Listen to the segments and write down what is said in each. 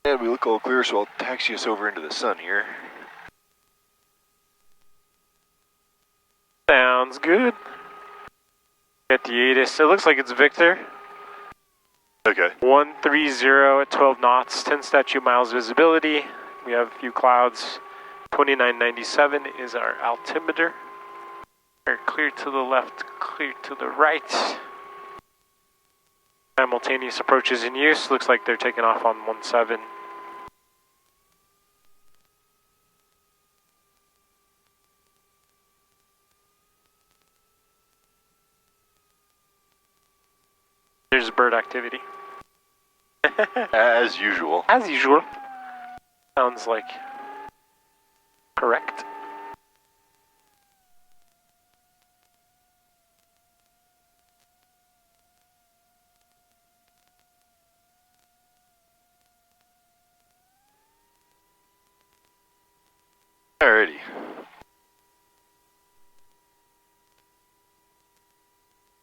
And we look all clear, so I'll taxi us over into the sun here. Sounds good. At the ATIS, it looks like it's Victor. Okay. 130 at 12 knots, 10 statute miles visibility. We have a few clouds. 2997 is our altimeter. We're clear to the left, clear to the right. Simultaneous approaches in use. Looks like they're taking off on 17. There's bird activity. As usual. As usual. Sounds like correct. Alrighty.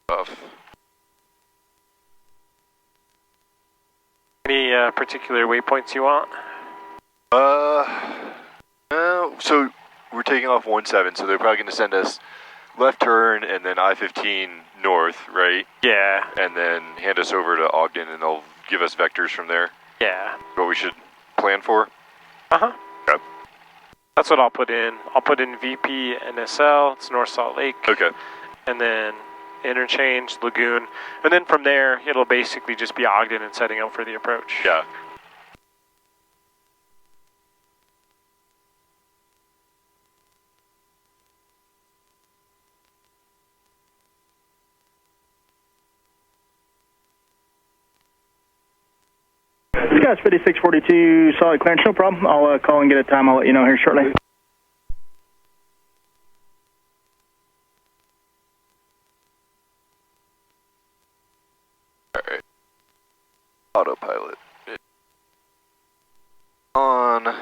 Off. Any particular waypoints you want? So we're taking off 17, so they're probably going to send us left turn and then I-15 north, right? Yeah. And then hand us over to Ogden and they'll give us vectors from there. Yeah. What we should plan for? Uh-huh. Okay. That's what I'll put in. I'll put in VP NSL, it's North Salt Lake. Okay. And then interchange, Lagoon. And then from there, it'll basically just be Ogden and setting up for the approach. Yeah. Scotch 5642, solid clearance, no problem. I'll call and get a time. I'll let you know here shortly. Alright. Autopilot. On.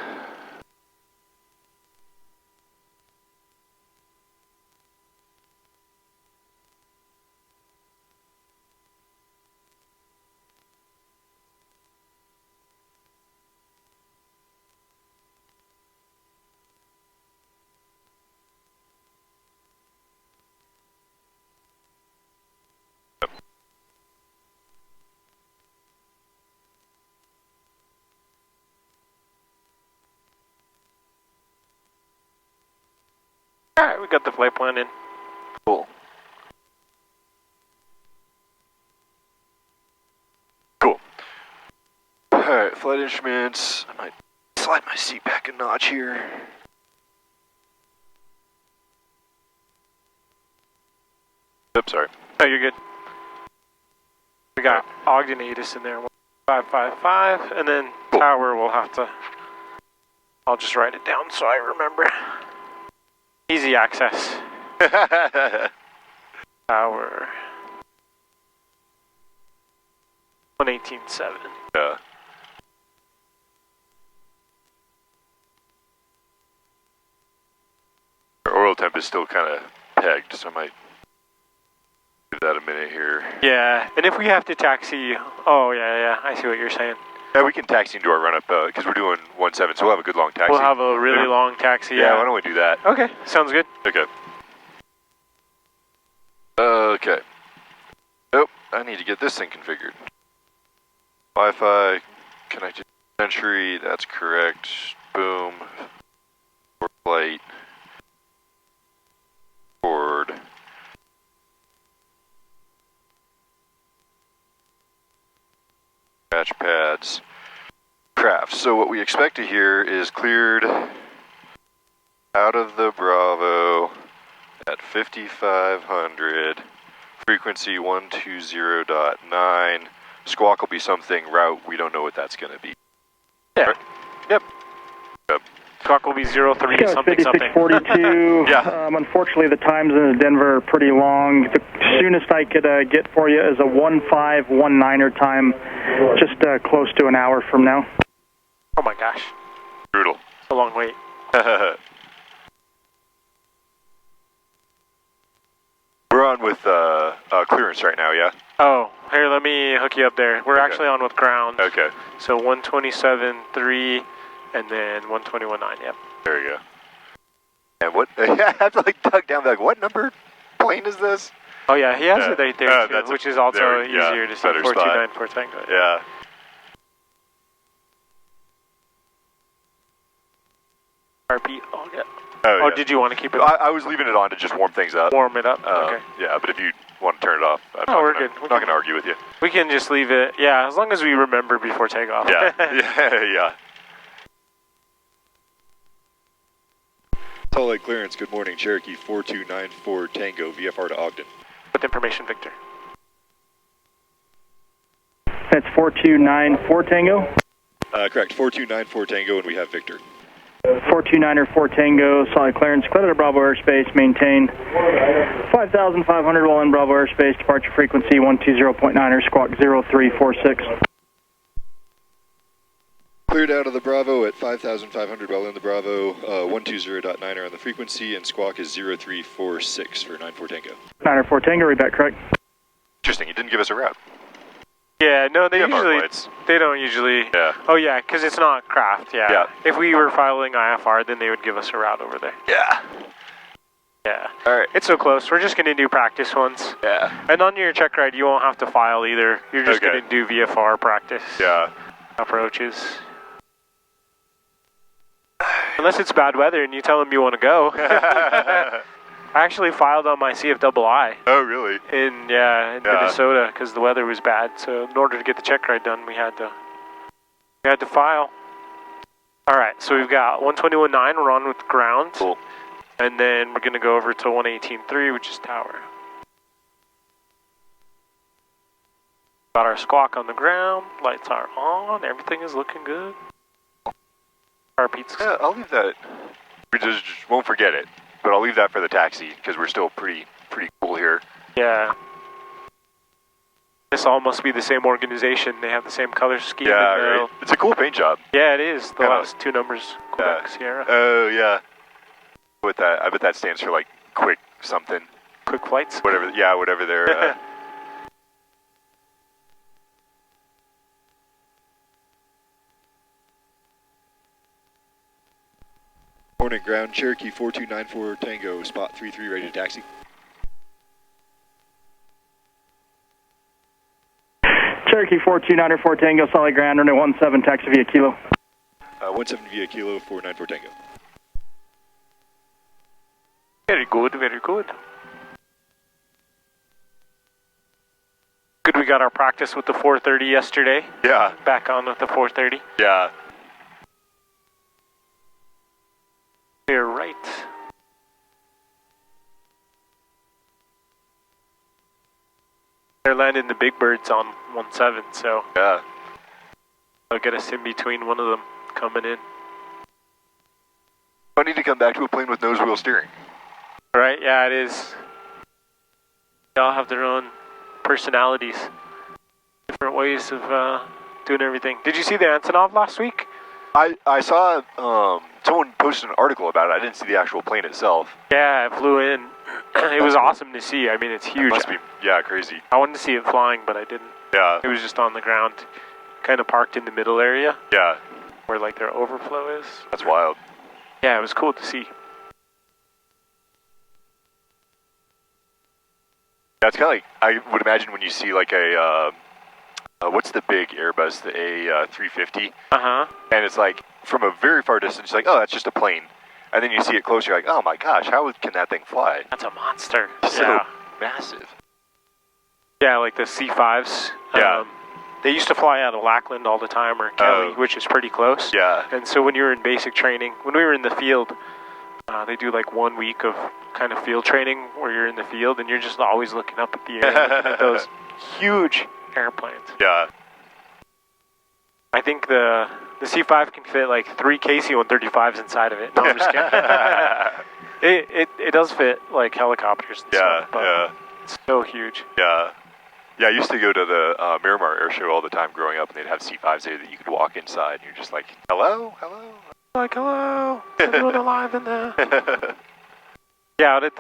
Alright, we got the flight plan in. Cool. Cool. Alright, flight instruments. I might slide my seat back a notch here. Oops, sorry. Oh, you're good. We got Ogden ATIS in there, 555, and then Cool. Tower will have to, I'll just write it down so I remember. Easy access. Tower 118.7. Yeah. Our oil temp is still kind of pegged, so I might give that a minute here. Yeah, and if we have to taxi, oh yeah, I see what you're saying. Yeah, we can taxi into our run-up, because we're doing 17, so we'll have a good long taxi. We'll have a really long taxi. Yeah, why don't we do that? Okay, sounds good. Okay. Okay. Nope, I need to get this thing configured. Wi-Fi, connected to Century, that's correct. Boom. Flight. Board. Patch pads. Craft. So what we expect to hear is cleared out of the Bravo at 5500, frequency 120.9. Squawk will be something, route, we don't know what that's going to be. Yeah. Right? Yep. Yep. Clock will be 03 Scotch something. 5642. Yeah. Unfortunately, the times in Denver are pretty long. The soonest I could get for you is a 1519er time, just close to an hour from now. Oh my gosh. Brutal. It's a long wait. We're on with clearance right now, yeah? Oh, Here, let me hook you up there. We're actually on with ground. Okay. So 127.3 and then 121.9, yep. There you go. And what, I have to like duck down, like, what number plane is this? Oh yeah, he has it right there too, that's which is also yeah, easier to see. better 429 for Tango. Yeah. RP, oh yeah. Oh, yeah. Did you want to keep it I was leaving it on to just warm things up. warm it up? Okay. Yeah, but if you want to turn it off, We're good. I'm not going to argue with you. We can just leave it, yeah, as long as we remember before takeoff. Yeah, yeah. Salt Lake clearance, good morning, Cherokee 4294 Tango, VFR to Ogden. With information, Victor. That's 4294 Tango. Correct, 4294 Tango, and we have Victor. 4294 Tango, solid clearance, clear to Bravo airspace, maintain 5,500 while in Bravo airspace, departure frequency 120.9er, squawk 0346. Cleared out of the Bravo at 5,500 while in the Bravo, 120.9er on the frequency, and squawk is 0346 for 94 Tango. 94 Tango, read back correct. Interesting, you didn't give us a route. Yeah, no, they don't usually. Yeah. Oh yeah, because it's not craft. Yeah. Yeah. If we were filing IFR, then they would give us a route over there. Yeah. Yeah. All right. It's so close. We're just gonna do practice ones. Yeah. And on your check ride, you won't have to file either. You're just Okay. gonna do VFR practice. Yeah. Approaches. Unless it's bad weather and you tell them you want to go. I actually filed on my CFII. Oh, really? In Minnesota, because the weather was bad. So in order to get the check ride done, we had to file. All right, so we've got 121.9. We're on with ground. Cool. And then we're gonna go over to 118.3, which is tower. Got our squawk on the ground. Lights are on. Everything is looking good. Our pizza. Yeah, I'll leave that. We just won't forget it. But I'll leave that for the taxi, because we're still pretty cool here. Yeah. This all must be the same organization. They have the same color scheme. Yeah, right. It's a cool paint job. Yeah, it is. The last two numbers, Quebec Sierra. Oh, yeah. With that, I bet that stands for like quick something. Quick flights? Whatever, yeah, whatever they're... Morning, ground, Cherokee 4294 Tango, spot 33, ready to taxi. Cherokee 4294 Tango, solid ground, runway 17, taxi via Kilo. 17 via Kilo 494 Tango. Very good, very good. Good, we got our practice with the 430 yesterday. Yeah. Back on with the 430. Yeah. You're right. They're landing the big birds on 17, so Yeah. they'll get us in between one of them coming in. Funny to come back to a plane with nose wheel steering. Right, yeah, it is. They all have their own personalities, different ways of doing everything. Did you see the Antonov last week? I saw someone posted an article about it. I didn't see the actual plane itself. Yeah, it flew in. It was awesome to see. I mean, it's huge. It must be, yeah, crazy. I wanted to see it flying, but I didn't. Yeah. It was just on the ground, kind of parked in the middle area. Yeah. Where like their overflow is. That's wild. Yeah, it was cool to see. Yeah, it's kind of like, I would imagine when you see like a, what's the big Airbus, the A350? Uh-huh. And it's like, from a very far distance, you're like, oh, that's just a plane. And then you see it closer, you're like, oh my gosh, how can that thing fly? That's a monster. So massive. Yeah, like the C5s. Yeah. They used to fly out of Lackland all the time, or Kelly, which is pretty close. Yeah. And so when you were in basic training, when we were in the field, they do like 1 week of kind of field training where you're in the field and you're just always looking up at the air, looking at those huge airplanes. Yeah. I think the C5 can fit like 3 KC-135s inside of it. No, I'm just kidding. it does fit like helicopters and stuff, but it's so huge. Yeah. Yeah, I used to go to the Miramar Air Show all the time growing up, and they'd have C5s there that you could walk inside, and you're just like, hello, hello. Like, hello, everyone alive in there. Yeah, out at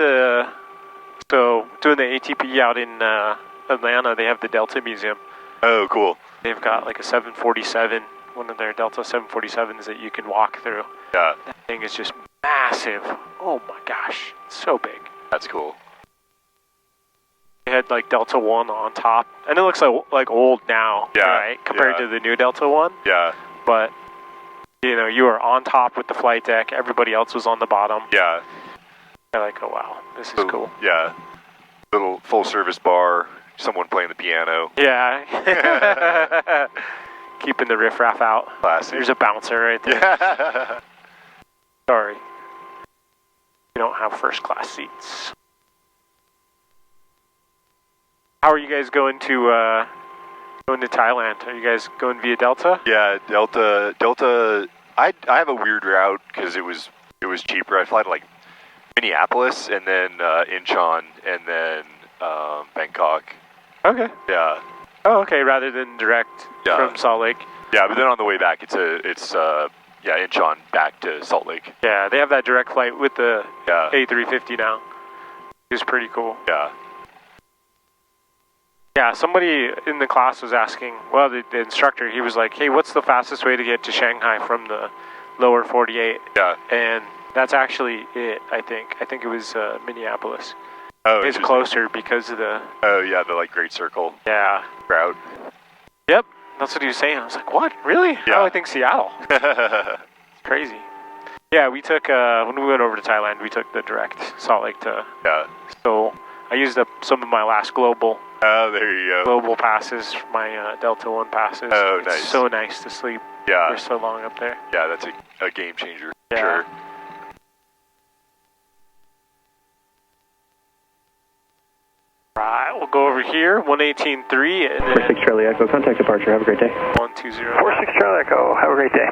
so doing the ATP out in Atlanta, they have the Delta Museum. Oh, cool. They've got like a 747, one of their Delta 747s that you can walk through. Yeah. That thing is just massive. Oh my gosh, it's so big. That's cool. They had like Delta One on top, and it looks like old now, Yeah, right, compared yeah. to the new Delta One. Yeah. But you know, you were on top with the flight deck. Everybody else was on the bottom. Yeah. They're like, oh wow, this is cool. Yeah. Little full service bar, someone playing the piano. Yeah. Keeping the riffraff out. Classic. There's a bouncer right there. Yeah. Sorry. We don't have first class seats. How are you guys going to Thailand? Are you guys going via Delta? Yeah, Delta. I have a weird route because it was cheaper. I fly to like Minneapolis and then Incheon and then Bangkok. Okay. Yeah. Oh, okay. Rather than direct from Salt Lake. Yeah, but then on the way back, it's Incheon back to Salt Lake. Yeah, they have that direct flight with the Yeah. A350 now. It's pretty cool. Yeah. Yeah, somebody in the class was asking, well, the instructor, he was like, hey, what's the fastest way to get to Shanghai from the lower 48? Yeah. And that's actually it, I think. I think it was Minneapolis. Oh, It's closer because of the... Oh, yeah, the like Great Circle Yeah. route. Yep, that's what he was saying. I was like, what? Really? Yeah. Oh, I think Seattle. Crazy. Yeah, we took, when we went over to Thailand, we took the direct Salt Lake to Yeah. Seoul. I used up some of my last global There you go. global passes, my Delta One passes. Oh, it's nice. so nice to sleep Yeah. for so long up there. Yeah, that's a game changer. Yeah. Sure. Right, we'll go over here, 118.3, and then 46 Charlie Echo, contact departure, have a great day. 120. 46 Charlie Echo, have a great day.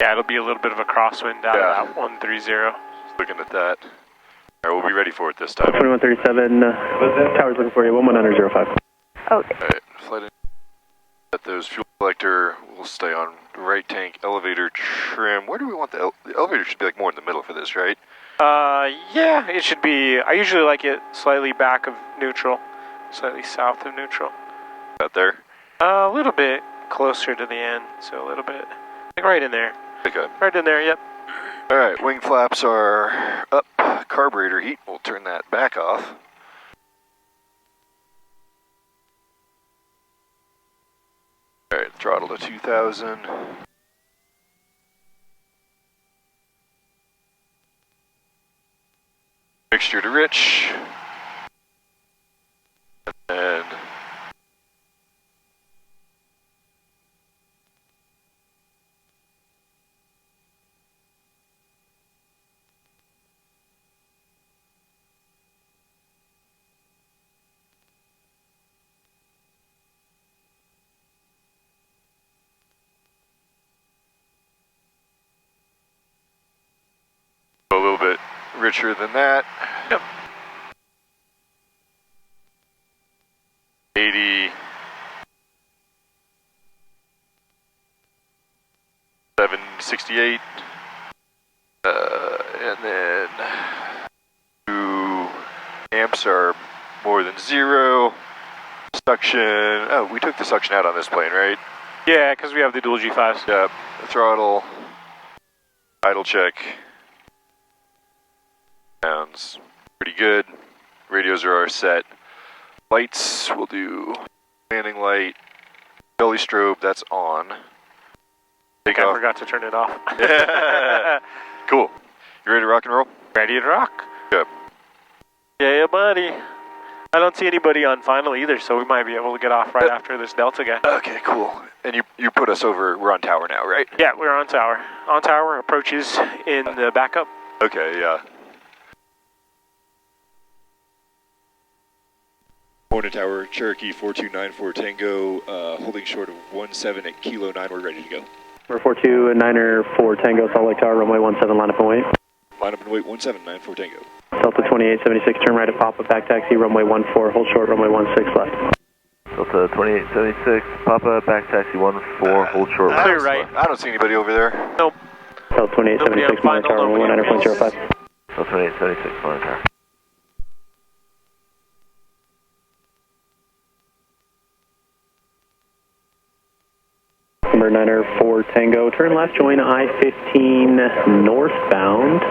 Yeah, it'll be a little bit of a crosswind out of that 130. Looking at that. All right, we'll be ready for it this time. 2137, tower's looking for you, 11005. Oh, All right, flight at those fuel collector. We'll stay on right tank elevator trim. Where do we want the elevator? Should be like more in the middle for this, right? Yeah, it should be. I usually like it slightly back of neutral, slightly south of neutral. Out there. A little bit closer to the end, so a little bit, like right in there. Okay. Right in there, yep. All right, wing flaps are up. Carburetor heat. We'll turn that back off. All right, throttle to 2,000. Mixture to rich. And then a little bit richer than that. Yep. 80. 768. And then 2 amps are more than 0. Suction. Oh, we took the suction out on this plane, right? Yeah, because we have the dual G5s. Yep. The throttle. Idle check. Sounds pretty good. Radios are our set. Lights, we'll do landing light. Belly strobe, that's on. Take I off. forgot to turn it off. Cool. You ready to rock and roll? Ready to rock. Good. Yeah, buddy. I don't see anybody on final either, so we might be able to get off right after this Delta guy. Okay, cool. And you put us over, we're on tower now, right? Yeah, we're on tower. On tower, approaches in the backup. Okay, yeah. Morning Tower, Cherokee 4294 Tango, holding short of 17 at Kilo 9, we're ready to go. Number 4294 Tango, Salt Lake Tower, runway 17, line up and wait. Line up and wait, 1794 Tango. Delta 2876, turn right at Papa, back taxi, runway 14, hold short, runway 16 left. Delta 2876, Papa, back taxi 14, hold short. Clear right. I don't see anybody over there. Nope. Delta 2876, Morning Tower, runway 19.05. Delta 2876, Morning Tower. Number 904 Tango, turn left, join I-15 northbound,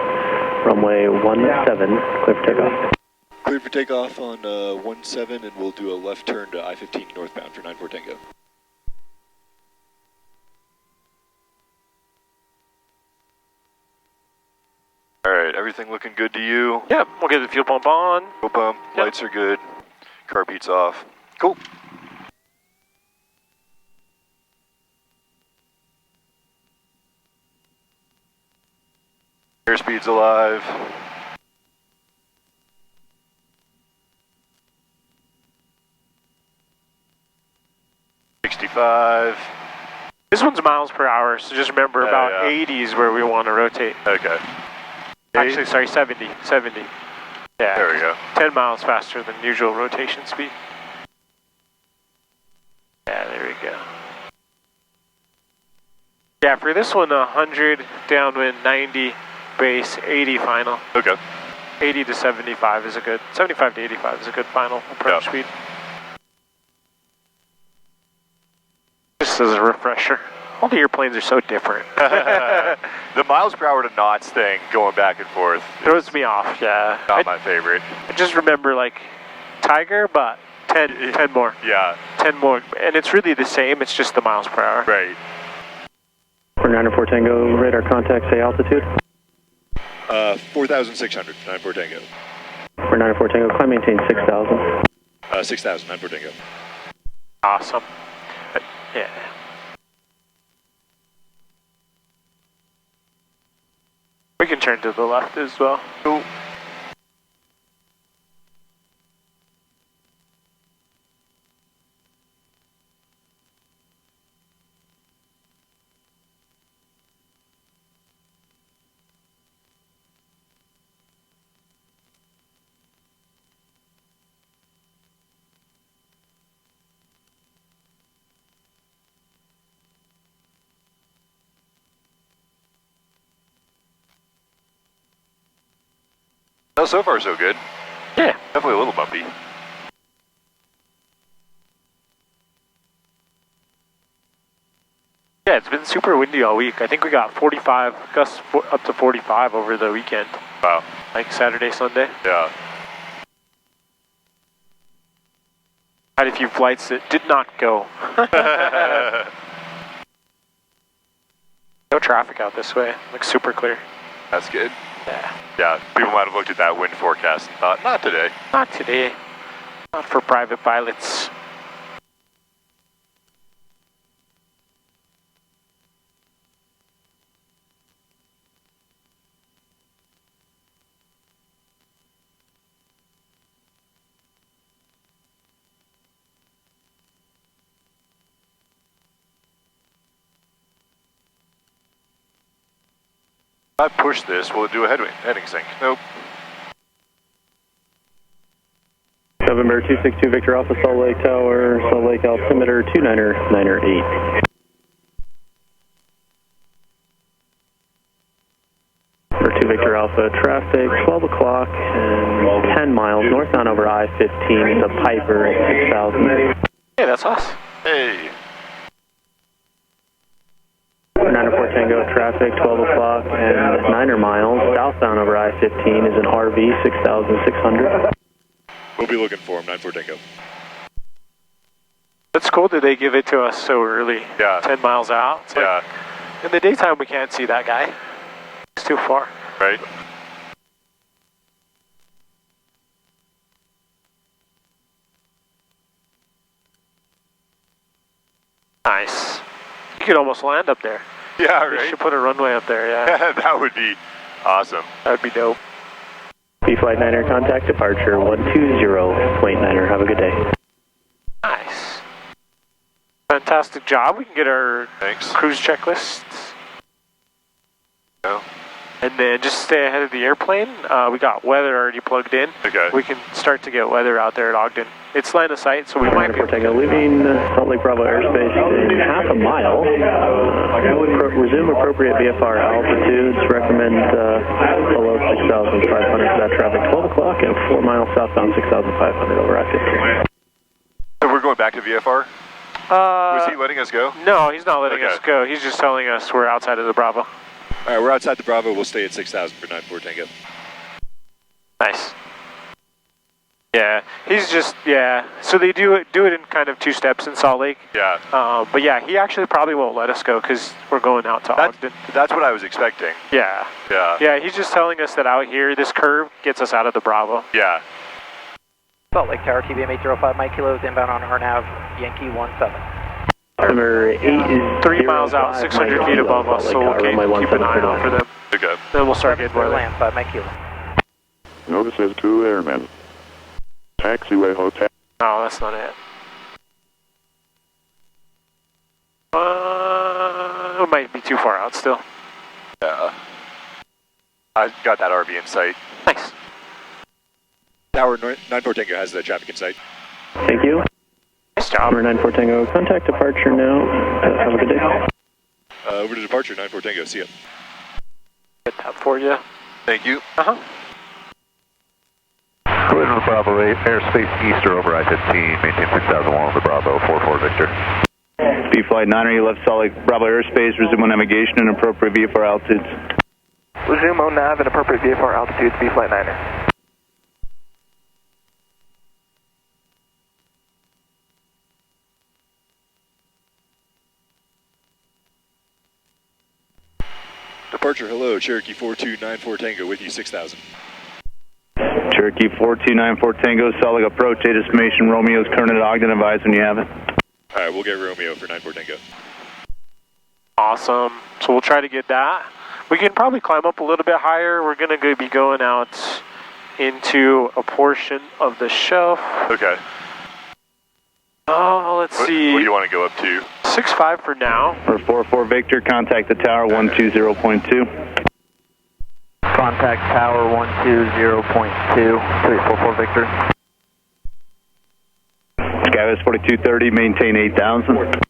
runway 17, clear for takeoff. Cleared for takeoff on 17, and we'll do a left turn to I-15 northbound for 94 Tango. Alright, everything looking good to you? Yeah, we'll get the fuel pump on. Fuel pump, Yep. lights are good, carb heat's off. Cool. Airspeed's alive. $65. This one's miles per hour, so just remember about 80 is where we want to rotate. Okay. Actually, sorry, 70. Yeah. There we go. 10 miles faster than usual rotation speed. Yeah, there we go. Yeah, for this one, 100 downwind, 90 base, 80 final. Okay. 80 to 75 is a good, 75 to 85 is a good final approach Yeah. speed. Just as a refresher, all the airplanes are so different. The miles per hour to knots thing going back and forth Throws me off, yeah. not my favorite. I just remember like Tiger, but 10 more. Yeah, 10 more. And it's really the same, it's just the miles per hour. right. 904 Tango, radar contact, say altitude. 4,600, 94 Tango. 904 Tango, climb maintain 6,000. 6,000, 94 Tango. Awesome. Yeah. We can turn to the left as well. Cool. No, so far so good. Yeah. Definitely a little bumpy. Yeah, it's been super windy all week. I think we got 45, gusts up to 45 over the weekend. Wow. Like Saturday, Sunday. Yeah. Had a few flights that did not go. No traffic out this way. Looks super clear. That's good. Yeah. Yeah, people might have looked at that wind forecast and thought, not today. Not today. Not for private pilots. If I push this, will it do a heading sync? Nope. November 262 Victor Alpha, Salt Lake Tower, Salt Lake altimeter 299er8. Number 2 Victor Alpha, traffic 12 o'clock and 10 miles northbound over I-15 to Piper at 6,000. Hey, that's us. Hey. 904 Tango, traffic 12 o'clock and 9 miles southbound over I-15 is an RV 6,600. We'll be looking for him, 94 Tango. That's cool that they give it to us so early. Yeah. 10 miles out. It's like, Yeah, in the daytime, we can't see that guy. It's too far. right? could almost land up there. Yeah, We right? should put a runway up there, yeah. That would be awesome. That would be dope. B-Flight 9er, contact departure 120.9er. Have a good day. Nice. Fantastic job. We can get our Thanks. cruise checklists. No. And then just stay ahead of the airplane. We got weather already plugged in. Okay. We can start to get weather out there at Ogden. It's line of sight, so we might be... Tango, leaving Salt Lake Bravo airspace in half a mile. Resume appropriate VFR altitudes. Recommend below 6,500 for that traffic. 12 o'clock and 4 miles southbound 6,500 over I-15. So we're going back to VFR? Was he letting us go? No, he's not letting Okay. us go. He's just telling us we're outside of the Bravo. All right, we're outside the Bravo. We'll stay at 6,000 for 94 Tango. Nice. Yeah, he's just, yeah. So they do it in kind of 2 steps in Salt Lake. Yeah. But yeah, he actually probably won't let us go because we're going out to Ogden. That's what I was expecting. Yeah. Yeah. Yeah, he's just telling us that out here, this curve gets us out of the Bravo. Yeah. Salt Lake Tower, TBM 805, Mike Kilos, inbound on RNAV, Yankee 17. Number 8 is 3 miles out, 600 feet above us, so we'll keep an eye out for them. Okay. Then we'll start getting weather. Land 5, Mike Kilo. Notice there's 2 airmen. Taxiway hotel. No, that's not it. It might be too far out still. Yeah. I got that RV in sight. Nice. Tower 94 Tango has the traffic in sight. Thank you. Nice job. Number 94 Tango, contact departure now. Have a good day. Over to departure, 94 Tango. See ya. Get that for you. Thank you. Uh-huh. Cleared on the Bravo 8, airspace easter over I-15, maintain 6,001 on the Bravo, 44 Victor. B-Flight 9er, you left Salt Lake Bravo airspace, resume on navigation and appropriate VFR altitudes. Resume on nav and appropriate VFR altitudes, B-Flight 9er. Departure, hello. Cherokee 4294 Tango with you, 6,000. Cherokee 4294 Tango, Salt Lake approach, 8 estimation, Romeo's current at Ogden, advise when you have it. All right, we'll get Romeo for 94 Tango. Awesome. So we'll try to get that. We can probably climb up a little bit higher. We're going to be going out into a portion of the shelf. Okay. Oh, let's see. What do you want to go up to? 6.5 for now. For 44 Victor, contact the tower 120.2. Contact tower 120.2, 344 Victor. Skywest 4230, maintain 8,000.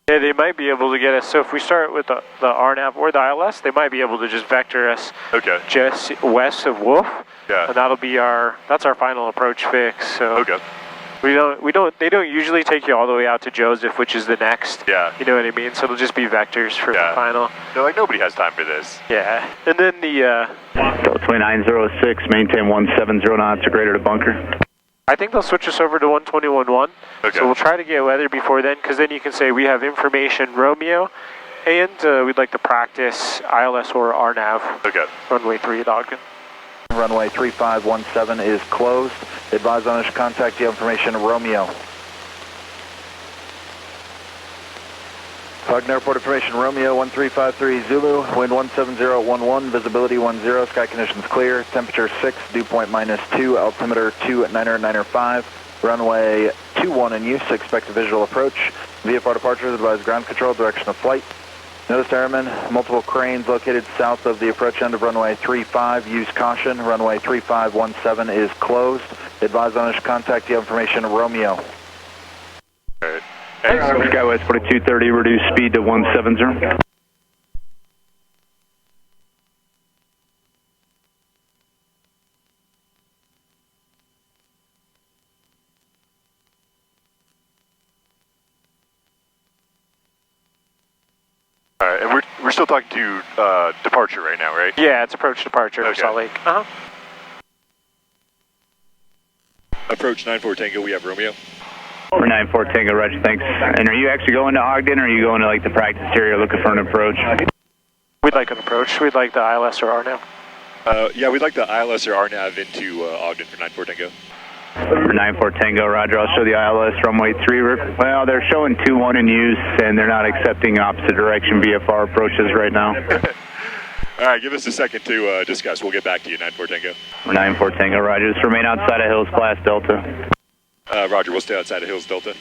Yeah, they might be able to get us. So if we start with the RNAV or the ILS, they might be able to just vector us Okay. just west of Wolf. Yeah. And that'll be that's our final approach fix. So Okay. they don't usually take you all the way out to Joseph, which is the next. Yeah. You know what I mean? So it'll just be vectors for Yeah. the final. They're like, nobody has time for this. Yeah. And then the, Go 2906, maintain 170 knots or greater to bunker. I think they'll switch us over to 121.1. Okay. So we'll try to get weather before then, because then you can say we have information Romeo, and we'd like to practice ILS or RNAV. Okay. Runway 3 at Ogden. Runway 3517 is closed. Advise on us to contact the information Romeo. Ogden Airport information Romeo 1353 Zulu, wind 17011, visibility 10, sky conditions clear, temperature 6, dew point -2, altimeter 29er 5, runway 21 in use, expect a visual approach. VFR departures, advise ground control, direction of flight. Notice airmen, multiple cranes located south of the approach end of runway 35. Use caution. Runway 3517 is closed. Advise on us to contact the information Romeo. All right. Skywest 4230, reduce speed to 170. All right, and we're still talking to departure right now, right? Yeah, it's approach departure for Okay. Salt Lake. Uh-huh. Approach 94 Tango, we have Romeo. For 94 Tango, Roger, thanks. And are you actually going to Ogden, or are you going to like the practice area looking for an approach? We'd like an approach. We'd like the ILS or RNAV. Yeah, we'd like the ILS or RNAV into Ogden for 94 Tango. 94 Tango, roger. I'll show the ILS runway 3. Well, they're showing 21 in use, and they're not accepting opposite direction VFR approaches right now. All right, give us a second to discuss. We'll get back to you, 94 Tango. 94 Tango, roger. Just remain outside of Hills Class Delta. Roger, we'll stay outside of Hills Delta.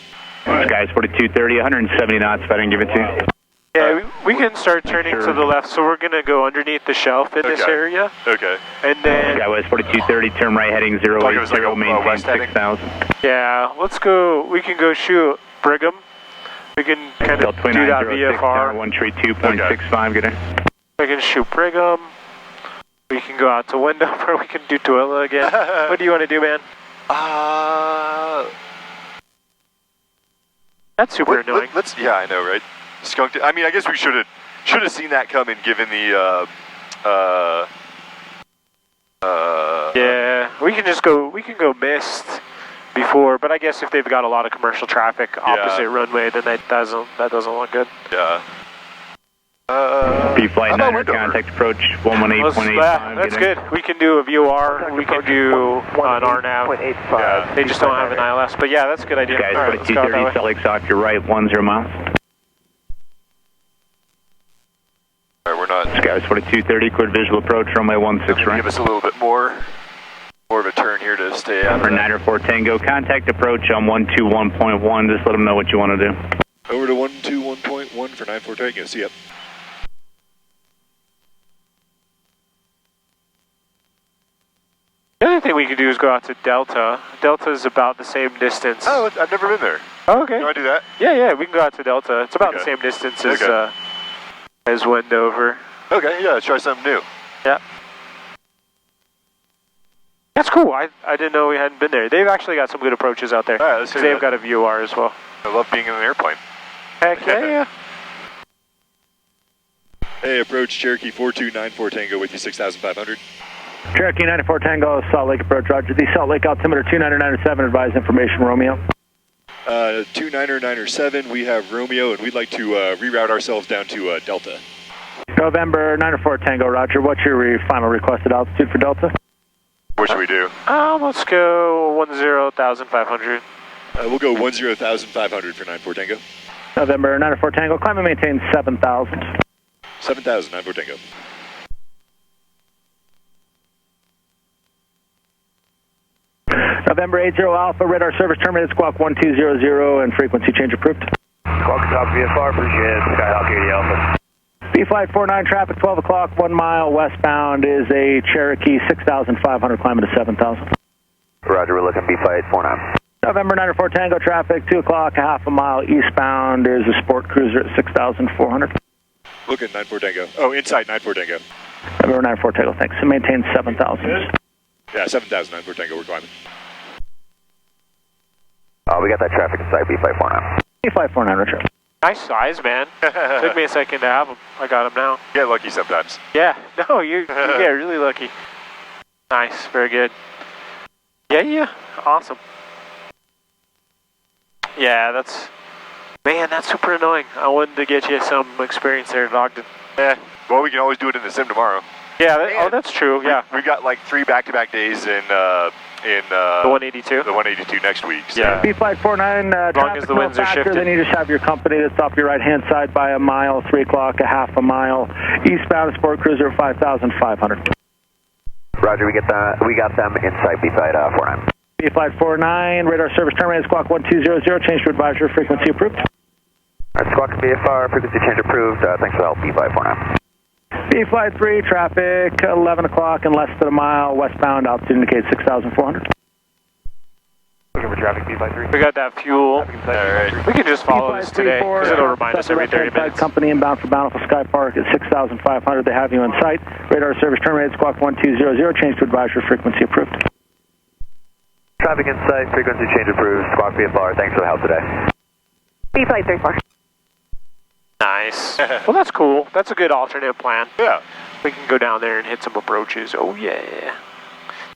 Skies 4230, 170 knots if I didn't give it to you. Yeah, we can start turning to the left, so we're going to go underneath the shelf in this area. Okay. And then... Skywest 4230, turn right heading 080, maintain 6,000. Yeah, let's go, we can go shoot Brigham. We can kind of do that VFR. 132.65, get in. We can shoot Brigham. We can go out to Wendover. We can do Tooele again. What do you want to do, man? That's super annoying. Yeah, I know, right? Skunked it. I mean, I guess we should have seen that coming, given the yeah, we can just go. We can go mist before, but I guess if they've got a lot of commercial traffic opposite runway, then that doesn't look good. Yeah. B-Flight 9, contact approach 118.85. That's good. We can do a VOR. We can do an RNAV. .85. They just don't have an ILS, but yeah, that's a good idea. Guys, All right, let's go that 230, way. Salt Lake's off your right, 10 miles. All right, we're not. Skies 4230, cleared visual approach, runway 16 right. Give us a little bit more of a turn here to stay out of For that. 94 Tango, contact approach on 121.1. Just let them know what you want to do. Over to 121.1 for 94 Tango. See ya. The other thing we could do is go out to Delta. Delta is about the same distance. Oh, I've never been there. Oh, okay. You want to do that? Yeah, we can go out to Delta. It's about the Okay. same distance Okay. as Wendover. Okay, yeah, try something new. Yeah. That's cool. I didn't know we hadn't been there. They've actually got some good approaches out there. All right, let's Because hear they've that. got a VOR as well. I love being in an airplane. Heck yeah. Hey, approach Cherokee 4294 Tango with you 6,500. Cherokee 94 Tango, Salt Lake approach, roger. The Salt Lake altimeter 2997, advise information, Romeo. 2997, we have Romeo, and we'd like to reroute ourselves down to Delta. November 94 Tango, roger. What's your final requested altitude for Delta? What should we do? Let's go 10,500. We'll go 10,500 for 94 Tango. November 94 Tango, climb and maintain 7,000. 7,000, 94 Tango. November 80 Alpha, radar service terminated, squawk 1200, and frequency change approved. Squawk top VFR, appreciate it. Skyhawk 80 Alpha. B-Flight 49, traffic 12 o'clock, 1 mile westbound is a Cherokee 6,500, climbing to 7,000. Roger, we're looking B-Flight 49. November 94 Tango, traffic 2 o'clock, half a mile eastbound is a Sport Cruiser at 6,400. Look at 94 Tango. Oh, inside 94 Tango. November 94 Tango, thanks. And maintain 7,000. Yeah, 7,000, 94 Tango, we're climbing. We got that traffic inside B-Flight 49. B-Flight 49, Richard. Nice size, man. Took me a second to have them. I got them now. Get lucky sometimes. Yeah, no, you get really lucky. Nice, very good. Yeah, awesome. Yeah, that's super annoying. I wanted to get you some experience there at Ogden. Yeah, well, we can always do it in the sim tomorrow. Yeah, that's true, yeah. We've got like 3 back-to-back days in the The 182? The 182 next week. So. Yeah. B-Flight 49, as long as the winds are shifted. Then you just have your company that's off your right-hand side by a mile, 3 o'clock, a half a mile. Eastbound Sport Cruiser 5,500. Roger, we got them inside B-Flight 49. B-Flight 49, radar service terminated, squawk 1200, change to advisory, frequency approved. Squawk VFR, frequency change approved. Thanks for the help, B-Flight 49. B-Flight 3, traffic 11 o'clock and less than a mile westbound, altitude indicates 6,400. Looking for traffic, B-Flight 3. We got that fuel. All right. We can just follow this today, because it'll remind us every 30 minutes. Company inbound for Bountiful Sky Park at 6,500. They have you in sight. Radar service terminated, squawk 1200, change to advisory, frequency approved. Traffic in sight, frequency change approved. Squawk VFR, thanks for the help today. B-Flight 34. Nice. Well, that's cool. That's a good alternate plan. Yeah. We can go down there and hit some approaches. Oh, yeah.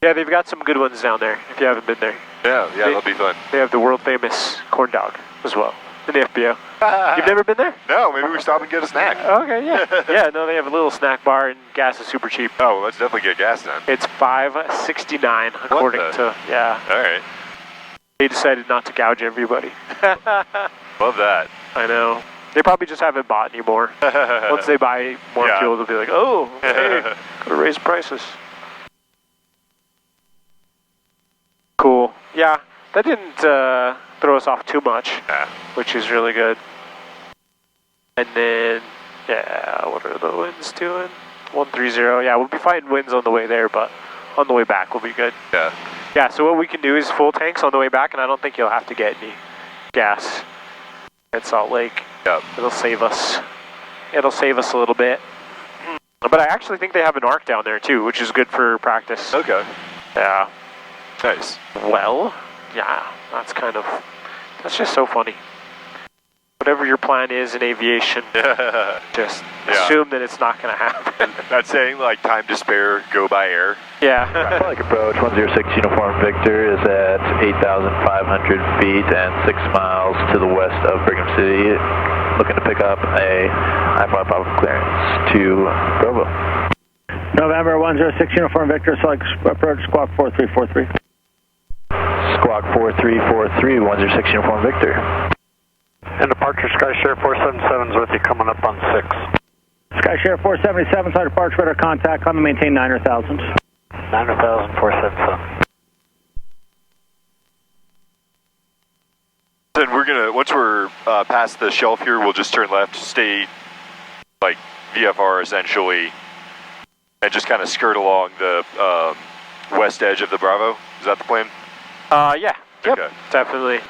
Yeah, they've got some good ones down there, if you haven't been there. Yeah, that'll be fun. They have the world-famous corn dog as well, in the FBO. You've never been there? No, maybe we stop and get a snack. Okay, yeah. Yeah, no, they have a little snack bar, and gas is super cheap. Oh, well, let's definitely get gas then. It's $5.69 according to, yeah. All right. They decided not to gouge everybody. Love that. I know. They probably just haven't bought anymore. Once they buy more fuel, they'll be like, oh, hey, gotta raise prices. Cool. Yeah, that didn't throw us off too much, which is really good. And then, yeah, what are the winds doing? 130. Yeah, we'll be fighting winds on the way there, but on the way back we'll be good. Yeah. Yeah, so what we can do is full tanks on the way back, and I don't think you'll have to get any gas at Salt Lake. Yep. It'll save us. It'll save us a little bit. But I actually think they have an arc down there too, which is good for practice. Okay. Yeah. Nice. Well, yeah, that's just so funny. Whatever your plan is in aviation, just assume that it's not going to happen. That's saying like time to spare, go by air. Yeah. Flight approach 106 Uniform Victor is at 8,500 feet and 6 miles to the west of Brigham City. Looking to pick up a I-5 clearance to Provo. November 106 Uniform Victor, select approach squawk 4343. Squawk 4343, 106 Uniform Victor. And departure SkyShare 477 is with you coming up on 6. SkyShare 477, side departure radar contact, climb and maintain 9,000. 9,000, 477. Then we're gonna, once we're past the shelf here, we'll just turn left, stay like VFR essentially, and just kind of skirt along the west edge of the Bravo. Is that the plan? Yeah. Yep. Okay. Definitely.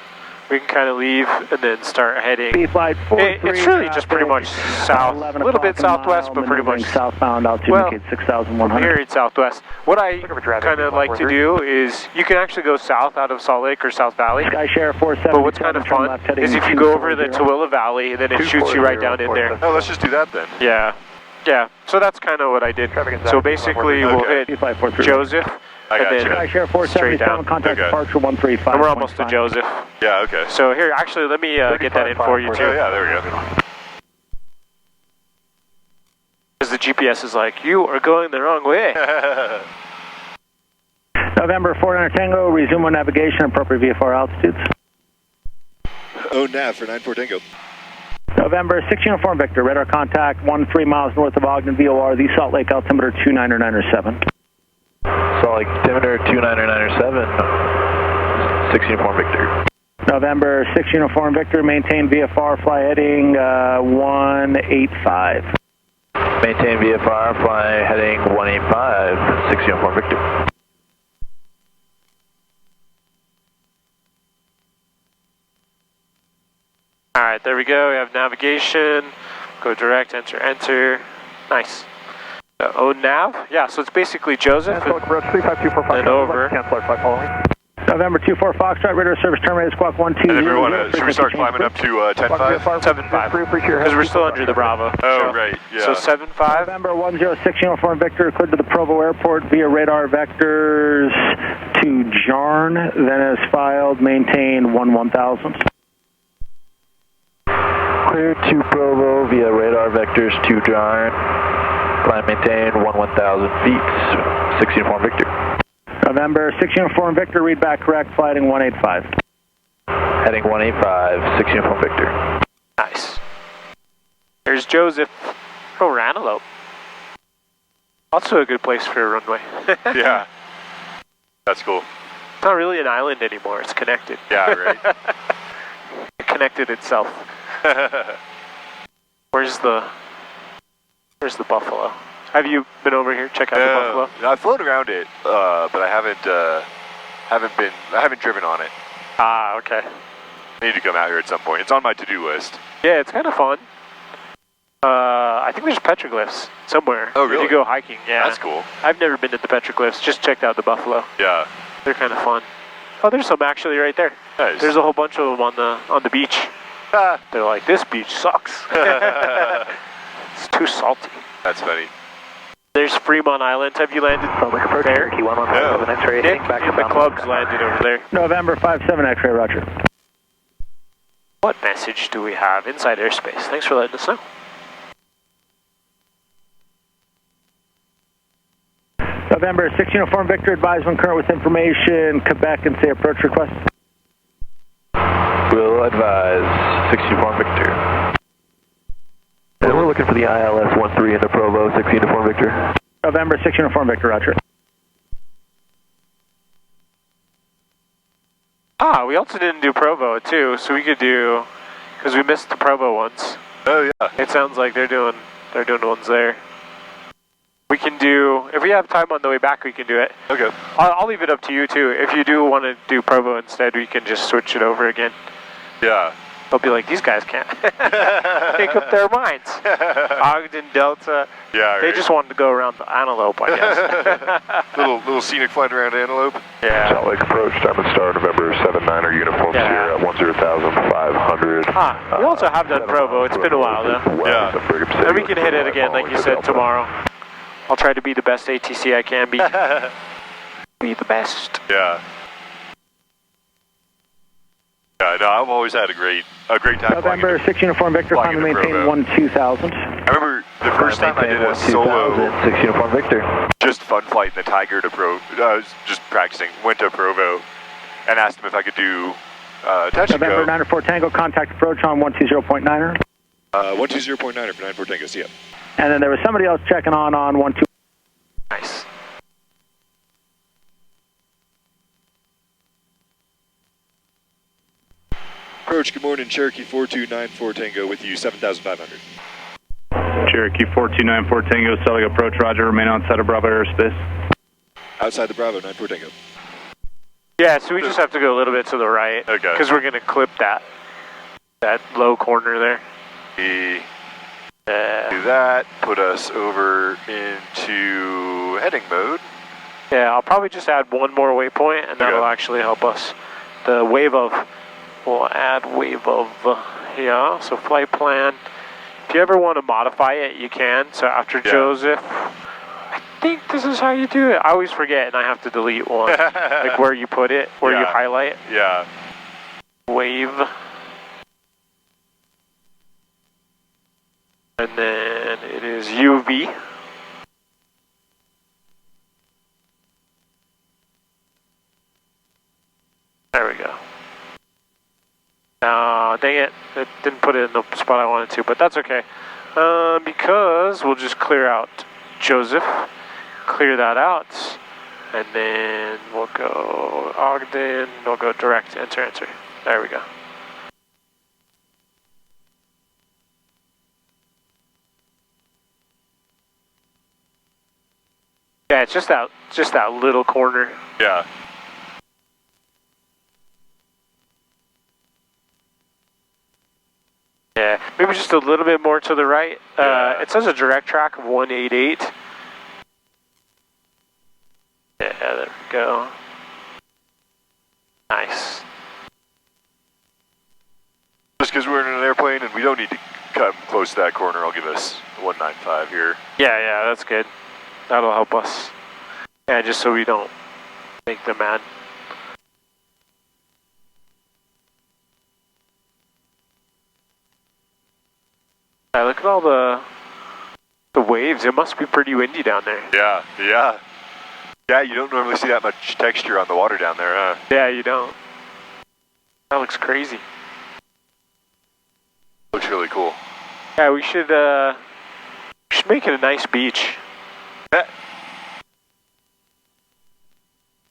We can kind of leave and then start heading. Flight 43, it's really just pretty much south, a little bit southwest, but pretty much southbound. Altitude indicate 6,100. Here it's southwest. What I kind of like to do is you can actually go south out of Salt Lake or South Valley. SkyShare 477. But what's kind of fun is if you go over the Tooele Valley, then it shoots you right down in there. Oh, let's just do that then. Yeah. Yeah. So that's kind of what I did. So basically, we'll hit Joseph. And then straight down. Contact departure 135. And we're almost to Joseph. Yeah, okay. So here, actually, let me get that in for you too. Oh, yeah, there we go. Because the GPS is like, you are going the wrong way. November 49 Tango, resume on navigation, appropriate VFR altitudes. Oh, nav for 94 Tango. November 6 Uniform Victor, radar contact 13 miles north of Ogden, VOR, the Salt Lake altimeter 29907. Salt Lake altimeter 29907, 6 Uniform Victor. November 6 Uniform Victor, maintain VFR, fly heading 185. Maintain VFR, fly heading 185, 6 Uniform Victor. Alright, there we go. We have navigation. Go direct, enter. Nice. Oh, nav? Yeah, so it's basically Joseph and over. November 24 Foxtrot, radar service terminated, squawk 120. And then should we start climbing up to 10-5? 7-5, because we're still under the Bravo. Oh, right, yeah. So 7-5. November 106 Uniform Victor, cleared to the Provo Airport via radar vectors to Jarn, then as filed, maintain 11,000. Clear to Provo via radar vectors to Jarn. Climb maintain 11,000 feet, 6 Uniform Victor. November 6 Uniform Victor, read back correct, flight heading 185. Heading 185, 6 Uniform Victor. Nice. There's Joseph. Oh, Antelope. Also a good place for a runway. Yeah. That's cool. It's not really an island anymore, it's connected. Yeah, right. It connected itself. Where's the buffalo? Have you been over here? Check out the buffalo. I've flown around it, but I haven't driven on it. Ah, okay. I need to come out here at some point. It's on my to-do list. Yeah, it's kind of fun. I think there's petroglyphs somewhere. Oh, really? If you go hiking, yeah. That's cool. I've never been to the petroglyphs. Just checked out the buffalo. Yeah. They're kind of fun. Oh, there's some actually right there. Nice. There's a whole bunch of them on the beach. They're like, this beach sucks. It's too salty. That's funny. There's Fremont Island. Have you landed there? No. Nick, the club's landed over there. November 57 X-ray, roger. What message do we have inside airspace? Thanks for letting us know. November 6 Uniform Victor, advise when current with information, Quebec, and say approach request. advise, 6 Uniform Victor. And we're looking for the ILS 13 in the Provo, 6 Uniform Victor. November 6 Uniform Victor, roger. We also didn't do Provo too, so we could do, because we missed the Provo ones. Oh yeah. It sounds like they're doing ones there. We can do, if we have time on the way back, we can do it. Okay. I'll leave it up to you too. If you do want to do Provo instead, we can just switch it over again. Yeah. They'll be like, these guys can't make up their minds. Ogden, Delta. Yeah, right. They just wanted to go around the Antelope, I guess. little scenic flight around Antelope. Yeah. Salt Lake approach, time and star, November 79er uniforms here at 10,500. We also have done Provo. It's been a while though. Yeah. And we can hit it again, like you said, tomorrow. I'll try to be the best ATC I can be. Be the best. Yeah. Yeah, no, I've always had a great time. November 6 Uniform Victor, flying finally into maintain Provo. 12,000. I remember the first time I did a solo, 6 Uniform Victor. just fun flight in the Tiger to Provo. I was just practicing. Went to Provo and asked him if I could do touch and November go. 94 Tango, contact approach on 120.9er. 120.9er for 94 Tango, see ya. And then there was somebody else checking on 12. Nice. Approach, good morning, Cherokee 4294 Tango with you, 7,500. Cherokee 4294 Tango, Selig approach, roger, remain outside of Bravo airspace. Outside the Bravo, 94 Tango. Yeah, so we just have to go a little bit to the right. Okay. Because we're going to clip that low corner there. We do that, put us over into heading mode. Yeah, I'll probably just add one more waypoint, and that'll actually help us. The wave of, we'll add wave of, yeah, so flight plan. If you ever want to modify it, you can. So after Joseph, I think this is how you do it. I always forget, and I have to delete one. Like where you put it, where you highlight. Yeah. Wave. And then it is UV. There we go. Dang it, it didn't put it in the spot I wanted to, but that's okay. Because we'll just clear out Joseph, clear that out, and then we'll go Ogden, we'll go direct, enter. There we go. Yeah, it's just that little corner. Yeah. Yeah, maybe just a little bit more to the right. It says a direct track of 188. Yeah, there we go. Nice. Just because we're in an airplane and we don't need to come close to that corner, I'll give us 195 here. Yeah, that's good. That'll help us. Yeah, just so we don't make them mad. Yeah, look at all the waves. It must be pretty windy down there. Yeah. Yeah, you don't normally see that much texture on the water down there, huh? Yeah, you don't. That looks crazy. Looks really cool. Yeah, we should make it a nice beach.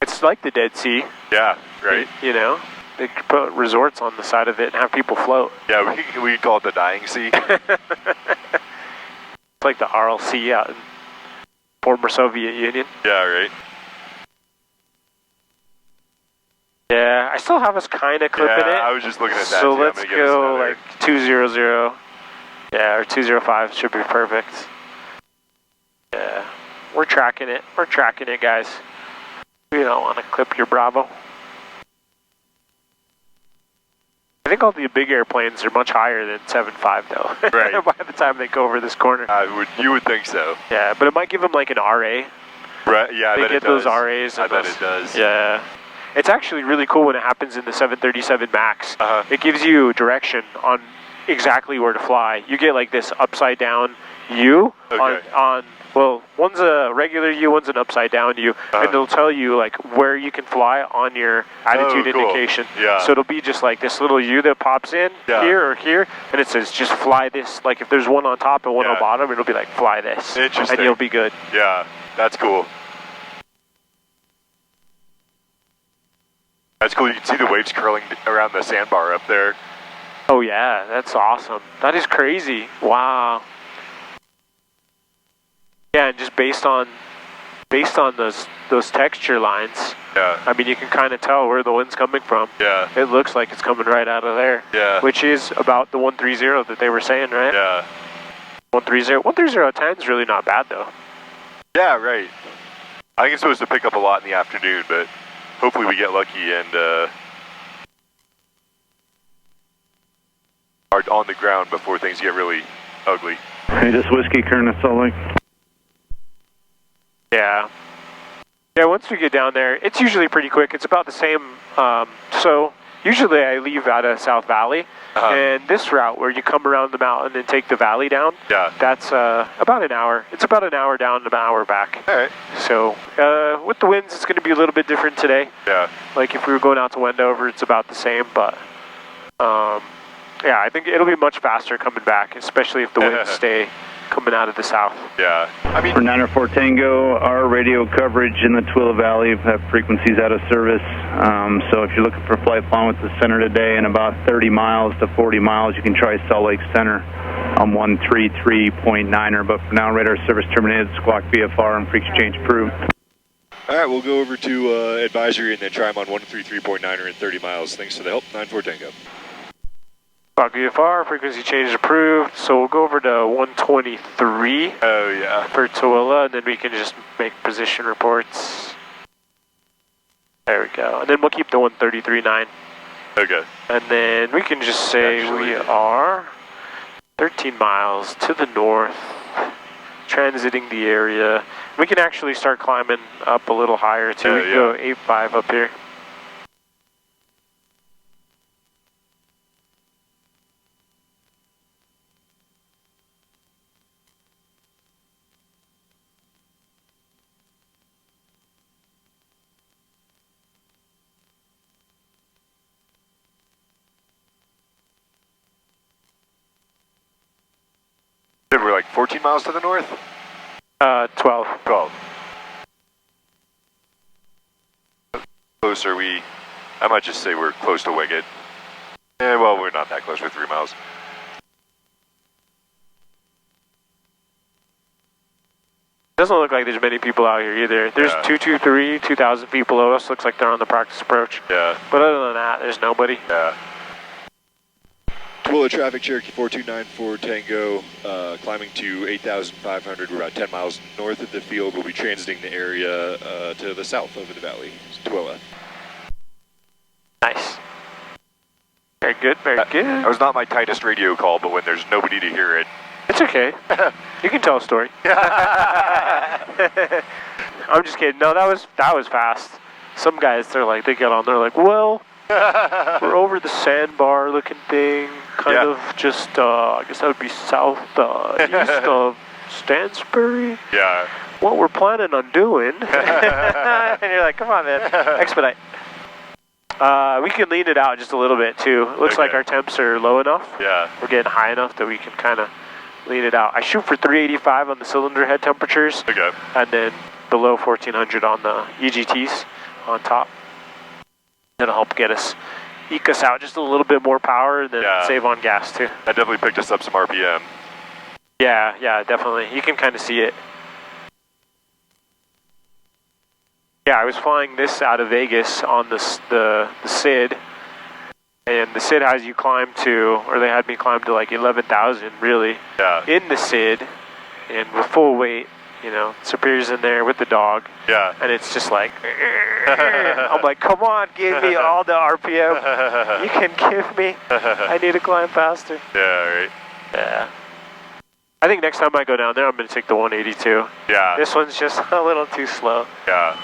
It's like the Dead Sea. Yeah, right. You know, they could put resorts on the side of it and have people float. Yeah, we call it the Dying Sea. It's like the Aral Sea out in former Soviet Union. Yeah, right. Yeah, I still have us kind of clipping it. I was just looking at that. So too. let's go like 200. Yeah, or 205 should be perfect. Yeah, we're tracking it. We're tracking it, guys. We don't want to clip your Bravo. I think all the big airplanes are much higher than 7.5 though. Right. By the time they go over this corner. You would think so. Yeah, but it might give them like an RA. Right. Yeah, they get those RAs. I bet it does. Yeah. It's actually really cool when it happens in the 737 MAX. It gives you direction on exactly where to fly. You get like this upside down U on well, one's a regular U, one's an upside down U, and it'll tell you like where you can fly on your attitude indication. Yeah. So it'll be just like this little U that pops in here or here, and it says just fly this. Like if there's one on top and one on bottom, it'll be like fly this. Interesting. And you'll be good. Yeah, that's cool. That's cool. You can see the waves curling around the sandbar up there. Oh yeah, that's awesome. That is crazy. Wow. Yeah, and just based on those texture lines. Yeah. I mean, you can kind of tell where the wind's coming from. Yeah. It looks like it's coming right out of there. Yeah. Which is about the 130 that they were saying, right? Yeah. 130 at 10 is really not bad though. Yeah, right. I think it's supposed to pick up a lot in the afternoon, but hopefully we get lucky and are on the ground before things get really ugly. Hey, this Whiskey Colonel Salt Lake. Yeah. Yeah, once we get down there, it's usually pretty quick. It's about the same. So usually I leave out of South Valley, and this route where you come around the mountain and take the valley down, that's about an hour. It's about an hour down and an hour back. All right. So with the winds, it's going to be a little bit different today. Yeah. Like if we were going out to Wendover, it's about the same, but yeah, I think it'll be much faster coming back, especially if the winds stay coming out of the south. Yeah. I mean, for 904 Tango, our radio coverage in the Twila Valley have frequencies out of service. So if you're looking for a flight plan with the center today in about 30 miles to 40 miles, you can try Salt Lake Center on 133.9er. But for now, radar service terminated, squawk VFR and freak exchange approved. All right, we'll go over to advisory and then try them on 133.9er in 30 miles. Thanks for the help. 94 Tango. Squawk VFR, frequency change approved. So we'll go over to 123. Oh, yeah. For Tooele, and then we can just make position reports. There we go. And then we'll keep the 133.9. Okay. And then we can just say we are 13 miles to the north, transiting the area. We can actually start climbing up a little higher too. We can go 8.5 up here. We're like 14 miles to the north? 12. 12. Closer, I might just say we're close to Wicket. Well, we're not that close, we're 3 miles. Doesn't look like there's many people out here either. There's 223, 2,000 feet below us. Looks like they're on the practice approach. Yeah. But other than that, there's nobody. Yeah. Tooele traffic, Cherokee 4294 Tango, climbing to 8,500. We're about 10 miles north of the field. We'll be transiting the area to the south over the valley, Tooele. Nice. Very good, very good. That was not my tightest radio call, but when there's nobody to hear it. It's okay. You can tell a story. I'm just kidding. No, that was fast. Some guys, they get on, they're like, well, we're over the sandbar looking thing, kind of just, I guess that would be south east of Stansbury. Yeah. What we're planning on doing. And you're like, come on, man, expedite. We can lean it out just a little bit too. It looks like our temps are low enough. Yeah. We're getting high enough that we can kind of lean it out. I shoot for 385 on the cylinder head temperatures. Okay. And then below 1400 on the EGTs on top. That'll help eke us out just a little bit more power and then save on gas too. That definitely picked us up some RPM. Yeah, definitely. You can kind of see it. Yeah, I was flying this out of Vegas on the SID, and the SID has you climb to, or they had me climb to like 11,000 really, in the SID, and with full weight, Superior's in there with the dog, and it's just like, I'm like, come on, give me all the RPM you can give me, I need to climb faster. Yeah, right. Yeah. I think next time I go down there, I'm going to take the 182. Yeah. This one's just a little too slow. Yeah.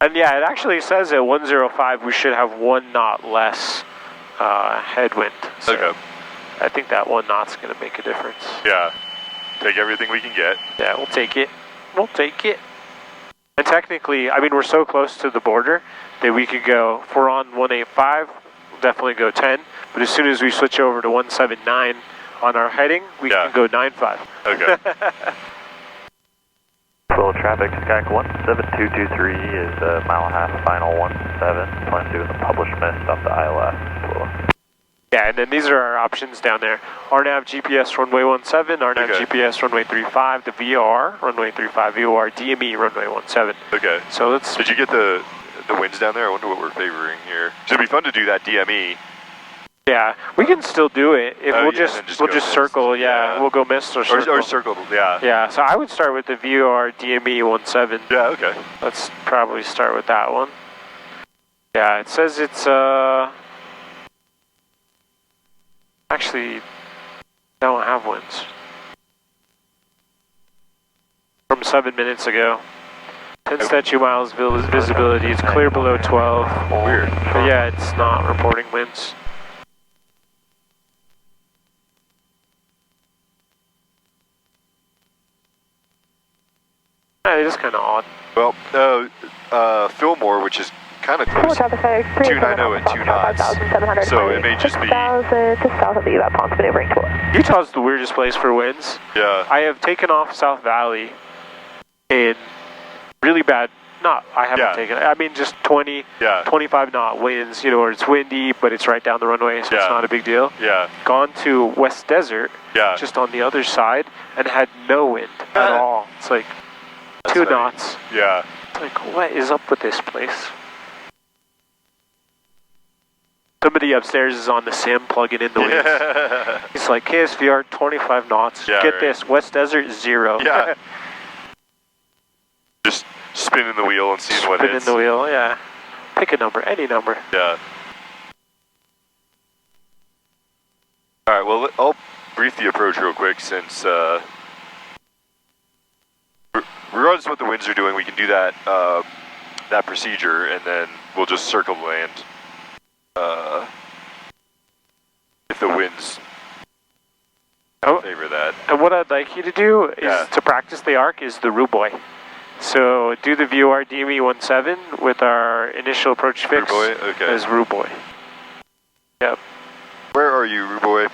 And yeah, it actually says at 105 we should have 1 knot less headwind. So Okay. I think that 1 knot's going to make a difference. Yeah. Take everything we can get. Yeah, we'll take it. We'll take it. And technically, I mean, we're so close to the border that we could go, if we're on 185, we'll definitely go 10. But as soon as we switch over to 179 on our heading, we can go 95. Okay. Full traffic, Skyk 17223 is a mile and a half, final 17. Plan doing the published mist off the ILS. Yeah, and then these are our options down there. RNAV GPS runway 17, RNAV GPS runway 35, the VOR runway 35, VOR DME runway 17. Okay. So let's. Did you get the winds down there? I wonder what we're favoring here. So it'd be fun to do that DME. Yeah, we can still do it. If we'll just circle. Yeah, we'll go mist or circle. Or circle. Yeah. Yeah. So I would start with the VOR DME 17. Yeah. Okay. Let's probably start with that one. Yeah, it says it's actually don't have winds from 7 minutes ago. 10 statute miles visibility. It's clear below 12. Weird. But yeah, it's not reporting winds. Yeah, it is kind of odd. Well, Fillmore, which is kind of close, 290 at 2 knots, so it may just be... Just south of the UAP Ponce maneuvering tool. Utah's the weirdest place for winds. Yeah. I have taken off South Valley in really bad, I haven't taken it. I mean, just 20, 25 knot winds, you know, where it's windy, but it's right down the runway, so it's not a big deal. Yeah. Gone to West Desert, just on the other side, and had no wind at all. It's like 2 knots. Yeah. It's like, what is up with this place? Somebody upstairs is on the sim plugging in the winds. He's like, KSVR 25 knots. Get this, West Desert 0. Yeah. Just spinning the wheel and seeing what hits. Spinning the wheel, yeah. Pick a number, any number. Yeah. Alright, well, I'll brief the approach real quick since, regardless of what the winds are doing, we can do that, that procedure, and then we'll just circle land. If the winds favor that. And what I'd like you to do is to practice the arc is the Ruboy. So do the VOR DME 17 with our initial approach fix as Ruboy. Yep. Where are you, Ruboy?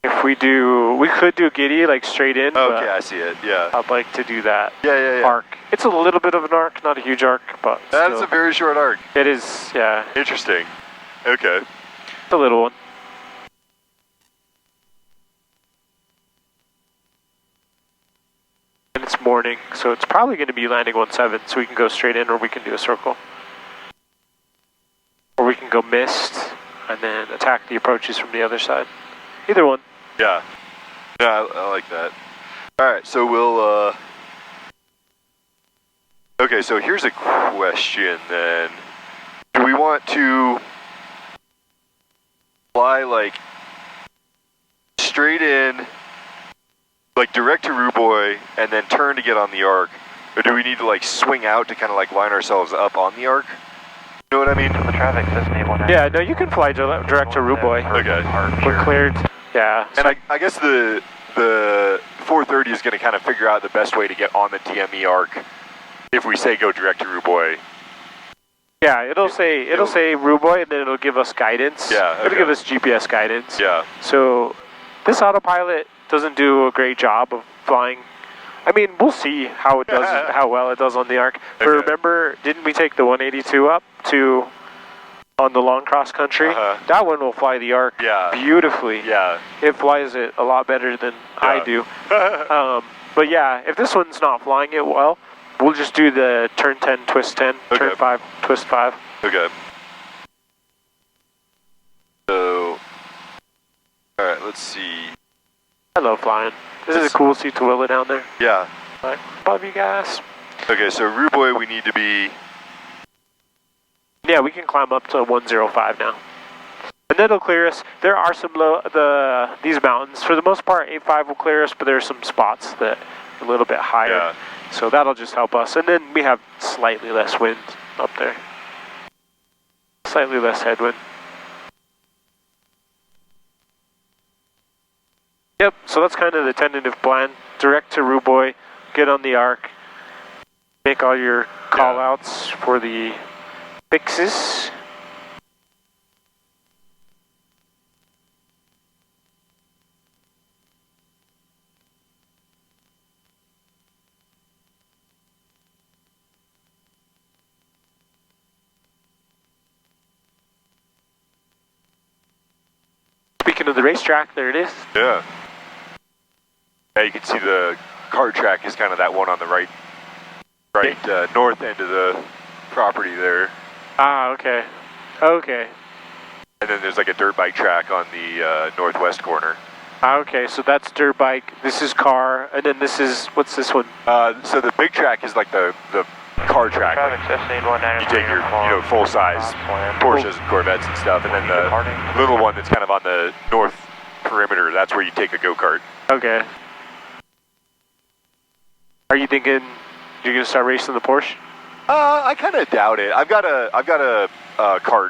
If we do, we could do Giddy like straight in. Okay, I see it. Yeah. I'd like to do that. Yeah. Arc. It's a little bit of an arc, not a huge arc, but that's still. a very short arc. It is, yeah. Interesting. Okay. It's a little one. And it's morning, so it's probably going to be landing 17, so we can go straight in, or we can do a circle. Or we can go mist, and then attack the approaches from the other side. Either one. Yeah. Yeah, I like that. Alright, so we'll, okay, so here's a question then. Do we want to fly like straight in, like direct to Ruboy, and then turn to get on the arc? Or do we need to like swing out to kind of like line ourselves up on the arc? You know what I mean? The traffic says yeah, no, you can fly direct to Ruboy. Okay. We're cleared. Yeah. And I guess the 430 is going to kind of figure out the best way to get on the DME arc if we say go direct to Ruboy. Yeah, it'll say Ruboy, and then it'll give us guidance. Yeah, okay. It'll give us GPS guidance. Yeah. So this autopilot doesn't do a great job of flying. I mean, we'll see how it does, how well it does on the arc. But remember, didn't we take the 182 up to on the long cross country? That one will fly the arc beautifully. Yeah. It flies it a lot better than I do. But yeah, if this one's not flying it well, we'll just do the turn 10, twist 10, turn 5, twist 5. Okay. So, alright, let's see. I love flying. This is a cool seat to will it down there. Yeah. Like, above you guys. Okay, so Ruboy, we need to be... Yeah, we can climb up to 105 now. And that'll clear us. There are some these mountains. For the most part, 85 will clear us, but there are some spots that are a little bit higher. Yeah. So that'll just help us. And then we have slightly less wind. up there. Slightly less headwind. Yep, so that's kind of the tentative plan. Direct to Ruboy, get on the arc, make all your call outs for the fixes. Speaking of the racetrack, there it is. Yeah. Yeah, you can see the car track is kind of that one on the right north end of the property there. Ah, okay. Okay. And then there's like a dirt bike track on the northwest corner. Ah, okay, so that's dirt bike, this is car, and then this is, what's this one? So the big track is like the car track. Like you take your full size Porsches and Corvettes and stuff, and then the little one that's kind of on the north perimeter, that's where you take a go-kart. Okay. Are you thinking you're gonna start racing the Porsche? I kind of doubt it. I've got a kart,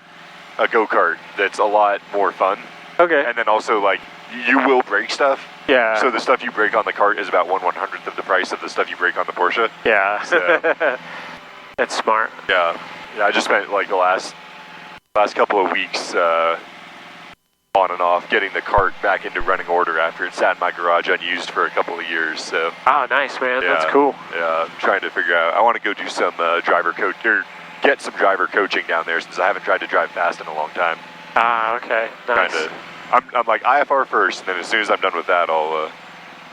a go-kart that's a lot more fun. Okay. And then also like you will break stuff. Yeah. So the stuff you break on the kart is about 1/100th of the price of the stuff you break on the Porsche. Yeah. So, that's smart. yeah. I just spent like the last couple of weeks on and off getting the kart back into running order after it sat in my garage unused for a couple of years. So. Oh, nice, man. Yeah, that's cool. Yeah, I'm trying to figure out. I want to go do some driver coach or get some driver coaching down there since I haven't tried to drive fast in a long time. Ah, okay. Nice. Kinda. I'm like IFR first, and then as soon as I'm done with that, I'll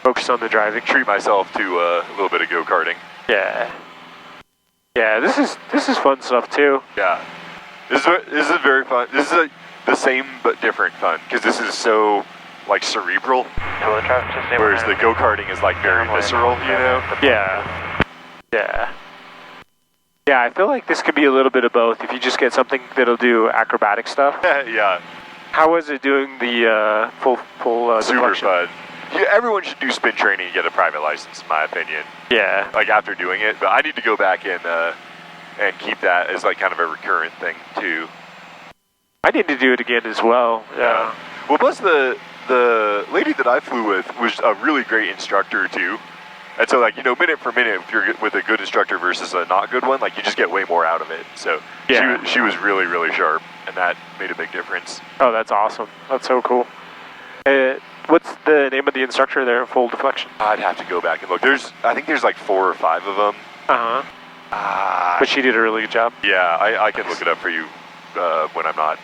focus on the driving. Treat myself to a little bit of go-karting. Yeah. Yeah, this is fun stuff too. Yeah. This is very fun. This is the same but different fun because this is so like cerebral. Whereas the go-karting is like very visceral, you know? Yeah. Yeah. Yeah, I feel like this could be a little bit of both if you just get something that'll do acrobatic stuff. Yeah. How was it doing the full super deflection? fun. Yeah, everyone should do spin training and get a private license, in my opinion. Yeah. Like after doing it, but I need to go back and keep that as like kind of a recurrent thing too. I need to do it again as well. Yeah. Well, plus the lady that I flew with was a really great instructor too. And so like, you know, minute for minute, if you're with a good instructor versus a not good one, like you just get way more out of it. So yeah. she was really, really sharp, and that made a big difference. Oh, that's awesome. That's so cool. What's the name of the instructor there at Full Deflection? I'd have to go back and look. I think there's like 4 or 5 of them. Uh-huh. But she did a really good job. Yeah, I can look it up for you when I'm not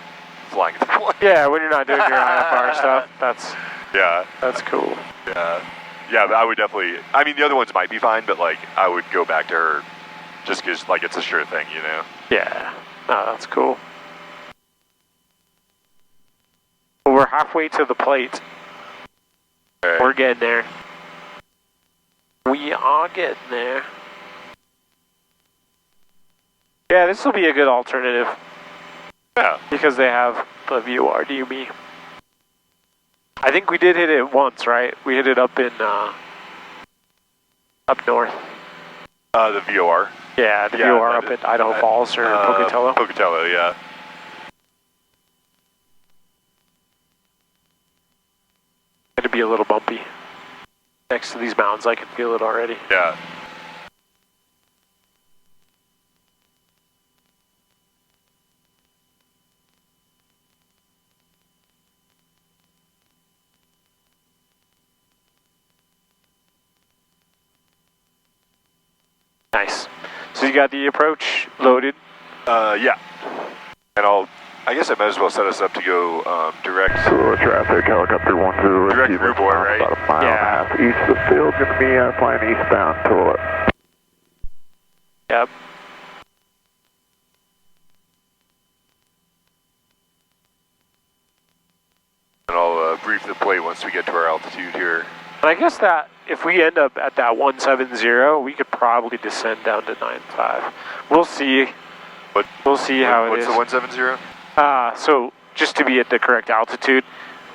flying the plane. Yeah, when you're not doing your IFR stuff, that's cool. Yeah, but I would definitely, I mean, the other ones might be fine, but like, I would go back to her just because, like, it's a sure thing, you know? Yeah, no, that's cool. Well, we're halfway to the plate. Okay. We're getting there. We are getting there. Yeah, this will be a good alternative. Yeah. Because they have the VORDUB. I think we did hit it once, right? We hit it up in, up north. The VOR? Yeah, the VOR up at Idaho Falls or Pocatello. Pocatello, yeah. It'd be a little bumpy. Next to these mountains, I can feel it already. Yeah. Nice. So you got the approach loaded? Yeah. And I guess I might as well set us up to go direct. Traffic, helicopter 10. Direct Ruboy, right? About a mile and a half east of the field, going to be flying eastbound to it. Yep. And I'll brief the plate once we get to our altitude here. And I guess that if we end up at that 170, we could probably descend down to 95. We'll see. We'll see how it is. What's the 170? So just to be at the correct altitude,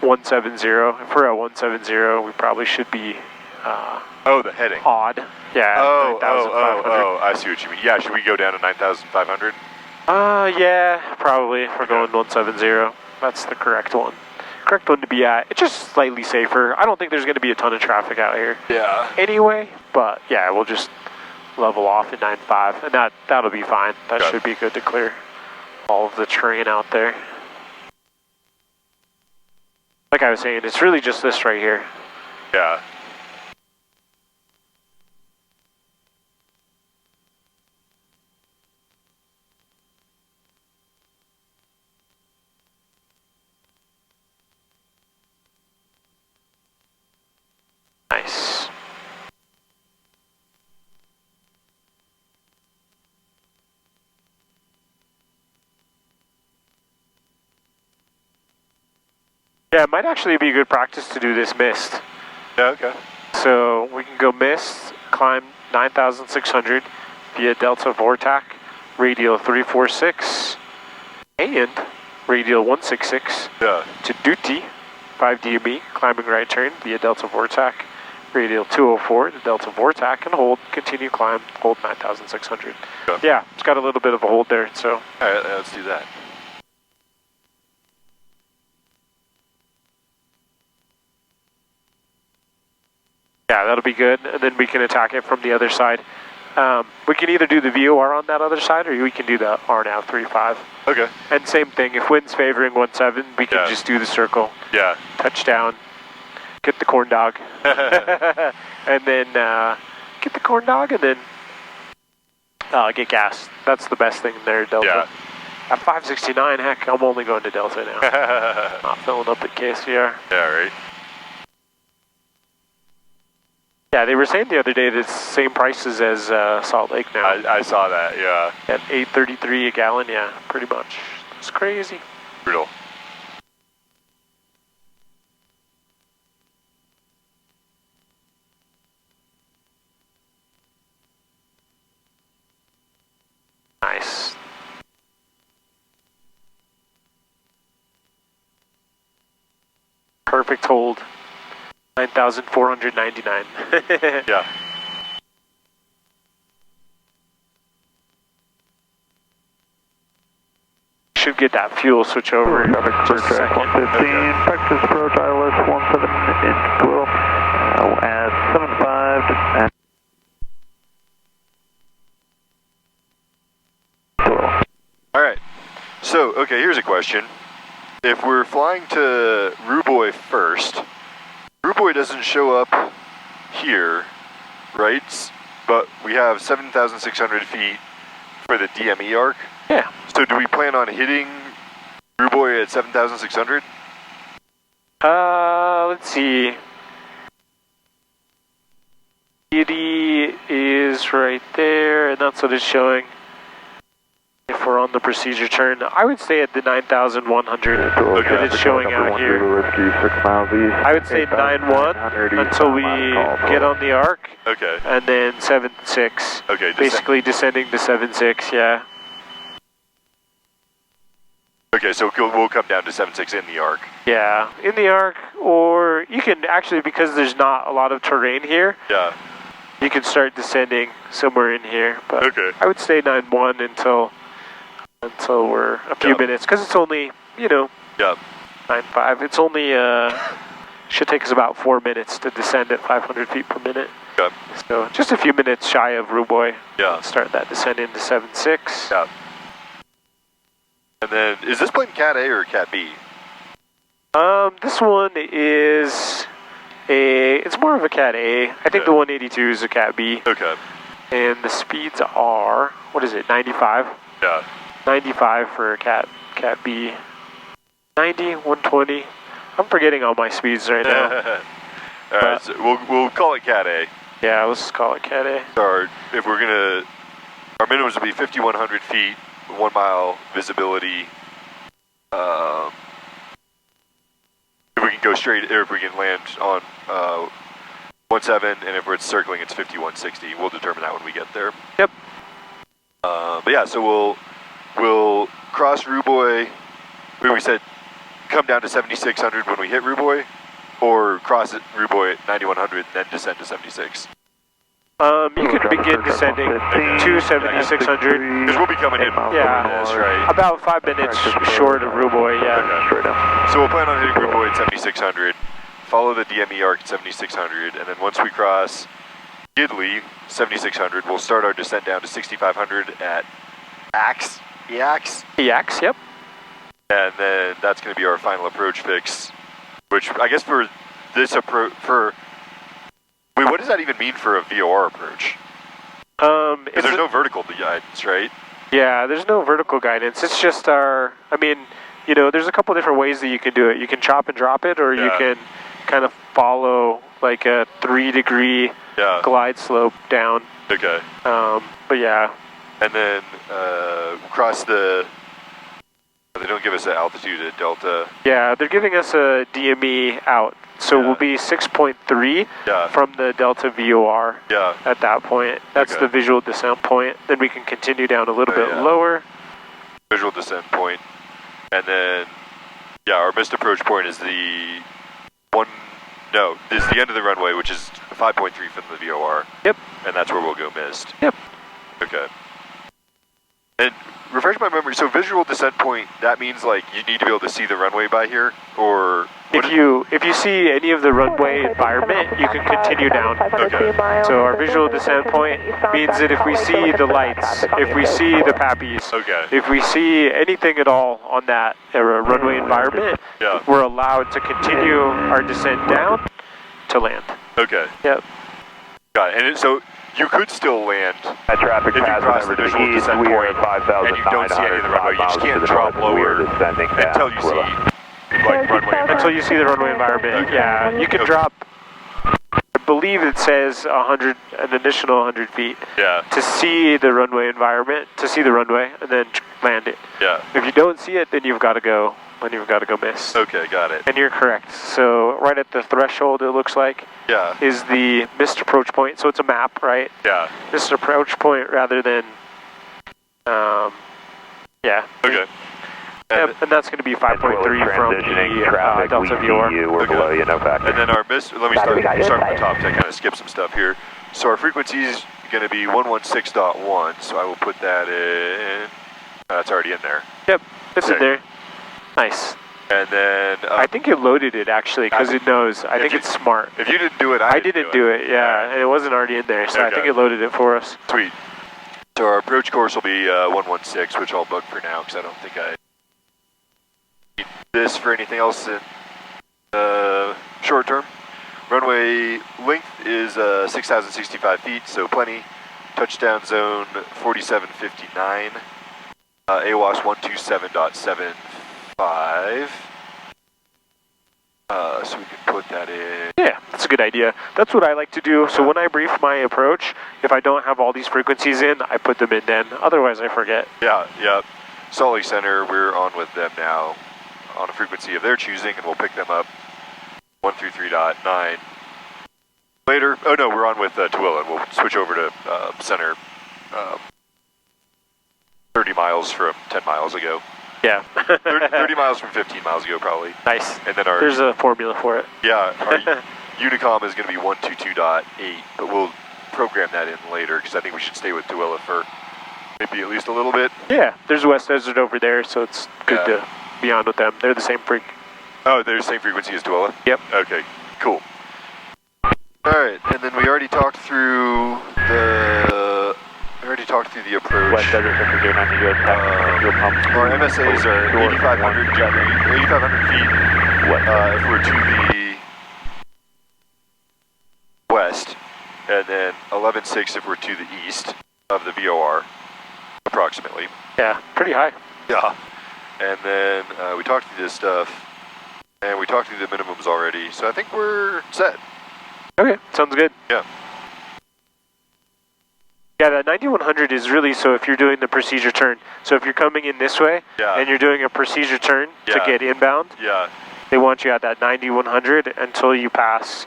170. If we're at 170, we probably should be. Oh, the heading. Odd. Yeah. Oh, I see what you mean. Yeah, should we go down to 9,500? Yeah, probably. We're going 170. That's the correct one. Correct one to be at. It's just slightly safer. I don't think there's going to be a ton of traffic out here. Yeah. Anyway, but yeah, we'll just level off at 9.5, and that'll be fine. That should be good to clear all of the terrain out there. Like I was saying, it's really just this right here. Yeah. Nice. Yeah, it might actually be good practice to do this mist. Yeah, okay. So we can go mist, climb 9,600 via Delta Vortac, radial 346, and radial 166 to Duty, 5 DME, climbing right turn via Delta Vortac, radial 204 to Delta Vortac, and hold, continue climb, hold 9,600. Yeah, it's got a little bit of a hold there, so. All right, let's do that. Yeah, that'll be good, and then we can attack it from the other side. We can either do the VOR on that other side, or we can do the RNAV 35. Okay. And same thing, if wind's favoring 17, we can just do the circle. Yeah. Touchdown, get the corn dog, and then get the corn dog, and then get gas. That's the best thing there, Delta. Yeah. At 569, heck, I'm only going to Delta now. Not filling up at KSVR. Yeah, right. Yeah, they were saying the other day that it's the same prices as Salt Lake now. I saw that, yeah. At $8.33 a gallon, yeah, pretty much. It's crazy. Brutal. Nice. Perfect hold. 9,499. Yeah. Should get that fuel switch over in just a second. 115, practice approach, ILS 17 inch quill, at 75 and All right. So, okay, here's a question. If we're flying to Ruboy first, Ruboy doesn't show up here, right? But we have 7,600 feet for the DME arc. Yeah. So do we plan on hitting Ruboy at 7,600? Let's see. Deity is right there, and that's what it's showing. If we're on the procedure turn, I would stay at the 9,100 that it's showing out here. I would say 9-1 until we get on the arc. Okay. And then 7-6. Okay. Basically descending to 7-6, yeah. Okay, so we'll come down to 7.6 in the arc. Yeah, in the arc, or you can actually, because there's not a lot of terrain here, yeah, you can start descending somewhere in here. But okay. I would stay 9-1 until we're a few minutes, because it's only, you know, 9.5. It's only, should take us about 4 minutes to descend at 500 feet per minute. Okay. So just a few minutes shy of Ruboy. Yeah. Start that descent into 7.6. Yeah. And then, is this plane Cat A or Cat B? This one is it's more of a Cat A. I think the 182 is a Cat B. Okay. And the speeds are, what is it, 95? Yeah. 95 for Cat B. 90, 120. I'm forgetting all my speeds right now. Alright, so we'll call it Cat A. Yeah, let's just call it Cat A. If we're gonna, our minimums would be 5,100 feet, 1 mile visibility. If we can go straight, or if we can land on 17, and if we're circling, it's 5160. We'll determine that when we get there. Yep. But yeah, so we'll cross Ruboy. We said come down to 7,600 when we hit Ruboy, or cross it Ruboy at 9,100, then descend to 76. You could begin descending to 7600. Because we'll be coming in. Yeah, This, right? about 5 minutes short of Ruboy, yeah. Okay. So we'll plan on hitting Ruboy at 7600, follow the DME arc at 7600, and then once we cross Gidley, 7600, we'll start our descent down to 6500 at EAX. EAX, yep. And then that's going to be our final approach fix, which I guess for this approach, wait, what does that even mean for a VOR approach? Because there's no vertical guidance, right? Yeah, there's no vertical guidance. It's just our, I mean, you know, there's a couple different ways that you can do it. You can chop and drop it, or you can kind of follow like a 3-degree glide slope down. Okay. But yeah. And then cross the, they don't give us an altitude at Delta. Yeah, they're giving us a DME out. So we'll be 6.3 from the Delta VOR at that point. That's the visual descent point. Then we can continue down a little bit lower. Visual descent point. And then, our missed approach point is the is the end of the runway, which is 5.3 from the VOR. Yep. And that's where we'll go missed. Yep. Okay. And refresh my memory, so visual descent point, that means like you need to be able to see the runway by here, or if you see any of the runway environment, you can continue down. Okay. So our visual descent point means that if we see the lights, if we see the pappies, if we see anything at all on that runway environment, we're allowed to continue our descent down to land. Okay. Yep. Got it. And so you could still land at traffic if you cross the visual descent point and you don't see any of the runway. You just can't drop lower until you see runway. Until you see the runway environment. Yeah, you can drop. I believe it says an additional 100 feet. To see the runway environment, to see the runway, and then land it. If you don't see it, then you've got to go. Then you've got to go miss. Okay, got it. And you're correct. So right at the threshold, it looks like, is the missed approach point. So it's a map, right? Yeah. Missed approach point rather than, Okay. And that's going to be 5.3 from the Delta VOR. We're below you, no factor. And then our let me start from the top, because I kind of skipped some stuff here. So our frequency is going to be 116.1, so I will put that in. That's already in there. Yep, it's in there. Nice. And then I think it loaded it actually because it knows. I think it's smart. If you didn't do it, I didn't do it. Yeah, and it wasn't already in there, so I think it loaded it for us. Sweet. So our approach course will be 116, which I'll bug for now because I don't think I need this for anything else in short term. Runway length is 6,065 feet, so plenty. Touchdown zone 4759. AWACS 127.75. So we can put that in. Yeah, that's a good idea. That's what I like to do. So when I brief my approach, if I don't have all these frequencies in, I put them in then. Otherwise, I forget. Yeah. Salt Lake Center, we're on with them now on a frequency of their choosing, and we'll pick them up 133.9. Later, oh no, we're on with Tooele, and we'll switch over to Center 30 miles from 10 miles ago. Yeah. 30 miles from 15 miles ago, probably. Nice. And then there's a formula for it. Yeah, our Unicom is going to be 122.8, but we'll program that in later, because I think we should stay with Tooele for maybe at least a little bit. Yeah, there's West Desert over there, so it's good to be on with them. They're the same freak. Oh, they're the same frequency as Tooele? Yep. Okay, cool. Alright, and then we already talked through the approach. West Desert, Center 090 US fuel pump. Our MSAs are 8,500 feet if we're to the west, and then 11.6 if we're to the east of the VOR, approximately. Yeah, pretty high. Yeah. And then we talked through this stuff, and we talked through the minimums already, so I think we're set. Okay, sounds good. Yeah. Yeah, that 9100 is really so if you're doing the procedure turn. So if you're coming in this way and you're doing a procedure turn to get inbound, they want you at that 9100 until you pass.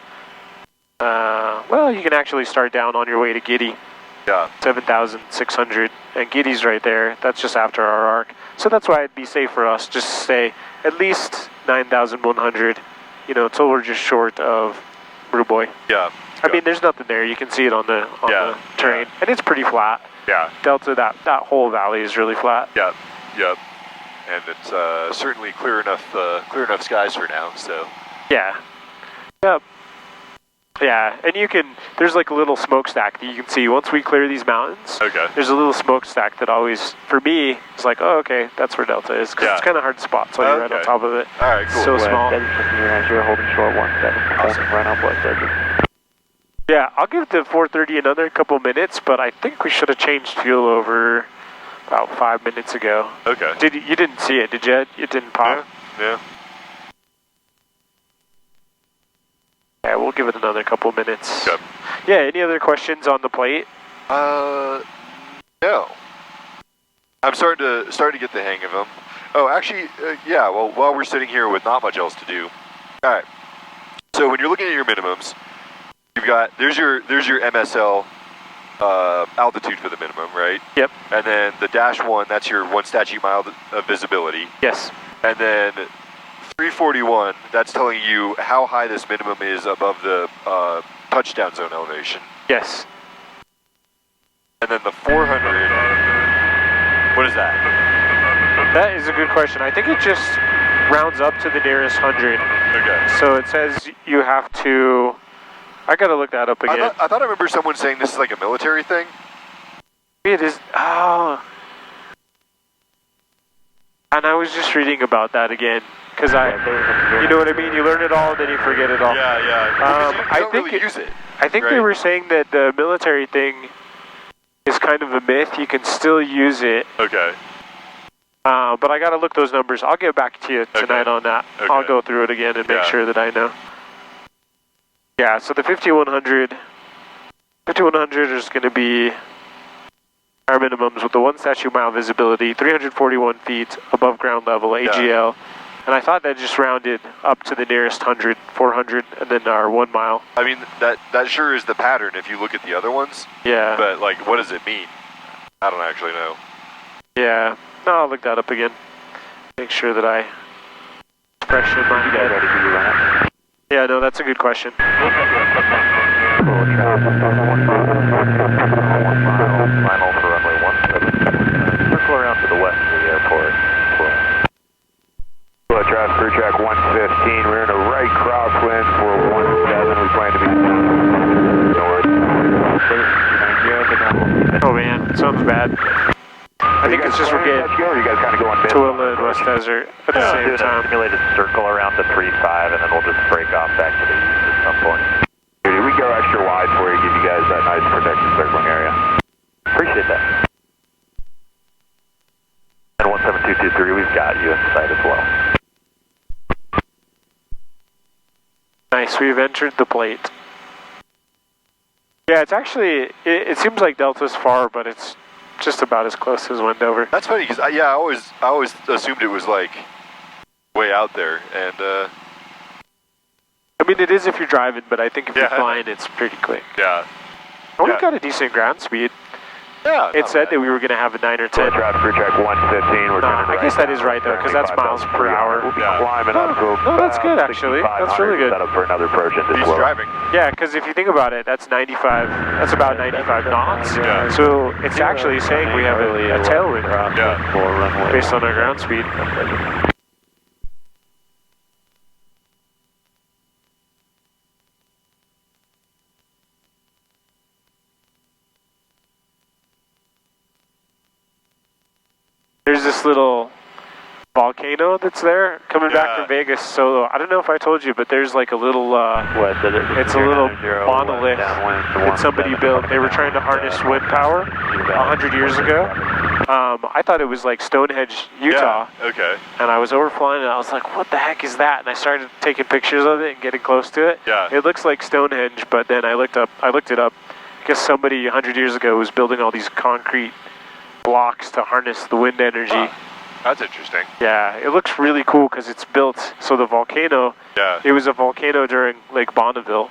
Well, you can actually start down on your way to Giddy. 7,600, and Giddy's right there. That's just after our arc. So that's why it'd be safe for us just to stay at least 9,100, until we're just short of Ruboy. Yeah. I mean, there's nothing there. You can see it on the terrain, and it's pretty flat. Yeah. Delta, that whole valley is really flat. Yep. And it's certainly clear enough skies for now. So. Yeah. Yep. Yeah, and there's like a little smokestack that you can see once we clear these mountains. Okay. There's a little smokestack that always, for me, is like, oh, okay, that's where Delta is. Because it's kind of hard to spot, so you're right on top of it. All right, cool. So small. You're holding short 17. Awesome. Right on West Edges. Yeah, I'll give the 430 another couple minutes, but I think we should have changed fuel over about 5 minutes ago. Okay. You didn't see it, did you? It didn't pop? Yeah. Yeah, we'll give it another couple minutes. Okay. Yeah, any other questions on the plate? No. I'm starting to get the hang of them. Oh, actually, yeah. Well, while we're sitting here with not much else to do, all right. So when you're looking at your minimums, you've got there's your MSL altitude for the minimum, right? Yep. And then the -1, that's your 1 statute mile of visibility. Yes. And then 341, that's telling you how high this minimum is above the touchdown zone elevation. Yes. And then the 400, what is that? That is a good question. I think it just rounds up to the nearest 100. Okay. So it says you have to, I gotta look that up again. I thought I remember someone saying this is like a military thing. It is, oh. And I was just reading about that again. Because you know what I mean? You learn it all, then you forget it all. Yeah. You don't really use it. I think they were saying that the military thing is kind of a myth. You can still use it. Okay. But I got to look those numbers. I'll get back to you tonight on that. Okay. I'll go through it again and make sure that I know. Yeah, so the 5100 is going to be our minimums with the 1 statute mile visibility, 341 feet above ground level, AGL. And I thought that just rounded up to the nearest 100, 400, and then our 1 mile. I mean, that sure is the pattern if you look at the other ones. Yeah. But, like, what does it mean? I don't actually know. Yeah. No, I'll look that up again. Make sure that I fresh in my head. Yeah, no, that's a good question. Final for runway 17. Circle around to the west of the airport. Drive through track 115. We're in a right crosswind for 17. We plan to be north. Oh man, it sounds bad. I think it's just we're getting you guys kind of going Tooele and West Desert at the same time. Simulated circle around to 35, and then we'll just break off back to the east at some point. We go extra wide for you, give you guys that nice protected circling area. Appreciate that. And 17223, we've got you in sight as well. Nice, we've entered the plate. Yeah, it's actually, it seems like Delta's far, but it's just about as close as Wendover. That's funny, because I always assumed it was, like, way out there, and, I mean, it is if you're driving, but I think if you're flying, it's pretty quick. Yeah. Oh, we've got a decent ground speed. Yeah. It said that we were going to have a 9 or 10. Drive through track 115. We're I guess that is right, though, because that's miles per hour. We'll be climbing up to no, that's good, actually. That's really good. Set up for another approach into He's slow. driving. Yeah, because if you think about it, that's 95. That's about 95 knots. Yeah. So it's actually saying we have a tailwind Yeah. based on our ground speed. There's this little volcano that's there coming back from Vegas. So I don't know if I told you, but there's like a little, it's a little monolith that somebody built. They were trying to harness wind power 100 years ago. I thought it was like Stonehenge, Utah. Yeah. Okay. And I was overflying and I was like, what the heck is that? And I started taking pictures of it and getting close to it. Yeah. It looks like Stonehenge, but then I looked it up. I guess somebody 100 years ago was building all these concrete blocks to harness the wind energy. Huh. That's interesting. Yeah, it looks really cool because it's built, so the volcano, it was a volcano during Lake Bonneville,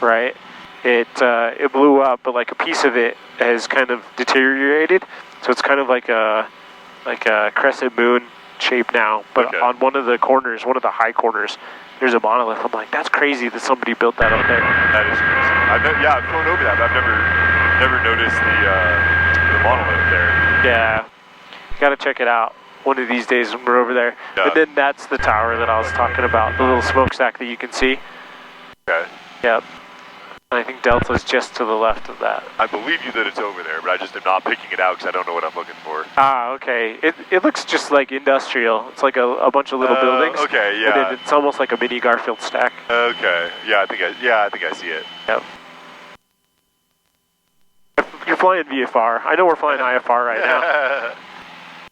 right? It blew up, but like a piece of it has kind of deteriorated, so it's kind of like a crescent moon shape now, but Okay. on one of the corners, one of the high corners, there's a monolith. I'm like, that's crazy that somebody built that up there. That is crazy. I've flown over that, but I've never noticed the monolith there. Yeah, you gotta check it out one of these days when we're over there. Yeah. And then that's the tower that I was talking about, the little smokestack that you can see. Okay. Yep. And I think Delta's just to the left of that. I believe you that it's over there, but I just am not picking it out because I don't know what I'm looking for. Ah, okay. It looks just like industrial. It's like a bunch of little buildings. Okay, yeah. And then it's almost like a mini Garfield stack. Okay. Yeah, I think I see it. Yep. You're flying VFR. I know we're flying IFR right now.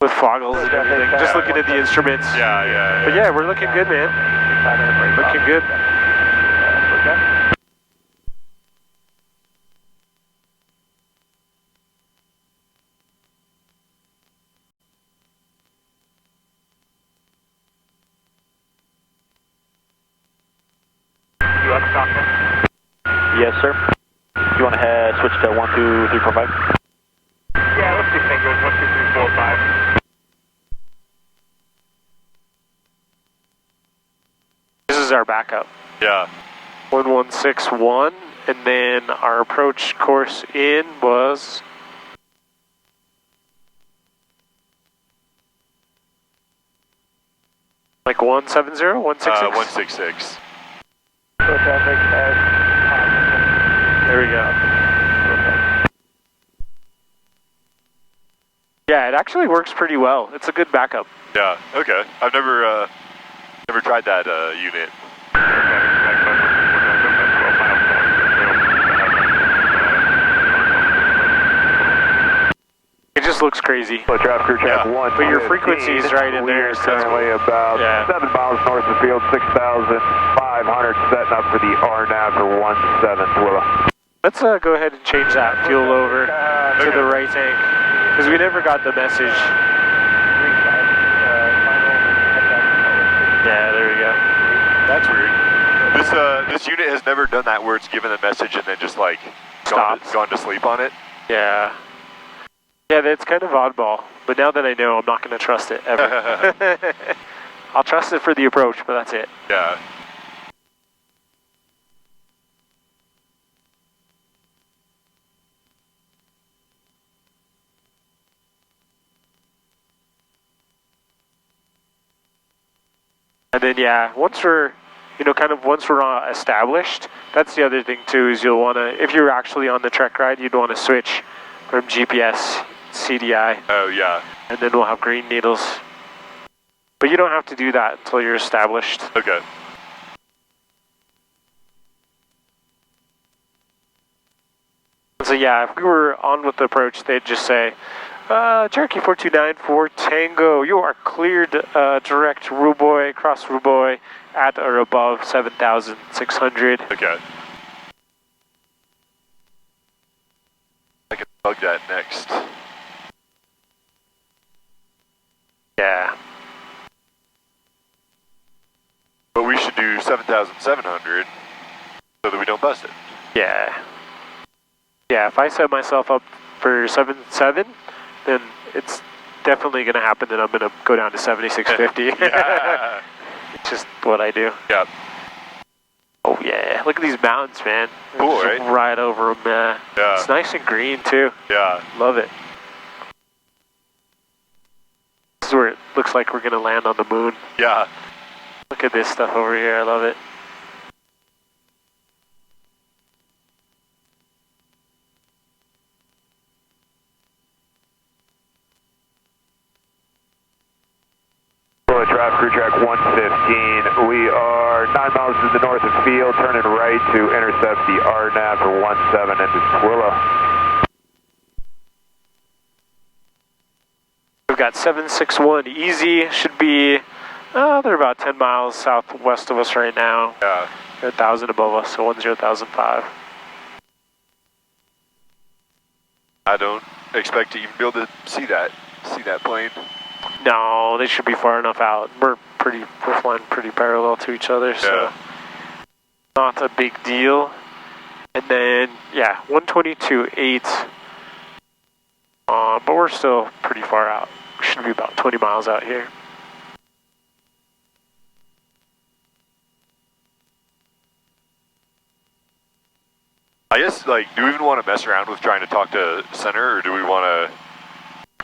With foggles and everything. Just looking at the instruments. Yeah. But yeah, we're looking good, man. Looking good. Yes, sir. You want to switch to 1, 2, 3, 4, 5? Yeah, let's do fingers. 1, 2, 3, 4, 5. This is our backup. Yeah. 1161, and then our approach course in was like 170, 166? 166. There we go. Yeah, it actually works pretty well. It's a good backup. Yeah. Okay. I've never tried that unit. It just looks crazy. Traffic crew track 1. But your frequency is right in there. So Currently about 7 miles north of the field, 6,500, setting up for the RNAV for 17 Willow. let's go ahead and change that fuel over to the right tank, because we never got the message. Yeah, there we go. That's weird. This unit has never done that where it's given a message and then just like gone to sleep on it. Yeah. Yeah, that's kind of oddball. But now that I know, I'm not going to trust it ever. I'll trust it for the approach, but that's it. Yeah. And then, yeah, once we're, once we're established, that's the other thing too, is you'll want to, if you're actually on the trek ride, you'd want to switch from GPS, CDI. Oh, yeah. And then we'll have green needles. But you don't have to do that until you're established. Okay. So yeah, if we were on with the approach, they'd just say, Cherokee 429 for Tango, you are cleared direct Ruboy, cross Ruboy, at or above 7,600. Okay. I can bug that next. Yeah. But we should do 7,700 so that we don't bust it. Yeah. Yeah, if I set myself up for 7.7, then it's definitely going to happen that I'm going to go down to 7650. Yeah. It's just what I do. Yeah. Oh yeah, look at these mountains, man. Cool, just right? Right over them, man. Yeah. It's nice and green too. Yeah. Love it. This is where it looks like we're going to land on the moon. Yeah. Look at this stuff over here, I love it. Traffic crew track 115. We are 9 miles to the north of field, turning right to intercept the RNAV for 17 into Twilla. We've got 761 easy, should be, they're about 10 miles southwest of us right now. Yeah. They're 1,000 above us, so 10,005. I don't expect to even be able to see that plane. No, they should be far enough out. We're flying pretty parallel to each other, so not a big deal. And then, yeah, 122.8. But we're still pretty far out. We should be about 20 miles out here. I guess, like, do we even want to mess around with trying to talk to center, or do we want to...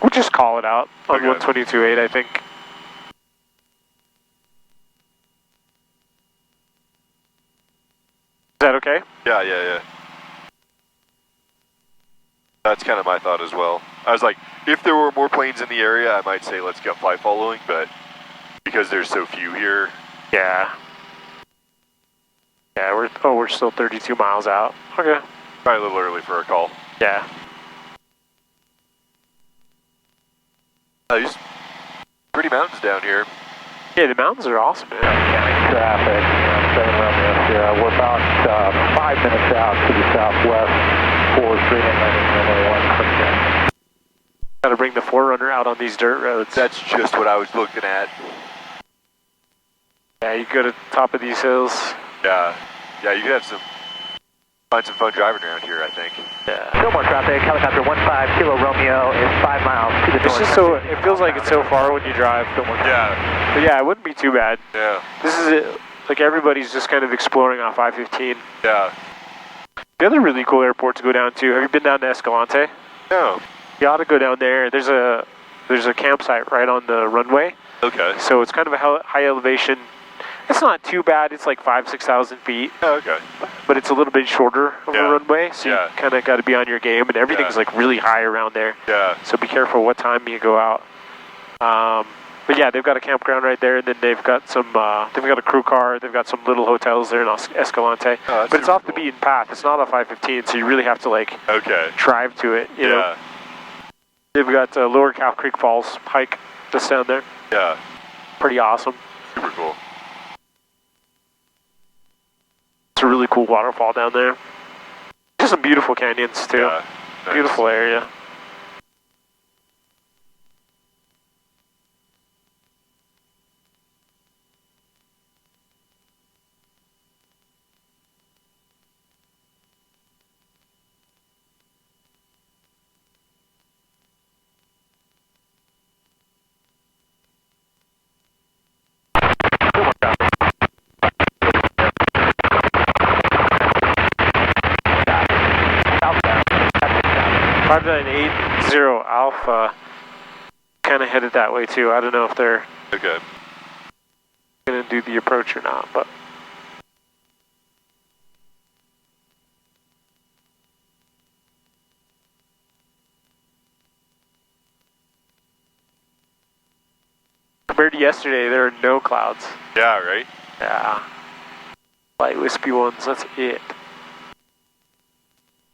We'll just call it out on Okay. 122.8, I think. Is that okay? Yeah. That's kind of my thought as well. I was like, if there were more planes in the area, I might say let's get fly following, but because there's so few here... Yeah. Yeah, we're still 32 miles out. Okay. Probably a little early for a call. Yeah. There's pretty mountains down here. Yeah, the mountains are awesome, man. Traffic, 7 Romeo Sierra. We're about 5 minutes out to the southwest, 4-3 and runway 1. Gotta bring the 4Runner out on these dirt roads. That's just what I was looking at. Yeah, you go to the top of these hills. Yeah, you could have find some fun driving around here, I think. Yeah. No more traffic. Helicopter 15 Kilo Romeo is 5 miles to the north. It's just so, it feels like it's so far when you drive. Yeah. But yeah, it wouldn't be too bad. Yeah. This is it. Like everybody's just kind of exploring off I-15. Yeah. The other really cool airport to go down to, have you been down to Escalante? No. You ought to go down there. There's a campsite right on the runway. Okay. So it's kind of a high elevation. It's not too bad. It's like 5,000-6,000 feet. Oh, okay. But it's a little bit shorter of a runway, so you kind of got to be on your game, and everything's like really high around there. Yeah. So be careful what time you go out. But yeah, they've got a campground right there, and then they've got they've got a crew car, they've got some little hotels there in Escalante. Oh, but it's off the beaten path. It's not off I-15, so you really have to like drive to it. You know. They've got Lower Cow Creek Falls hike just down there. Yeah. Pretty awesome. Super cool. It's a really cool waterfall down there. Just some beautiful canyons too. Yeah, nice. Beautiful area. Alpha kind of headed that way too. I don't know if they're going to do the approach or not, but compared to yesterday, there are no clouds. Yeah, right? Yeah. Light wispy ones, that's it.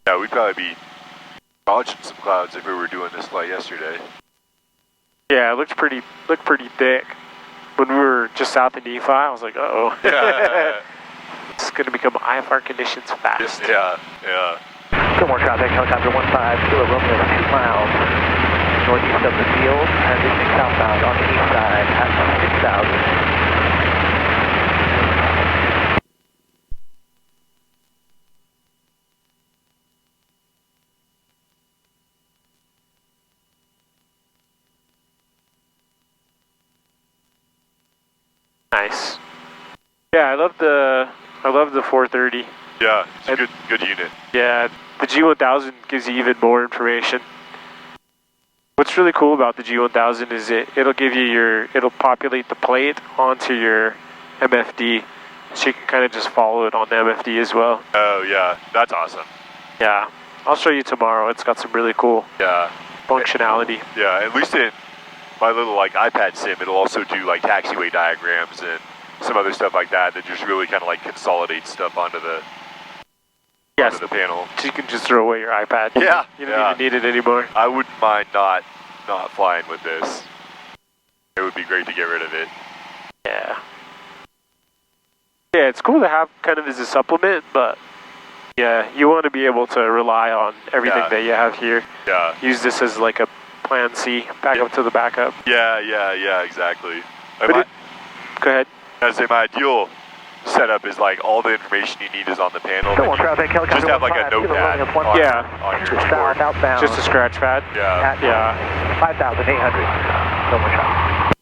Yeah, we'd probably be dodging some clouds if we were doing this flight yesterday. Yeah, it looked pretty thick. When we were just south of Nephi, I was like, uh-oh. Yeah. It's going to become IFR conditions fast. Yeah. No more traffic. Helicopter 15 Kilo Romeo 2 miles northeast of the field, transitioning southbound on the east side at 6,000. Nice. Yeah, I love the 430. Yeah, it's a good unit. Yeah, the G1000 gives you even more information. What's really cool about the G1000 is it'll give you it'll populate the plate onto your MFD, so you can kind of just follow it on the MFD as well. Oh yeah, that's awesome. Yeah, I'll show you tomorrow. It's got some really cool functionality. Yeah, at least in my little like iPad sim, it'll also do like taxiway diagrams and some other stuff like that just really kind of like consolidates stuff onto the panel. So you can just throw away your iPad. Yeah, you don't even need it anymore. I wouldn't mind not flying with this. It would be great to get rid of it. Yeah. Yeah, it's cool to have kind of as a supplement, but yeah, you want to be able to rely on everything that you have here. Yeah. Use this as like a plan C, backup to the backup. Yeah, exactly. Go ahead. I'd say my ideal setup is like all the information you need is on the panel. No more traffic. Just have like a notepad on your keyboard. Outbound. Just a scratch pad? Yeah. 5,800. No more traffic.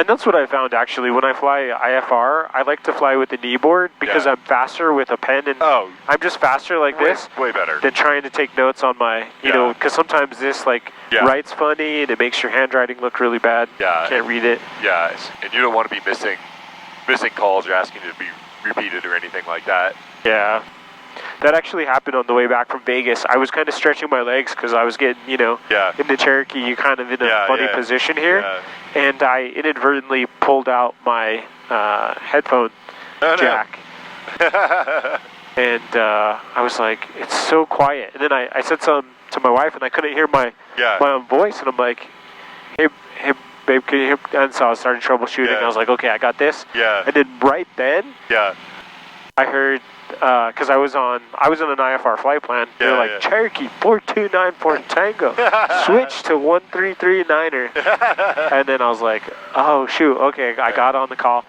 And that's what I found actually. When I fly IFR, I like to fly with the kneeboard because I'm faster with a pen, and I'm just faster like this. Way better. Than trying to take notes on my, you know, because sometimes this writes funny and it makes your handwriting look really bad. Yeah. You can't read it. Yeah, and you don't want to be missing calls or asking to be repeated or anything like that. Yeah. That actually happened on the way back from Vegas. I was kind of stretching my legs because I was getting, in the Cherokee, you're kind of in a funny position here. Yeah. And I inadvertently pulled out my headphone jack. And I was like, it's so quiet. And then I said something to my wife, and I couldn't hear my own voice. And I'm like, hey, babe, can you hear? And so I started troubleshooting. I was like, okay, I got this. Yeah. And then right then, I heard, because I was on an IFR flight plan. They're like, Cherokee 4294 Tango, switch to 1339er. And then I was like, oh shoot, okay, I got on the call.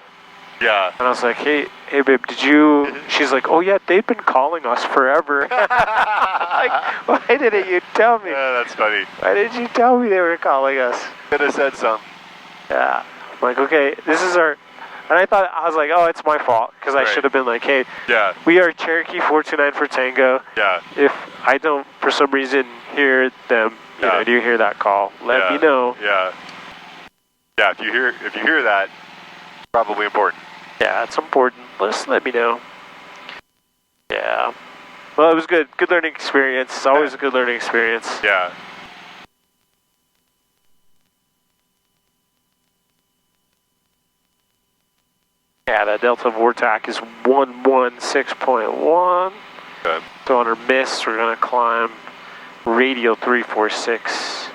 Yeah. And I was like, hey babe, did you? She's like, oh yeah, they've been calling us forever. Like, why didn't you tell me? Yeah, that's funny. Why didn't you tell me they were calling us? Could have said something. Yeah. I'm like, okay, this is our. And I was like, oh, it's my fault, because I should have been like, hey, we are Cherokee 429 for Tango. Yeah. If I don't, for some reason, hear them, you know, do you hear that call? Let me know. Yeah. Yeah, if you hear that, it's probably important. Yeah, it's important. Just let me know. Yeah. Well, it was good. Good learning experience. It's always a good learning experience. Yeah. Yeah, that Delta VORTAC is 116.1. Okay. So on our miss, we're going to climb radial 346.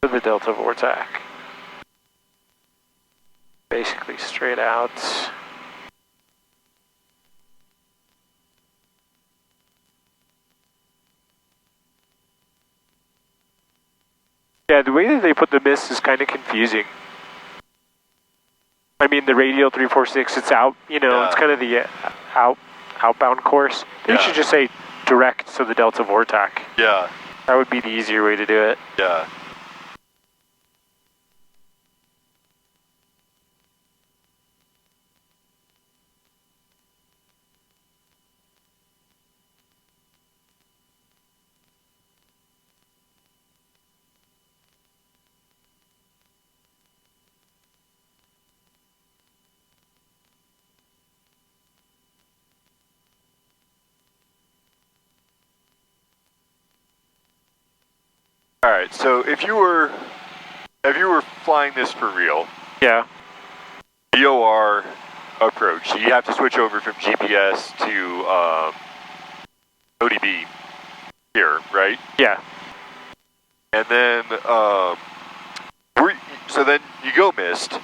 To the Delta VORTAC. Basically straight out. Yeah, the way that they put the miss is kind of confusing. I mean, the radial 346, it's out, it's kind of the outbound course. They should just say direct to the Delta VORTAC. Yeah. That would be the easier way to do it. Yeah. All right, so if you were flying this for real, VOR approach, you have to switch over from GPS to ODB here, right? Yeah. And then, so then you go missed,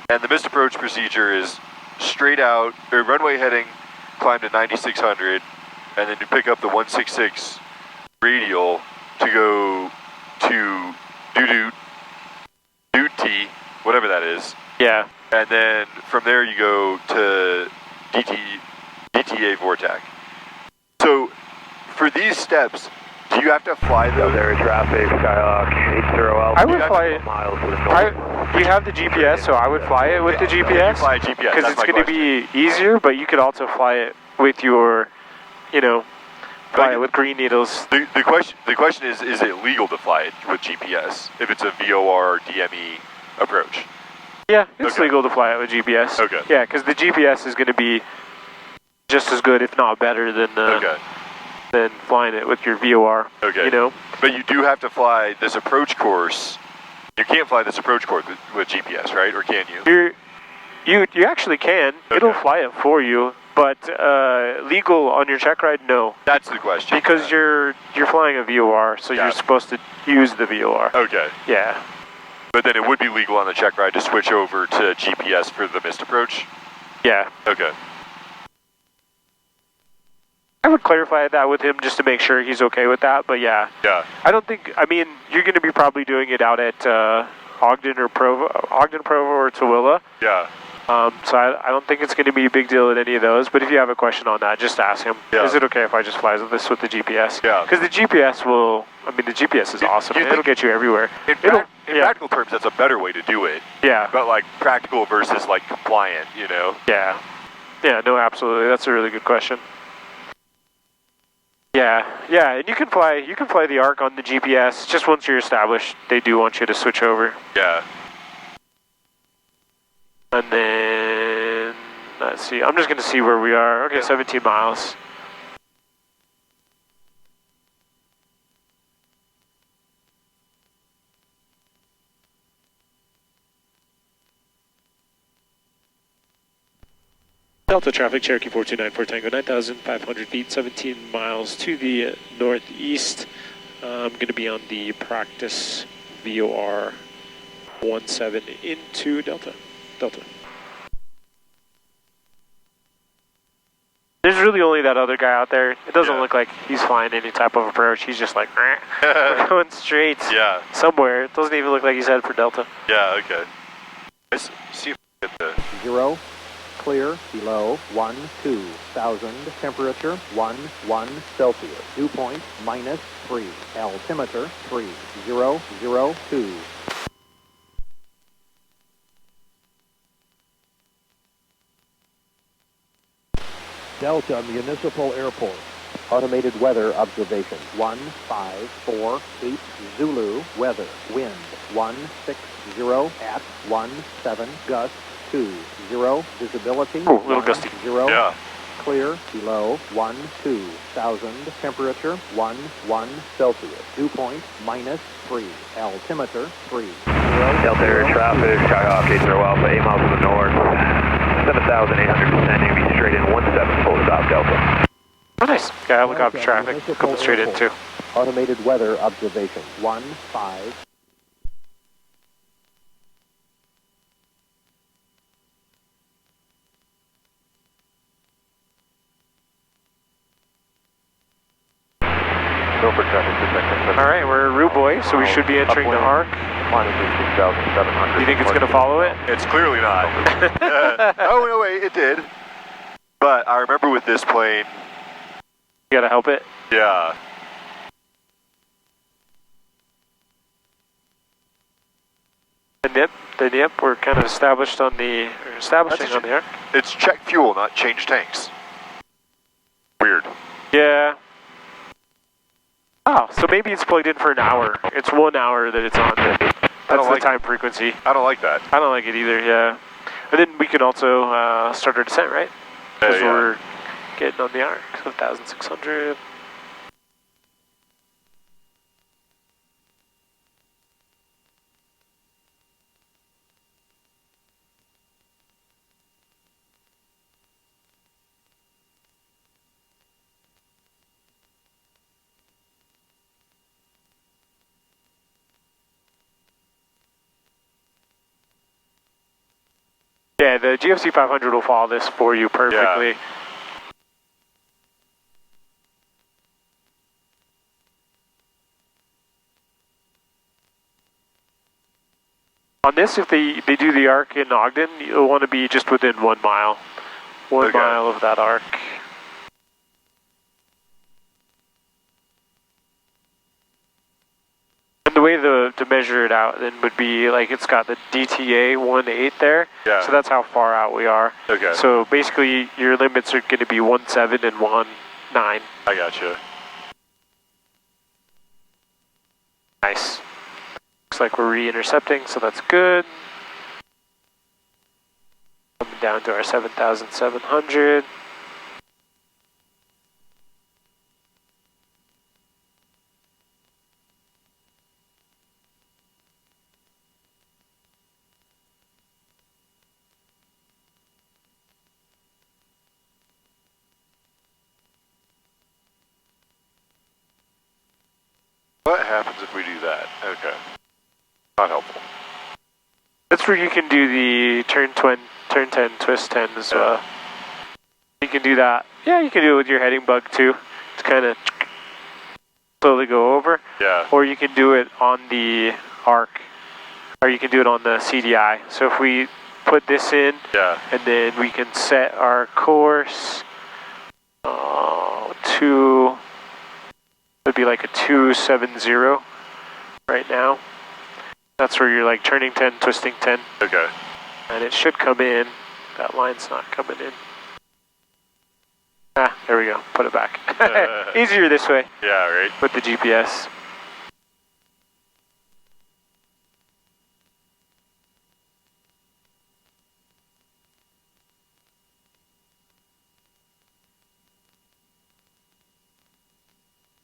and the missed approach procedure is straight out, or runway heading, climb to 9600, and then you pick up the 166 radial to go to Doot-T, whatever that is. Yeah. And then from there you go to DTA VORTAC. So for these steps, do you have to fly those? There is traffic, Skyhawk 80 Alpha. I would fly it. You have the GPS, so I would fly it with the GPS. Fly GPS, because it's going to be easier, but you could also fly it with your, fly it with green needles. The question is it legal to fly it with GPS if it's a VOR or DME approach? Yeah, it's legal to fly it with GPS. Okay. Yeah, because the GPS is going to be just as good, if not better, than than flying it with your VOR. Okay. But you do have to fly this approach course. You can't fly this approach course with GPS, right? Or can you? You actually can. Okay. It'll fly it for you. But legal on your check ride, no. That's the question. Because you're flying a VOR, so you're supposed to use the VOR. Okay. Yeah. But then it would be legal on the check ride to switch over to GPS for the missed approach? Yeah. Okay. I would clarify that with him just to make sure he's okay with that, but yeah. Yeah. You're going to be probably doing it out at Ogden Provo or Tooele. Yeah. So I don't think it's going to be a big deal at any of those, but if you have a question on that, just ask him. Yeah. Is it okay if I just fly this with the GPS? Yeah. Because the GPS will, I mean, the GPS is awesome. It'll get you everywhere. In practical terms, that's a better way to do it. Yeah. But like practical versus like compliant, you know? Yeah. Yeah, no, absolutely. That's a really good question. Yeah, and you can fly the ARC on the GPS. Just once you're established, they do want you to switch over. Yeah. And then, let's see, I'm just going to see where we are. Okay, 17 miles. Delta traffic, Cherokee 4294 Tango, 9,500 feet, 17 miles to the northeast. I'm going to be on the practice VOR 17 into Delta. There's really only that other guy out there. It doesn't look like he's flying any type of approach. He's just like, we're going straight somewhere. It doesn't even look like he's headed for Delta. Yeah, okay. Let's see if we get the... 0, clear, below, 12,000, temperature, 11 Celsius, dew point, -3, altimeter, 3002. Delta Municipal Airport. Automated weather observation. 1548 Zulu. Weather. Wind 160 at 17. Gust 20. Visibility. Oh, a little gusty. 0. Yeah. Clear. Below 12,000. Temperature 11 Celsius. Dew point -3. Altimeter 30. Delta Air traffic, Skyhawk 80 Alpha, 8 miles to the north. 7,800 descending, be straight in 17 full stop Delta. Oh, nice. Got helicopter traffic coming straight in too. Automated weather observation. 15. Milford traffic, All right, we're Rue Boy, so we should be entering the ARC. Minus 6,700. Do you think it's going to follow it? It's clearly not. Oh, no, wait, it did. But I remember with this plane... You got to help it? Yeah. Then yep, we're kind of establishing on the ARC. It's check fuel, not change tanks. Weird. Yeah. Oh, so maybe it's plugged in for an hour. It's 1 hour that it's on. That's the time frequency. I don't like that. I don't like it either, yeah. And then we can also start our descent, right? Because we're getting on the ARC, so 1,600. Yeah, the GFC 500 will follow this for you perfectly. Yeah. On this, if they do the ARC in Ogden, you'll want to be just within 1 mile. 1 mile of that ARC. And the way to measure it out then would be like it's got the DTA 18 there. Yeah. So that's how far out we are. Okay. So basically your limits are going to be 17 and 19. I gotcha. Nice. Looks like we're re-intercepting, so that's good. Coming down to our 7,700. What happens if we do that? Okay. Not helpful. That's where you can do the turn 10, twist 10 as well. You can do that. Yeah, you can do it with your heading bug too. It's kind of slowly go over. Yeah. Or you can do it on the ARC, or you can do it on the CDI. So if we put this in. Yeah. And then we can set our course to, it'd be like a 270 right now. That's where you're like turning 10, twisting 10. Okay. And it should come in. That line's not coming in. Ah, there we go. Put it back. Easier this way. Yeah, right. With the GPS.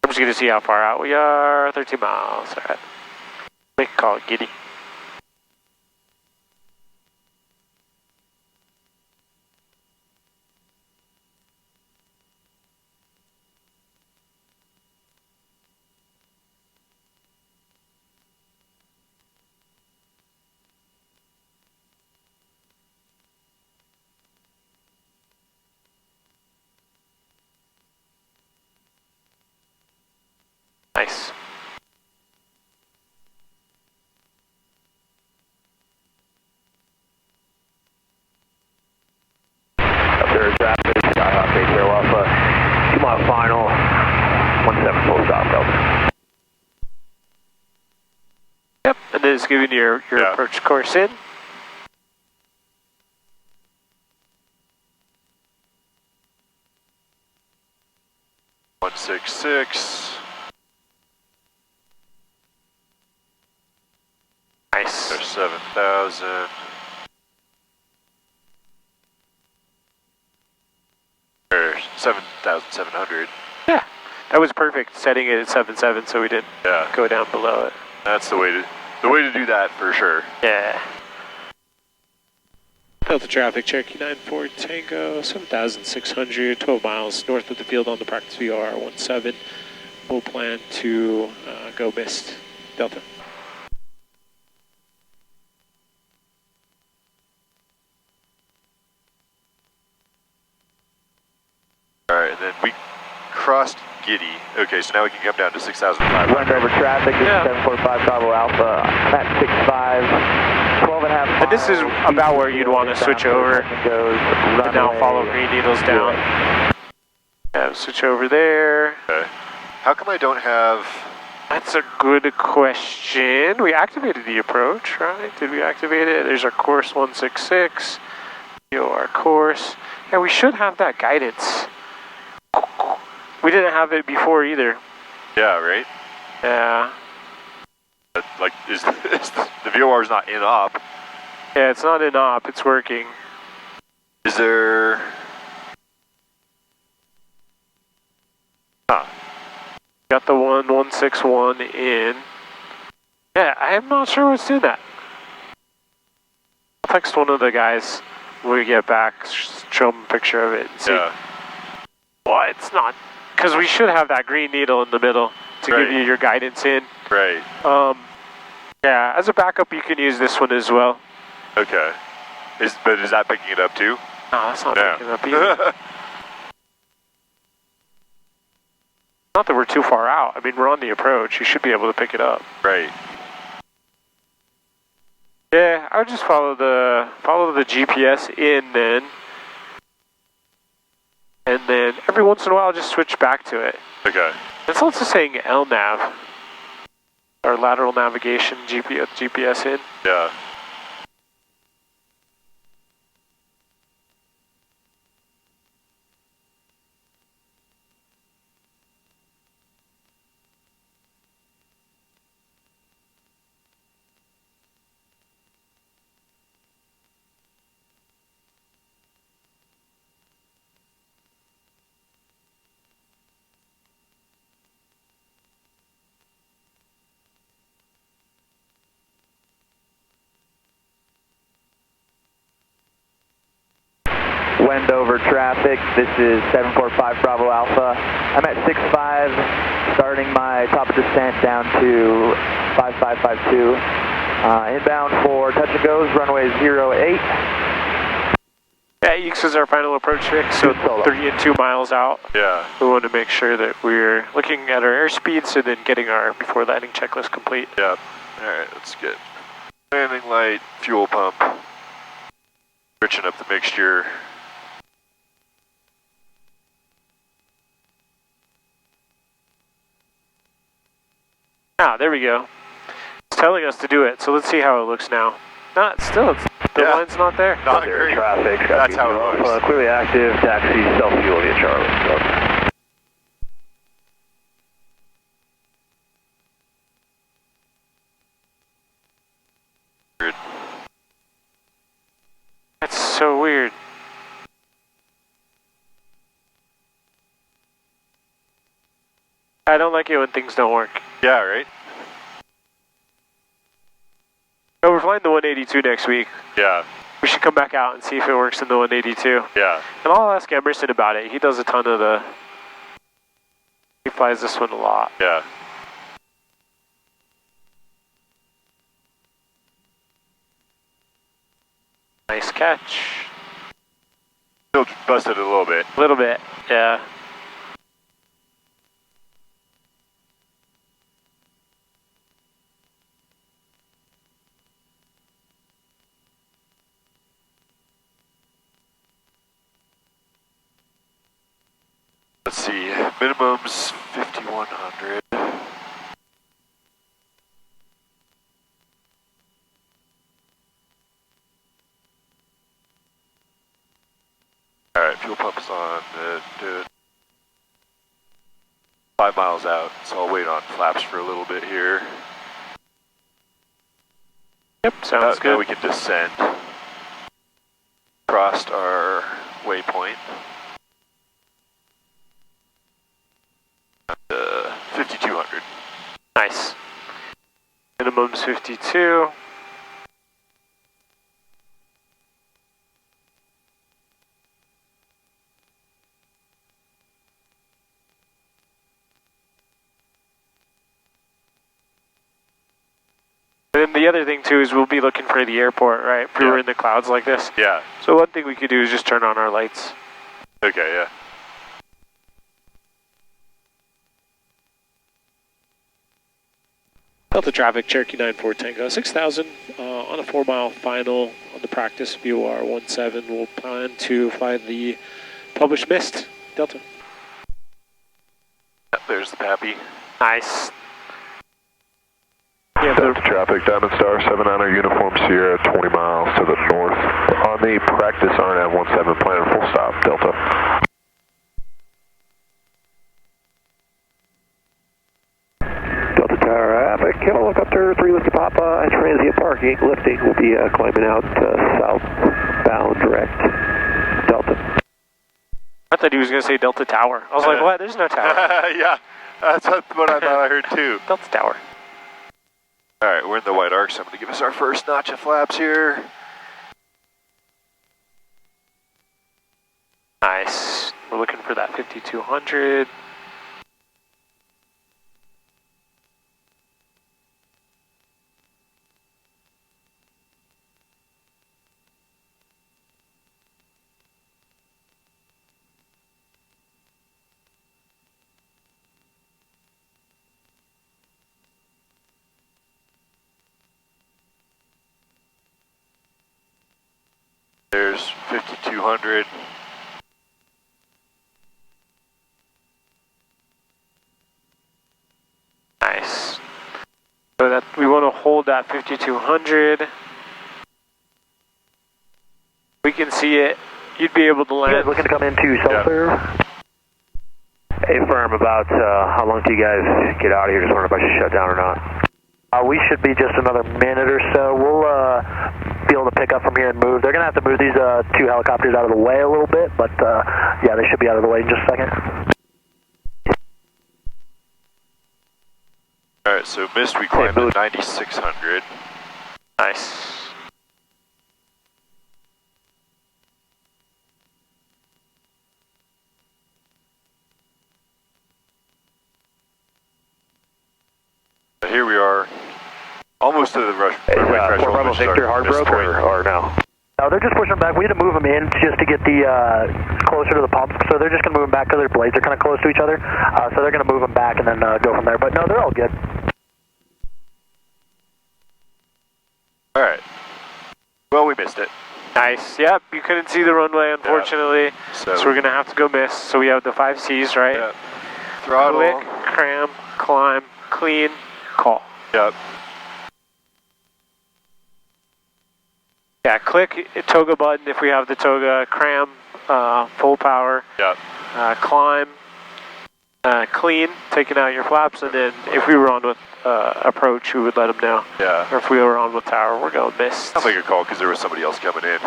I'm just going to see how far out we are. 13 miles. All right. We can call it giddy. Nice. Up there is traffic, Skyhawk Base Air Alpha, 2 mile final, 17 full stop, Delta. Yep, and then it's giving you your approach course in. .166. Nice. There's 7,000. Or 7,700. Yeah, that was perfect. Setting it at 7.7 so we didn't go down below it. That's the way to do that for sure. Yeah. Delta traffic, Cherokee 94 Tango, 7,600, 12 miles north of the field on the practice VR17. We'll plan to go mist. Delta. Alright, and then we crossed Giddy. Okay, so now we can come down to 6,500. Run over traffic, this is 745 Bravo Alpha. I'm at 6.5, 12 and a half miles. And this is about where you'd want to switch over. And now follow green needles down. Yeah, switch over there. Okay. How come I don't have... That's a good question. We activated the approach, right? Did we activate it? There's our course 166. Our course. Yeah, we should have that guidance. We didn't have it before either. Yeah, right? Yeah. Like, the VOR is not in op. Yeah, it's not in op, it's working. Is there... Huh. Got the 161 in. Yeah, I'm not sure what's doing that. I'll text one of the guys when we get back, show them a picture of it and see. Yeah. Well, it's not, because we should have that green needle in the middle to give you your guidance in. Right. Yeah, as a backup, you can use this one as well. Okay. But is that picking it up too? No, that's not picking it up either. Not that we're too far out. I mean, we're on the approach. You should be able to pick it up. Right. Yeah, I would just follow the GPS in then. And then every once in a while, just switch back to it. Okay. It's also saying LNAV, or lateral navigation GPS in. Yeah. Wendover traffic, this is 745 Bravo Alpha. I'm at 6.5, starting my top of descent down to 5552. Inbound for touch and goes, runway 08. Yeah, Eeks is our final approach fix, so 32 miles out. Yeah. We want to make sure that we're looking at our airspeeds and then getting our before landing checklist complete. Yeah. Alright, let's get landing light, fuel pump. Riching up the mixture. Ah, there we go. It's telling us to do it, so let's see how it looks now. Not still, the line's not there. Not great. Traffic. That's how it looks. Clearly active. Taxi, self-fuel via Charlie. That's so weird. I don't like it when things don't work. Yeah, right? Oh, we're flying the 182 next week. Yeah. We should come back out and see if it works in the 182. Yeah. And I'll ask Emerson about it. He does a ton of the... He flies this one a lot. Yeah. Nice catch. Still busted a little bit. A little bit, yeah. Let's see, minimum's 5,100. Alright, fuel pump's on. 5 miles out, so I'll wait on flaps for a little bit here. Yep, sounds good. Now we can descend. Crossed our waypoint. 5,200. Nice. Minimum's 52. And then the other thing too is we'll be looking for the airport, right? If we were in the clouds like this. Yeah. So one thing we could do is just turn on our lights. Okay, yeah. Delta traffic, Cherokee 94 Tango, 6,000 on a 4-mile final on the practice VOR-17. We'll plan to fly the published mist. Delta. There's the Pappy. Nice. Yeah, Delta traffic, Diamond Star 79er Uniform Sierra 20 miles to the north. On the practice RNAV 17, planning full stop, Delta. Delta traffic, Kilo Helicopter 3 Whiskey Papa, transient parking, lifting, will be climbing out southbound direct, Delta. I thought he was going to say Delta Tower. I was like, what? There's no tower. Yeah, that's what I thought I heard too. Delta Tower. Alright, we're in the white arc, so I'm going to give us our first notch of flaps here. Nice. We're looking for that 5,200. There's 5,200. Nice. So that we want to hold that 5,200. We can see it. You'd be able to land. You guys looking to come into self-serve? Yeah. Hey, firm, about how long do you guys get out of here? Just wondering if I should shut down or not. We should be just another minute or so. We'll be able to pick up from here and move. They're going to have to move these 2 helicopters out of the way a little bit, but yeah, they should be out of the way in just a second. Alright, so missed, we climbed at 9,600. Nice. Here we are, almost to the runway threshold. Bravo Victor, hard broke or no? No, they're just pushing them back. We had to move them in just to get the closer to the pumps, so they're just going to move them back because their blades are kind of close to each other. So they're going to move them back and then go from there. But no, they're all good. Alright. Well, we missed it. Nice. Yep, you couldn't see the runway, unfortunately. Yep. So we're going to have to go miss. So we have the 5 C's, right? Yep. Throttle. Click, cram, climb, clean, call. Yep. Yeah, click toga button if we have the toga, cram, full power. Yep. Climb, clean, taking out your flaps, and then if we were on with approach, we would let them know. Yeah. Or if we were on with tower, we're going miss. Sounds like a call because there was somebody else coming in.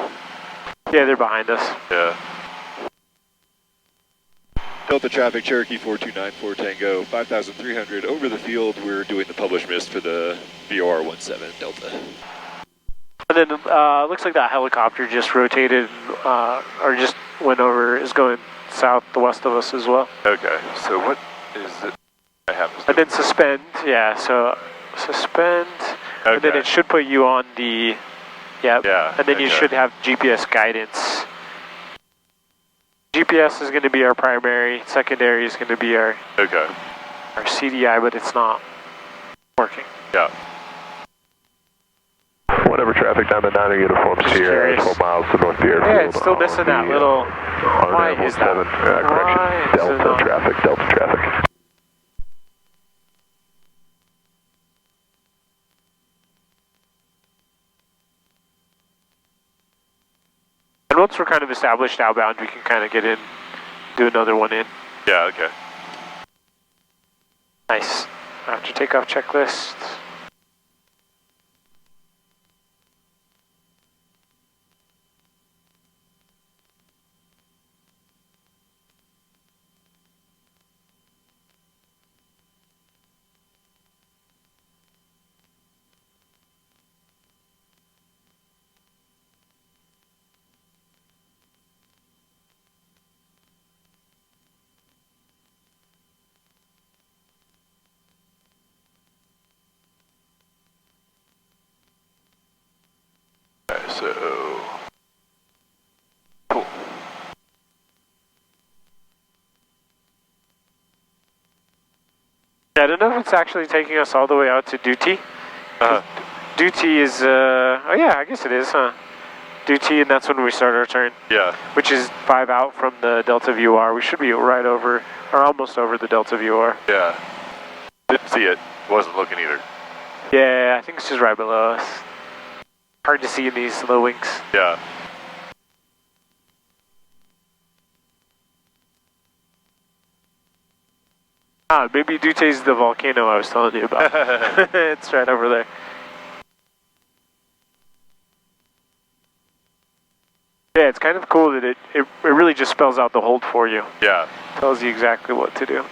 Yeah, they're behind us. Yeah. Delta traffic, Cherokee 4294 Tango, 5,300 over the field. We're doing the published mist for the VOR-17 Delta. And then looks like that helicopter just rotated, or just went over, is going south, the west of us as well. Okay, so what is it? I have this. And then suspend, yeah, so suspend, Okay. and then it should put you on the, yeah, and then you okay. should have GPS guidance. GPS is going to be our primary, secondary is going to be our CDI, but it's not working. Yeah. Whatever traffic down the 9er uniforms here, 12 miles to north of the airfield. Yeah, it's still missing that little, why is that? Correction, Delta traffic. And once we're kind of established outbound, we can kind of get in, do another one in. Yeah, okay. Nice. After takeoff checklist. So, cool. Yeah, I don't know if it's actually taking us all the way out to Duty. Duty is, oh yeah, I guess it is, huh? Duty, and that's when we start our turn. Yeah. Which is 5 out from the Delta VOR. We should be right over, or almost over the Delta VOR. Yeah. Didn't see it. Wasn't looking either. Yeah, I think it's just right below us. Hard to see in these low wings. Yeah. Ah, maybe Dute's the volcano I was telling you about. It's right over there. Yeah, it's kind of cool that it really just spells out the hold for you. Yeah. Tells you exactly what to do.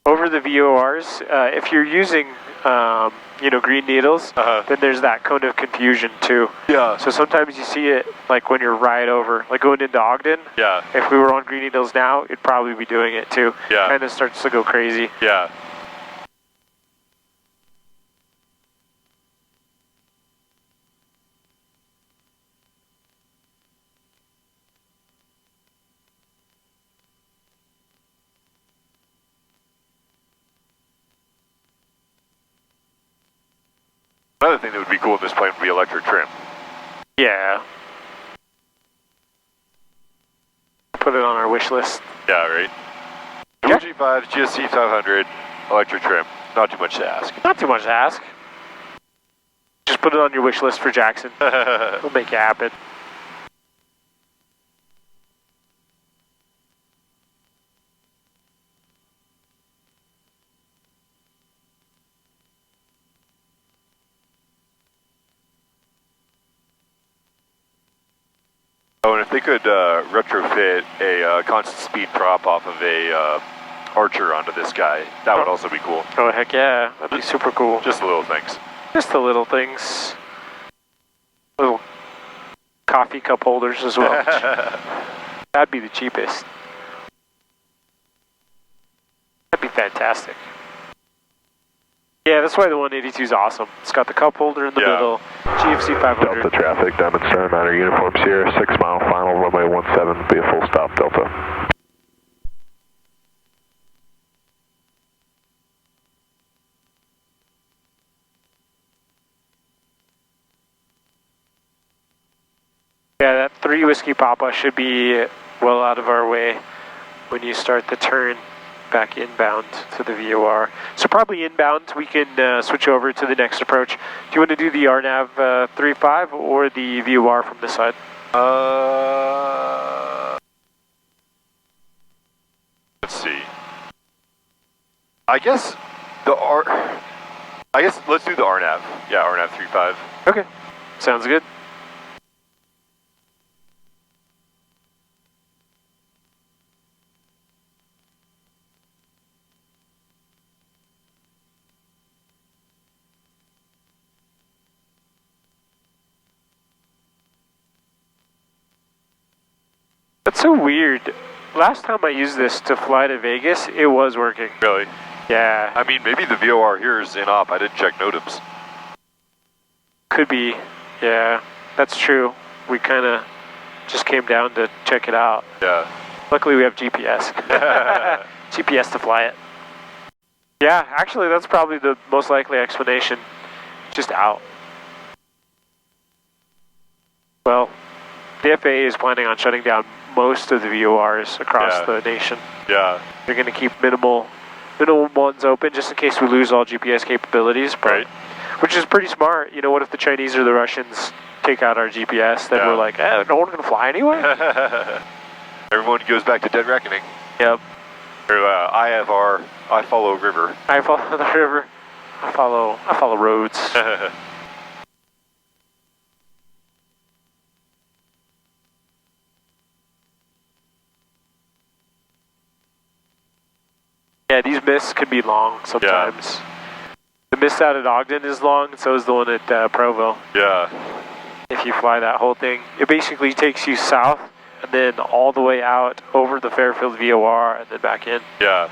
Over the VORs, if you're using, green needles, then there's that cone of confusion too. Yeah. So sometimes you see it like when you're right over, like going into Ogden. Yeah. If we were on green needles now, it'd probably be doing it too. Yeah. Kind of starts to go crazy. Yeah. Another thing that would be cool in this plane would be electric trim. Yeah. Put it on our wish list. Yeah, right? Dual G5s, GSC 500, electric trim. Not too much to ask. Not too much to ask. Just put it on your wish list for Jackson. We'll make it happen. Oh, and if they could retrofit a constant speed prop off of a Archer onto this guy, that would also be cool. Oh, heck yeah. That'd be super cool. Just the little things. Just the little things. Little coffee cup holders as well. That'd be the cheapest. That'd be fantastic. Yeah, that's why the 182 is awesome. It's got the cup holder in the middle. GFC 500. Delta traffic, Diamond Star, 9er uniform Sierra, 6 mile final, runway 17, be a full stop, Delta. Yeah, that 3 Whiskey Papa should be well out of our way when you start the turn back inbound to the VOR. So probably inbound, we can switch over to the next approach. Do you want to do the RNAV 35 or the VOR from this side? Let's see. I guess let's do the RNAV. Yeah, RNAV 35. Okay, sounds good. That's so weird. Last time I used this to fly to Vegas, it was working. Really? Yeah. I mean, maybe the VOR here is in op. I didn't check NOTAMs. Could be. Yeah, that's true. We kind of just came down to check it out. Yeah. Luckily we have GPS. GPS to fly it. Yeah, actually that's probably the most likely explanation. Just out. Well, the FAA is planning on shutting down most of the VORs across the nation. Yeah. They're going to keep minimal ones open just in case we lose all GPS capabilities. Right. Which is pretty smart. You know, what if the Chinese or the Russians take out our GPS? Then we're like, no one's going to fly anyway? Everyone goes back to dead reckoning. Yep. Or IFR, I follow river. I follow the river. I follow roads. Yeah, these mists can be long sometimes. Yeah. The mist out at Ogden is long, and so is the one at Provo. Yeah. If you fly that whole thing, it basically takes you south and then all the way out over the Fairfield VOR and then back in. Yeah.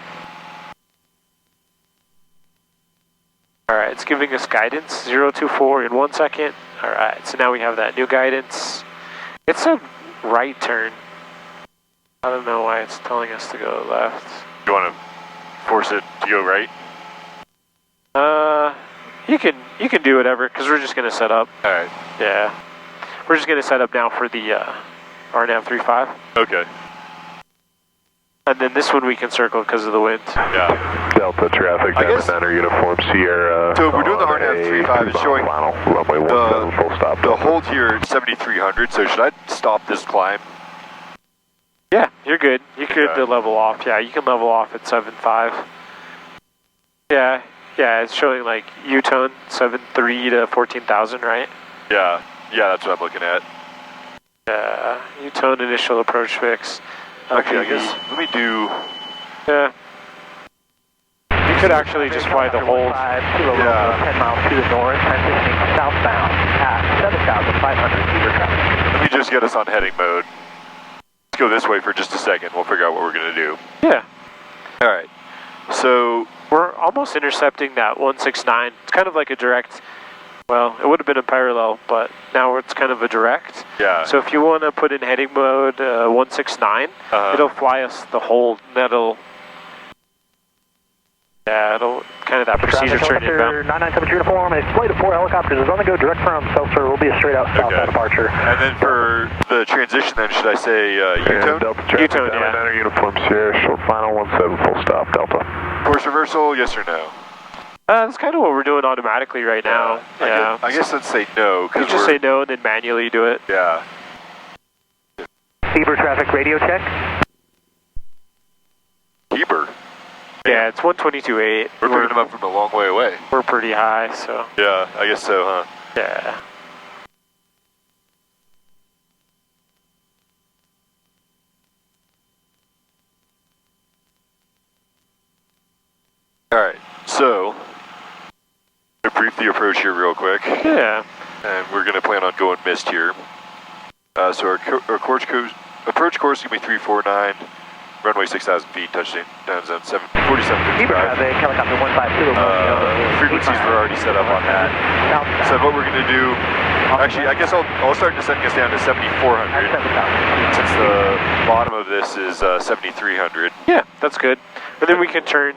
Alright, it's giving us guidance, 024 in 1 second. Alright, so now we have that new guidance. It's a right turn. I don't know why it's telling us to go left. You want to force it to go right? You can do whatever, because we're just going to set up. Alright. Yeah. We're just going to set up now for the RNAV 35. Okay. And then this one we can circle because of the wind. Yeah. Delta traffic, Diamond 9er uniform Sierra. So if we're doing the RNAV 35, it's showing runway 17, full stop. The hold here at 7,300, so should I stop this climb? Yeah, you're good. You could level off. Yeah, you can level off at 7.5. Yeah, it's showing like U-tone 7.3 to 14,000, right? Yeah, that's what I'm looking at. Yeah, U-tone initial approach fix. Actually, I guess, let me do... Yeah. You could actually just fly the whole... 10 miles to the north, transitioning southbound at 7,500 feet of traffic. Let me just get us on heading mode. Let's go this way for just a second. We'll figure out what we're going to do. Yeah. All right. So... We're almost intercepting that 169. It's kind of like a direct... Well, it would have been a parallel, but now it's kind of a direct. Yeah. So if you want to put in heading mode 169, it'll fly us the whole... It'll kind of that procedure turn inbound. 997 uniform, a flight of 4 helicopters is on the go direct from Seltzer. It will be a straight out southbound departure. And then for the transition, then should I say U-tone? U-tone, yeah. 9er uniform Sierra, short final 17, full stop, Delta. Course reversal, yes or no? That's kind of what we're doing automatically right now. Yeah. I guess let's say no. You just say no and then manually do it. Yeah. Heber traffic radio check. Heber? Yeah, it's 122.8. We're picking them up from a long way away. We're pretty high, so. Yeah, I guess so, huh? Yeah. Alright, so, to brief the approach here real quick. Yeah. And we're going to plan on going mist here. So our approach course is going to be 349. runway 6,000 feet, touchdown zone 4755. Beaver traffic, helicopter 152. Frequencies were already set up on that. So what we're going to do, actually, I guess I'll start descending us down to 7,400 since the bottom of this is 7,300. Yeah, that's good. And then we can turn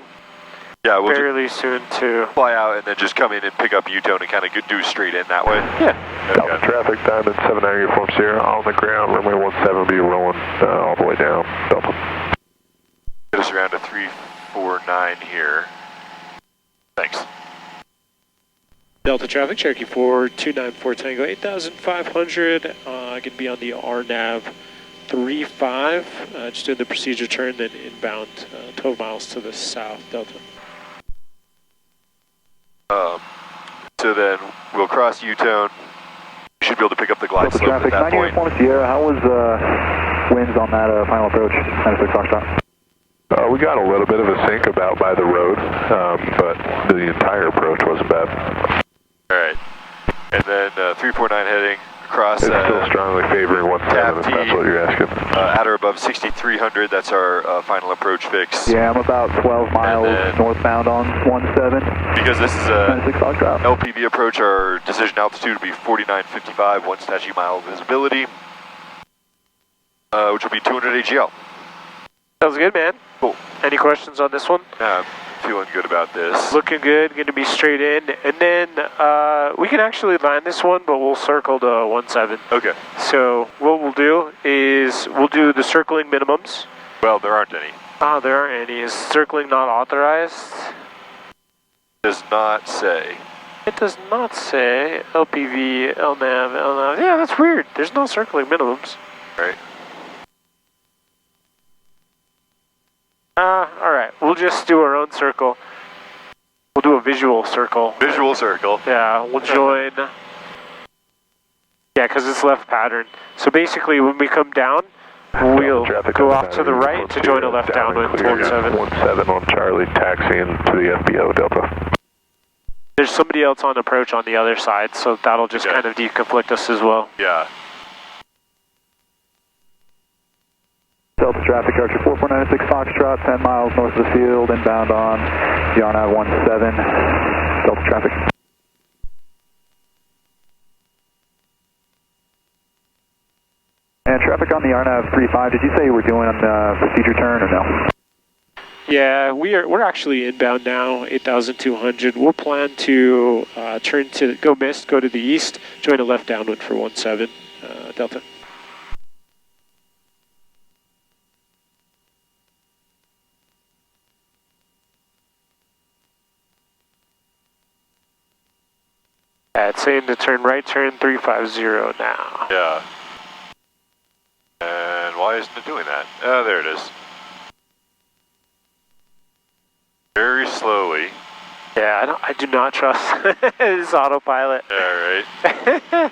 we'll fairly soon to fly out and then just come in and pick up U-tone and kind of do straight in that way. Yeah. Delta traffic, Diamond 79 uniform Sierra on the ground, runway 17 will be rolling all the way down. Delta. Get us around to 349 here. Thanks. Delta traffic, Cherokee 4294 Tango 8500. I can be on the RNAV 35, just doing the procedure turn, then inbound 12 miles to the south, Delta. So then we'll cross U-tone. We should be able to pick up the glide slope traffic, at that point. 90 uniform Sierra, how was winds on that final approach, 96 Foxtrot? We got a little bit of a sink about by the road, but the entire approach wasn't bad. Alright. And then 349 heading across. It's still strongly favoring 17 if that's what you're asking. At or above 6,300, that's our final approach fix. Yeah, I'm about 12 miles northbound on 17. Because this is a 96 Foxtrot. LPV approach, our decision altitude will be 4955, 1 statute mile visibility, which will be 200 AGL. Sounds good, man. Cool. Any questions on this one? I'm feeling good about this. Looking good, going to be straight in. And then we can actually land this one, but we'll circle to 17. Okay. So what we'll do is we'll do the circling minimums. Well, there aren't any. There aren't any. Is circling not authorized? Does not say. It does not say LPV, LNAV. Yeah, that's weird. There's no circling minimums. Right. Alright, we'll just do our own circle. We'll do a visual circle. Visual circle. Yeah, we'll join. Yeah, because it's left pattern. So basically, when we come down, we'll go off to the right to join a left downwind towards 17. 17 on Charlie, taxiing to the FBO, Delta. There's somebody else on approach on the other side, so that'll just kind of deconflict us as well. Yeah. Delta traffic, Archer 4496 Foxtrot, 10 miles north of the field, inbound on the RNAV 17. Delta traffic. And traffic on the RNAV 35, did you say you were doing a procedure turn or no? Yeah, we're actually inbound now, 8,200. We'll plan to turn to go to the east, join a left downwind for 17, Delta. It's saying to turn right, turn 350 now. Yeah. And why isn't it doing that? Oh, there it is. Very slowly. Yeah, I do not trust this autopilot. Yeah, right.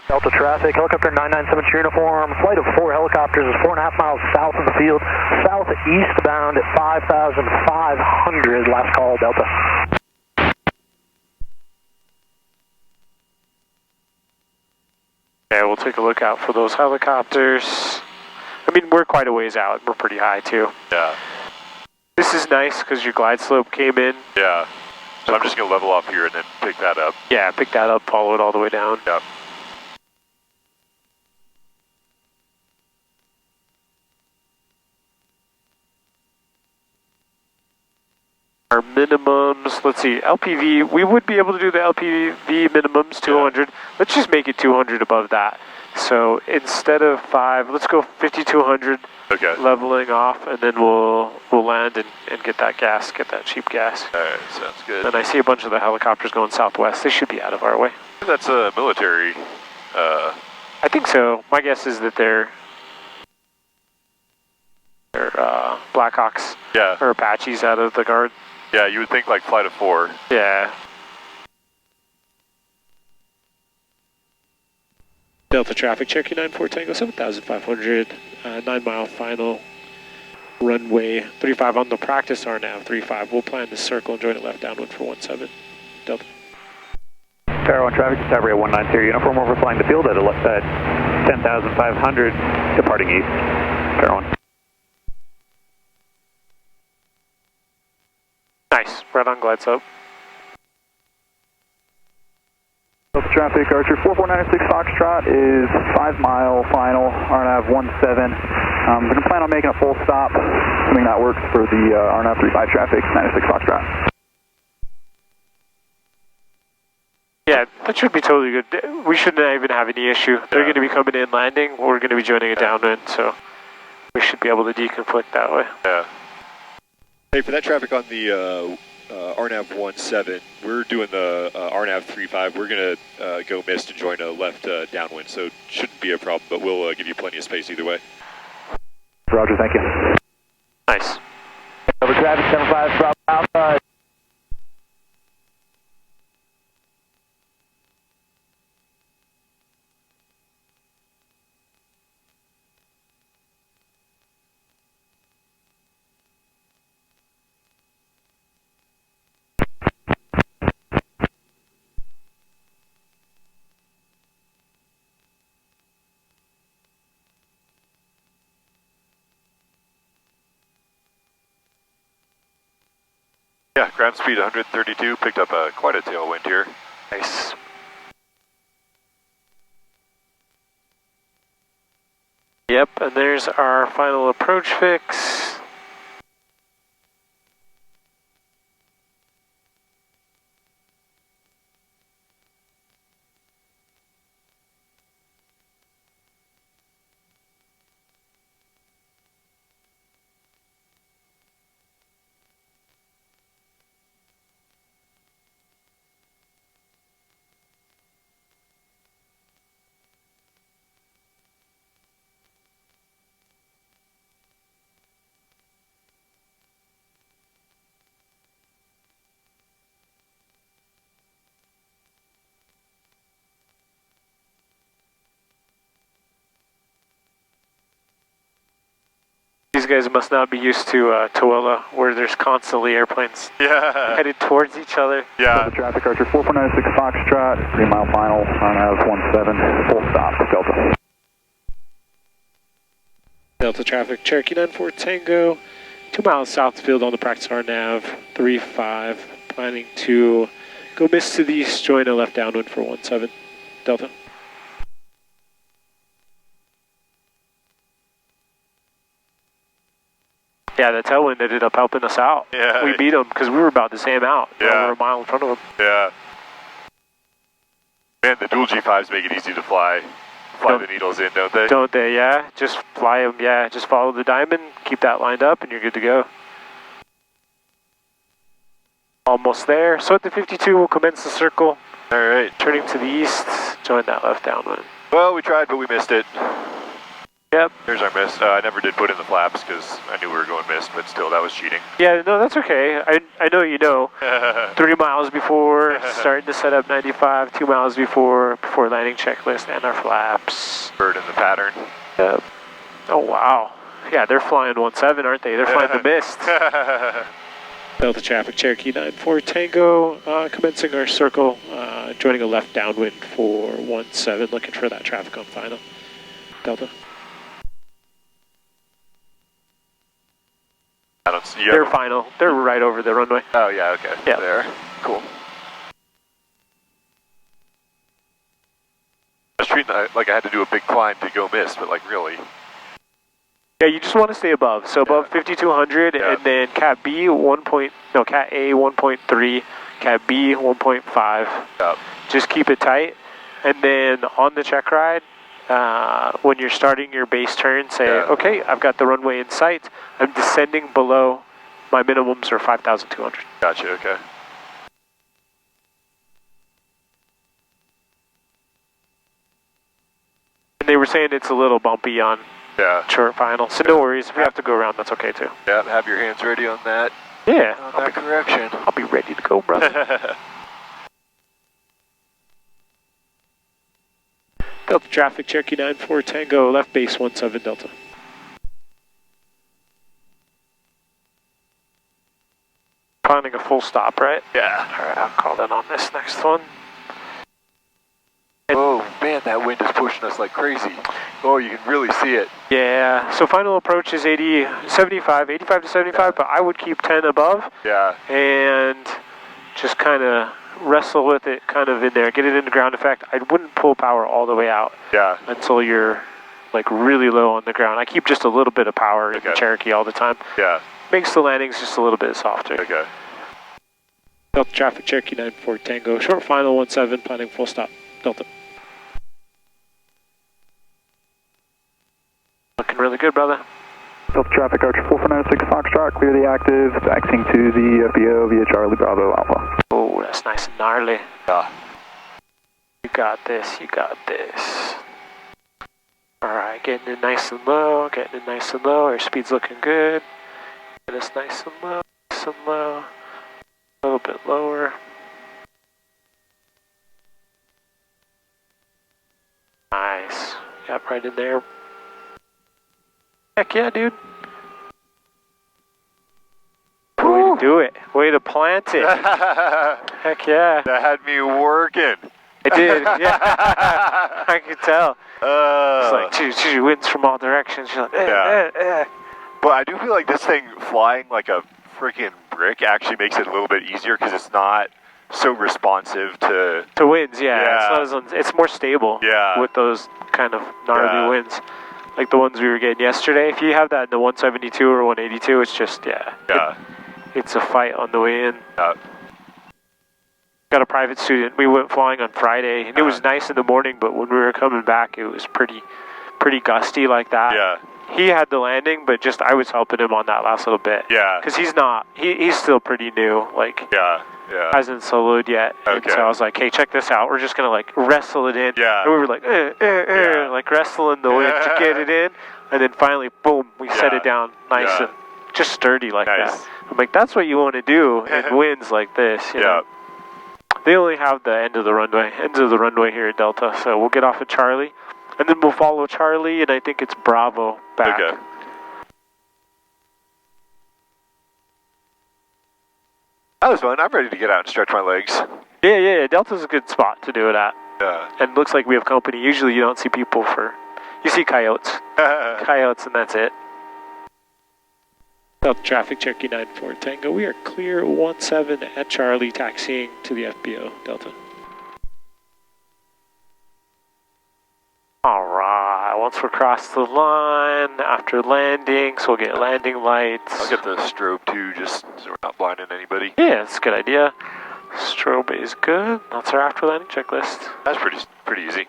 Delta traffic, helicopter 997 uniform, flight of 4 helicopters is 4.5 miles south of the field, southeast bound at 5,500, last call, Delta. Yeah, we'll take a look out for those helicopters. I mean, we're quite a ways out. We're pretty high, too. Yeah. This is nice because your glide slope came in. Yeah. So I'm just going to level off here and then pick that up. Yeah, pick that up, follow it all the way down. Yep. Our minimums, let's see, LPV, we would be able to do the LPV minimums 200. Let's just make it 200 above that. So instead of 5, let's go 5,200, leveling off, and then we'll land and get that gas, get that cheap gas. Alright, sounds good. And I see a bunch of the helicopters going southwest. They should be out of our way. That's a military. I think so. My guess is that they're Blackhawks or Apaches out of the Guard. Yeah, you would think like flight of 4. Yeah. Delta traffic, Cherokee 94 Tango 7500, 9 mile final, runway 35 on the practice RNAV 35. We'll plan to circle and join it left downwind for 17. Delta. Tower 1 traffic, Discovery 190 uniform, overflying the field at 10,500, departing east. Tower 1. lights up. Delta traffic, Archer 4496 Foxtrot is 5 mile final, RNAV 17. We're going to plan on making a full stop, assuming that works for the RNAV 35 traffic, 96 Foxtrot. Yeah, that should be totally good. We shouldn't even have any issue. They're going to be coming in landing, we're going to be joining a downwind, so we should be able to deconflict that way. Yeah. Hey, for that traffic on the RNAV 17, we're doing the RNAV 35. We're going to go mist and join a left downwind, so it shouldn't be a problem, but we'll give you plenty of space either way. Roger, thank you. Nice. Over traffic 75 Bravo Alpha. Yeah, ground speed 132, picked up quite a tailwind here. Nice. Yep, and there's our final approach fix. These guys must not be used to Tooele, where there's constantly airplanes headed towards each other. Delta traffic, Archer 4496 Foxtrot, 3 mile final, RNAV 17, full stop, Delta. Delta traffic, Cherokee 94 Tango, 2 miles south of field on the practice RNAV 35, planning to go mist to the east, join a left downwind for 17, Delta. Yeah, the tailwind ended up helping us out. Yeah. We beat them because we were about the same out. Yeah. We were a mile in front of them. Yeah. Man, the dual G5s make it easy to fly the needles in, don't they? Don't they? Yeah. Just fly them. Yeah. Just follow the diamond, keep that lined up, and you're good to go. Almost there. So at the 52, we'll commence the circle. All right. Turning to the east, join that left downwind. Well, we tried, but we missed it. Yep. There's our miss. I never did put in the flaps because I knew we were going missed, but still, that was cheating. Yeah, no, that's okay. I know you know. 3 miles before, starting to set up 95, 2 miles before landing checklist and our flaps. Bird in the pattern. Yep. Oh, wow. Yeah, they're flying 17, aren't they? They're flying the mist. Delta traffic, Cherokee 94 Tango, commencing our circle, joining a left downwind for 17, looking for that traffic on final. Delta. I don't see you. They're final. They're right over the runway. Oh, yeah, okay. Yeah. There. Cool. I was treating it like I had to do a big climb to go miss, but like really. Yeah, you just want to stay above. So above 5200, and then Cat B Cat A 1.3, Cat B 1.5. Yep. Just keep it tight. And then on the check ride, when you're starting your base turn, say, okay, I've got the runway in sight. I'm descending below. My minimums are 5,200. Gotcha, okay. And they were saying it's a little bumpy on short final. So no worries. If you have to go around, that's okay too. Yeah, have your hands ready on that. Yeah. On that correction. I'll be ready to go, brother. Delta traffic, Cherokee 94 Tango, left base 17 Delta. Planning a full stop, right? Yeah. All right, I'll call that on this next one. Oh, man, that wind is pushing us like crazy. Oh, you can really see it. Yeah, so final approach is 85 to 75, but I would keep 10 above. Yeah. And Just kind of wrestle with it kind of in there. Get it into ground effect. I wouldn't pull power all the way out. Yeah. Until you're like really low on the ground. I keep just a little bit of power in the Cherokee all the time. Yeah. Makes the landings just a little bit softer. Okay. Delta traffic, Cherokee 94 Tango. Short final 17, planning full stop. Delta. Looking really good, brother. Delta traffic, Archer 4496 Foxtrot, clear the active, taxiing to the FBO via Charlie Bravo Alpha. Oh, that's nice and gnarly. Yeah. You got this, you got this. Alright, getting it nice and low, getting it nice and low. Our speed's looking good. Get us nice and low, nice and low. A little bit lower. Nice. Yep, right in there. Heck yeah, dude. Way to do it. Way to plant it. Heck yeah. That had me working. It did, yeah. I could tell. It's like, winds from all directions. You're like, But I do feel like this thing flying like a freaking brick actually makes it a little bit easier because it's not so responsive to winds. Yeah. It's more stable. Yeah. With those kind of gnarly winds, like the ones we were getting yesterday. If you have that in the 172 or 182, it's just it's a fight on the way in. Got a private student. We went flying on Friday, and it was nice in the morning, but when we were coming back, it was pretty gusty like that. Yeah. He had the landing, but just I was helping him on that last little bit. Yeah. Because he's still pretty new. Like, hasn't soloed yet. Okay. And so I was like, hey, check this out. We're just going to like wrestle it in. Yeah. And we were like, like wrestling the wind to get it in. And then finally, boom, we set it down nice and just sturdy like that. I'm like, that's what you want to do in winds like this. You know? They only have the end of the runway here at Delta. So we'll get off at Charlie. And then we'll follow Charlie, and I think it's Bravo back. Okay. That was fun. I'm ready to get out and stretch my legs. Yeah. Delta's a good spot to do it at. Yeah. And it looks like we have company. Usually you don't see people you see coyotes. Coyotes, and that's it. Delta traffic, Cherokee 94 Tango. We are clear 17 at Charlie, taxiing to the FBO, Delta. Alright, once we're across the line, after landing, so we'll get landing lights. I'll get the strobe too, just so we're not blinding anybody. Yeah, that's a good idea. Strobe is good. That's our after landing checklist. That's pretty easy.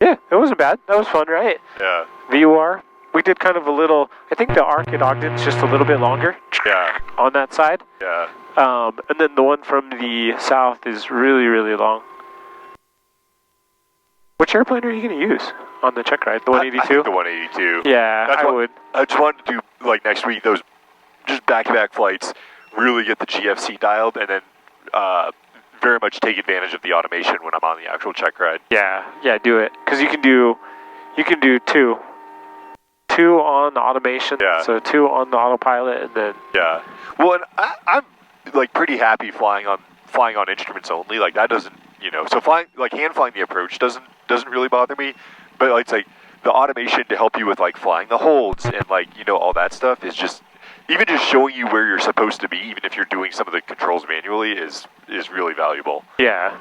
Yeah, it wasn't bad. That was fun, right? Yeah. VOR. We did kind of a little, I think the arc at Ogden's just a little bit longer. Yeah. On that side. Yeah. And then the one from the south is really, really long. Which airplane are you going to use on the check ride? The 182? I think the 182. Yeah, I would. I just wanted to do, like, next week, those just back-to-back flights, really get the GFC dialed, and then very much take advantage of the automation when I'm on the actual check ride. Yeah, do it. Because you can do two. Two on the automation, so two on the autopilot, and then... Yeah. Well, and I'm, like, pretty happy flying on instruments only. Like, that doesn't, so hand flying the approach doesn't really bother me, but it's like the automation to help you with like flying the holds and like all that stuff is just even just showing you where you're supposed to be, even if you're doing some of the controls manually, is really valuable. Yeah,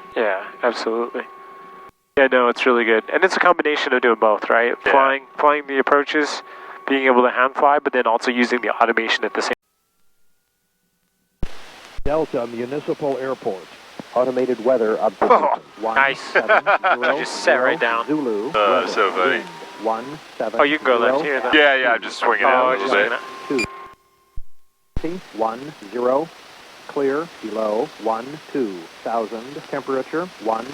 absolutely. Yeah, no, it's really good, and it's a combination of doing both, right? Yeah. Flying the approaches, being able to hand fly, but then also using the automation at the same. Delta Municipal Airport. Automated weather observation. Nice. Just set right down. Zulu. So funny. 17. Oh, you can go left here then. Yeah, I'm just swinging out a little bit. 10. Clear. Below 12,000. Temperature 15.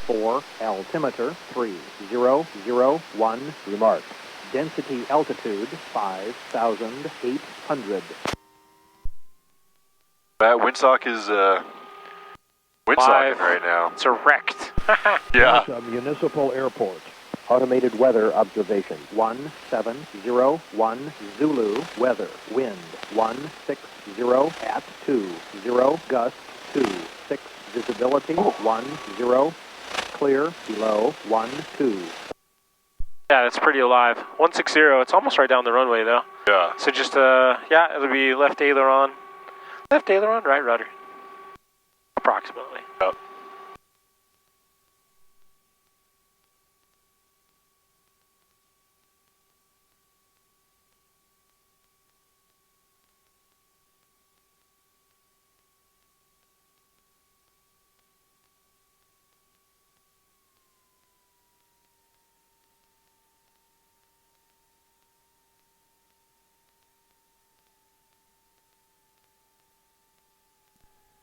4. Altimeter 3001. Remark. Density altitude 5,800. That windsock is windsocking right now. It's erect. Yeah. Municipal Airport. Automated weather observation. 1701 Zulu. Weather. Wind 160 at 20. Gust 26. Visibility 10. Clear. Below 12. Yeah, it's pretty alive. 160. It's almost right down the runway though. Yeah. So just it'll be left aileron. Left aileron, right rudder. Approximately. Yep.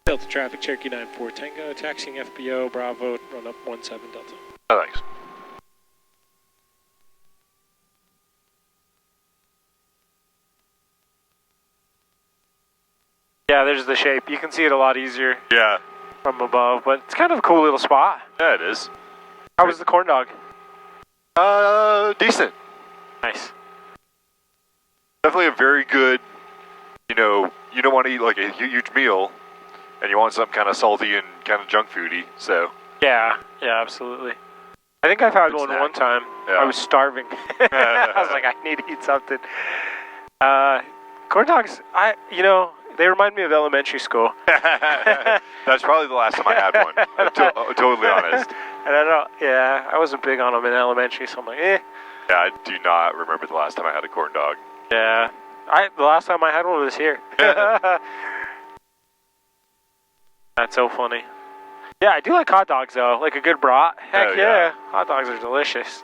Delta traffic, Cherokee 94 Tango, taxiing FBO, Bravo, run up 17 Delta. Oh, thanks. Yeah, there's the shape. You can see it a lot easier Yeah. from above, but it's kind of a cool little spot. Yeah, it is. How was the corn dog? Decent. Nice. Definitely a very good, you know, you don't want to eat like a huge meal, and you want something kind of salty and kind of junk foody, so. Yeah, absolutely. I think I've had one time. Yeah. I was starving. I was like, I need to eat something. Corn dogs, they remind me of elementary school. That's probably the last time I had one. I'm totally honest. And I wasn't big on them in elementary, so I'm like, eh. Yeah, I do not remember the last time I had a corn dog. Yeah, the last time I had one was here. That's so funny. Yeah, I do like hot dogs though, like a good brat. Heck yeah, hot dogs are delicious.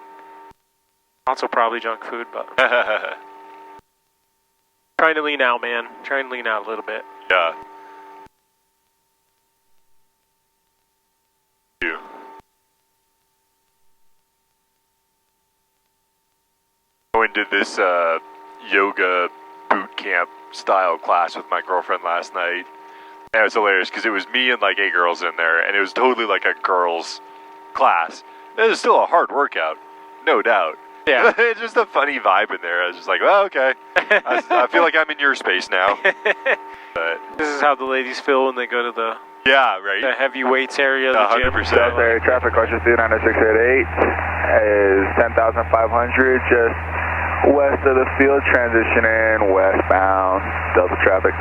Also probably junk food, but trying to lean out, man. Trying to lean out a little bit. Yeah. You. I went and did this yoga boot camp style class with my girlfriend last night. And it was hilarious because it was me and like 8 girls in there, and it was totally like a girls' class. It was still a hard workout, no doubt. Yeah. It's just a funny vibe in there. I was just like, well, okay. I feel like I'm in your space now. But this is how the ladies feel when they go to the right. The heavy weights area of the 100%. Delta traffic, question 29688 is 10,500, just west of the field, transitioning westbound. Delta traffic.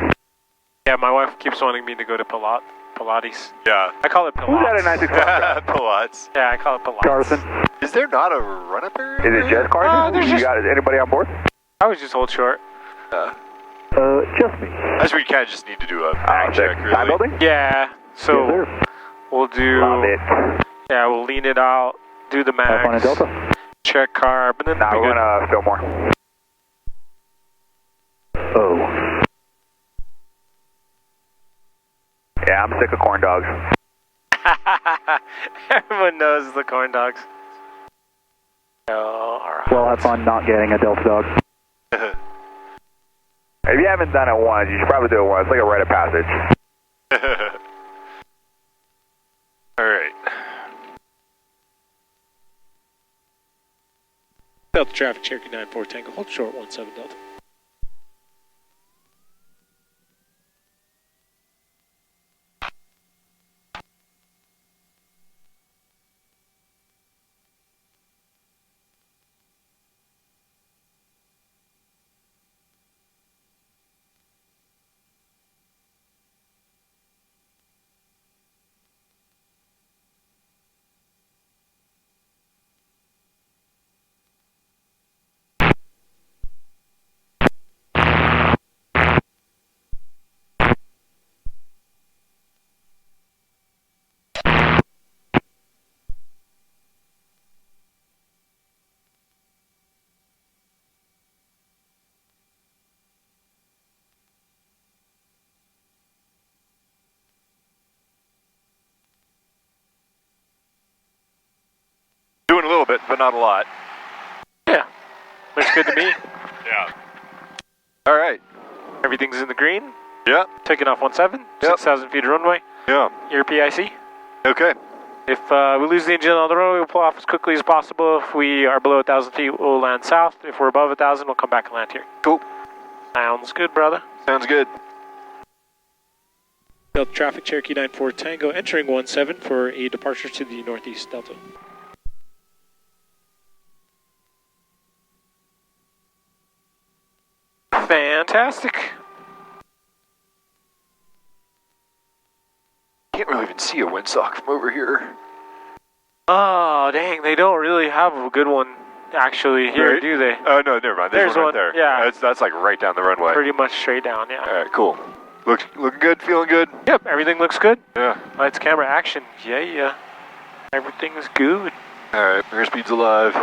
Yeah, my wife keeps wanting me to go to Pilates. Yeah. I call it Pilates. Who's that at 965? Pilates. Yeah, I call it Pilates. Carson. Is there not a run-up area? Is it just Carson? there's you got anybody on board? I was just hold short. Just me. I guess we kind of just need to do a back check, really. Time building? Yeah, so Yes, sir. we'll do. Love it. Yeah, we'll lean it out, do the max. Have fun in Delta. Check carb, and then Nah, we're gonna fill more. Oh. Yeah, I'm sick of corn dogs. Everyone knows the corn dogs. Oh, alright. Well, have fun not getting a Delta dog. If you haven't done it once, you should probably do it once. It's like a rite of passage. Alright. Delta traffic, Cherokee 94 Tango, hold short 17 Delta. Doing a little bit, but not a lot. Yeah, looks good to me. Yeah. Alright. Everything's in the green. Yeah. Taking off 17, 6,000 feet of runway. Yeah. Your PIC. Okay. If we lose the engine on the runway, we'll pull off as quickly as possible. If we are below 1,000 feet, we'll land south. If we're above 1,000, we'll come back and land here. Cool. Sounds good, brother. Sounds good. Delta traffic, Cherokee 94 Tango, entering 17 for a departure to the northeast Delta. Fantastic. even see a windsock from over here. Oh, dang, they don't really have a good one actually here, Right? do they? Oh, no, never mind. There's one right there. Yeah. That's like right down the runway. Pretty much straight down, yeah. All right, cool. Looking good, feeling good? Yep, everything looks good. Yeah. Lights, camera, action. Yeah. Everything's good. All right, airspeed's alive.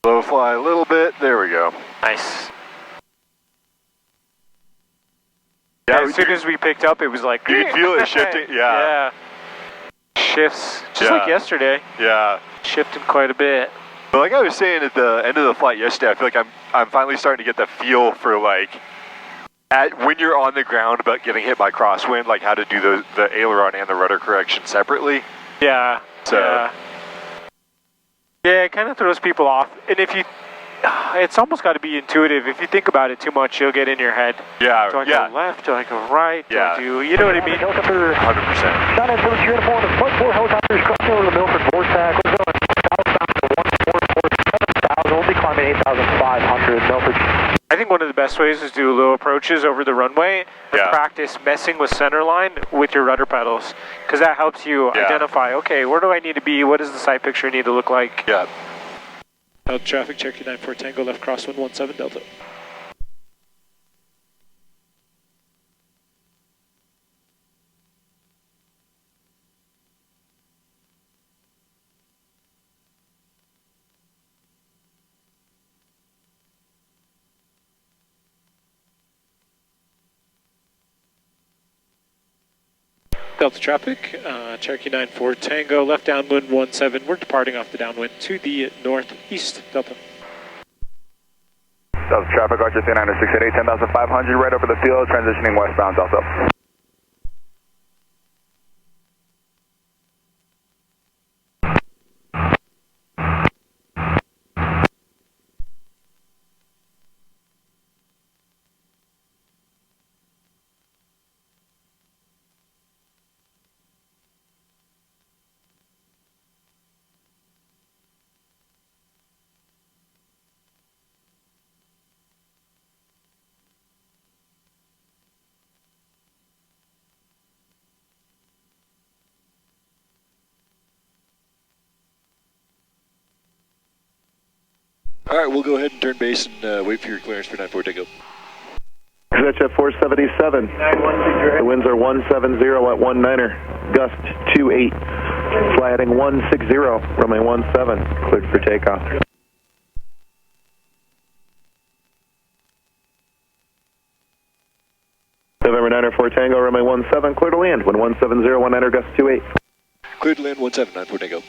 Low fly a little bit. There we go. Nice. Yeah, as soon as we picked up, it was like... You could feel it shifting. Yeah. Shifts. Just like yesterday. Yeah. Shifted quite a bit. But like I was saying at the end of the flight yesterday, I feel like I'm finally starting to get the feel for like when you're on the ground about getting hit by crosswind, like how to do the aileron and the rudder correction separately. Yeah. So. Yeah, it kind of throws people off. And if you, it's almost got to be intuitive. If you think about it too much, you'll get in your head. Yeah, Do I go left? Do I go right? Do I do, you know what I mean? 100%. John Edwards, you're in the Flight 4 helicopters crossing over the Milford Vortex. We're going southbound to 144,7,000. We'll be climbing 8,500 Milford. I think one of the best ways is to do low approaches over the runway and practice messing with center line with your rudder pedals, because that helps you identify, okay, where do I need to be? What does the side picture need to look like? Yeah. Delta traffic, Cherokee 94 Tango, left crosswind 17 Delta. Delta traffic, Cherokee 94 Tango, left downwind 17. We're departing off the downwind to the northeast, Delta. Delta traffic, Archer 3968, 10,500, right over the field, transitioning westbound, Delta. All right, we'll go ahead and turn base and wait for your clearance for 94 Tango. Kazachef 477. The winds are 170 at 19er, gust 28. Fly heading 160, runway 17, cleared for takeoff. November 94 Tango, runway 17, clear to land, wind 170, 19er, gust 28. Cleared to land 17, 94 Tango.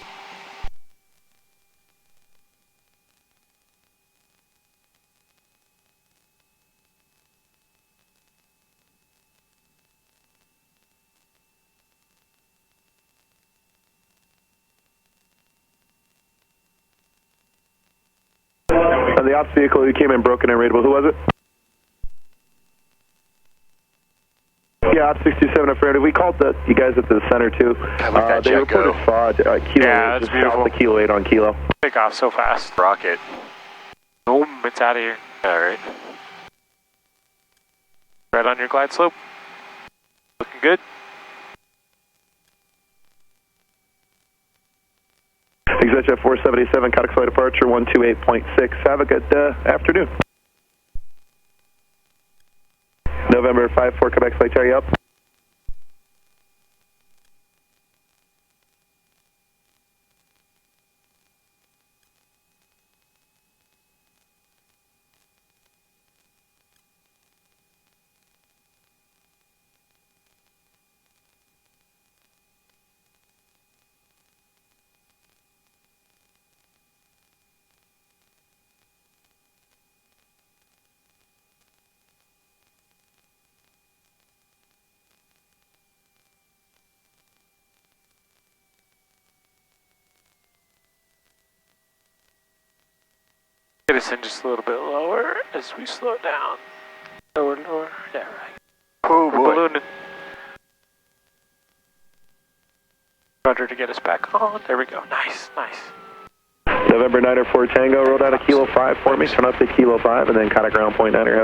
The ops vehicle who came in broken and raidable, who was it? Yeah, Ops 67 affirmative. We called you guys at the center too. They reported fraud. Kilo 8, just south of Kilo 8 on Kilo. Take off so fast. Rocket. Boom, it's out of here. All right. Right on your glide slope. Looking good. Executive 477, Codex flight departure 128.6. Have a good afternoon. November 54, Quebec flight, are you up? in just a little bit lower as we slow down. Lower, lower. Yeah, right. Oh We're ballooning. Roger to get us back on. There we go. Nice, nice. November 9 4 Tango, roll down to Kilo 5 for me. Turn up to Kilo 5 and then contact ground point 9.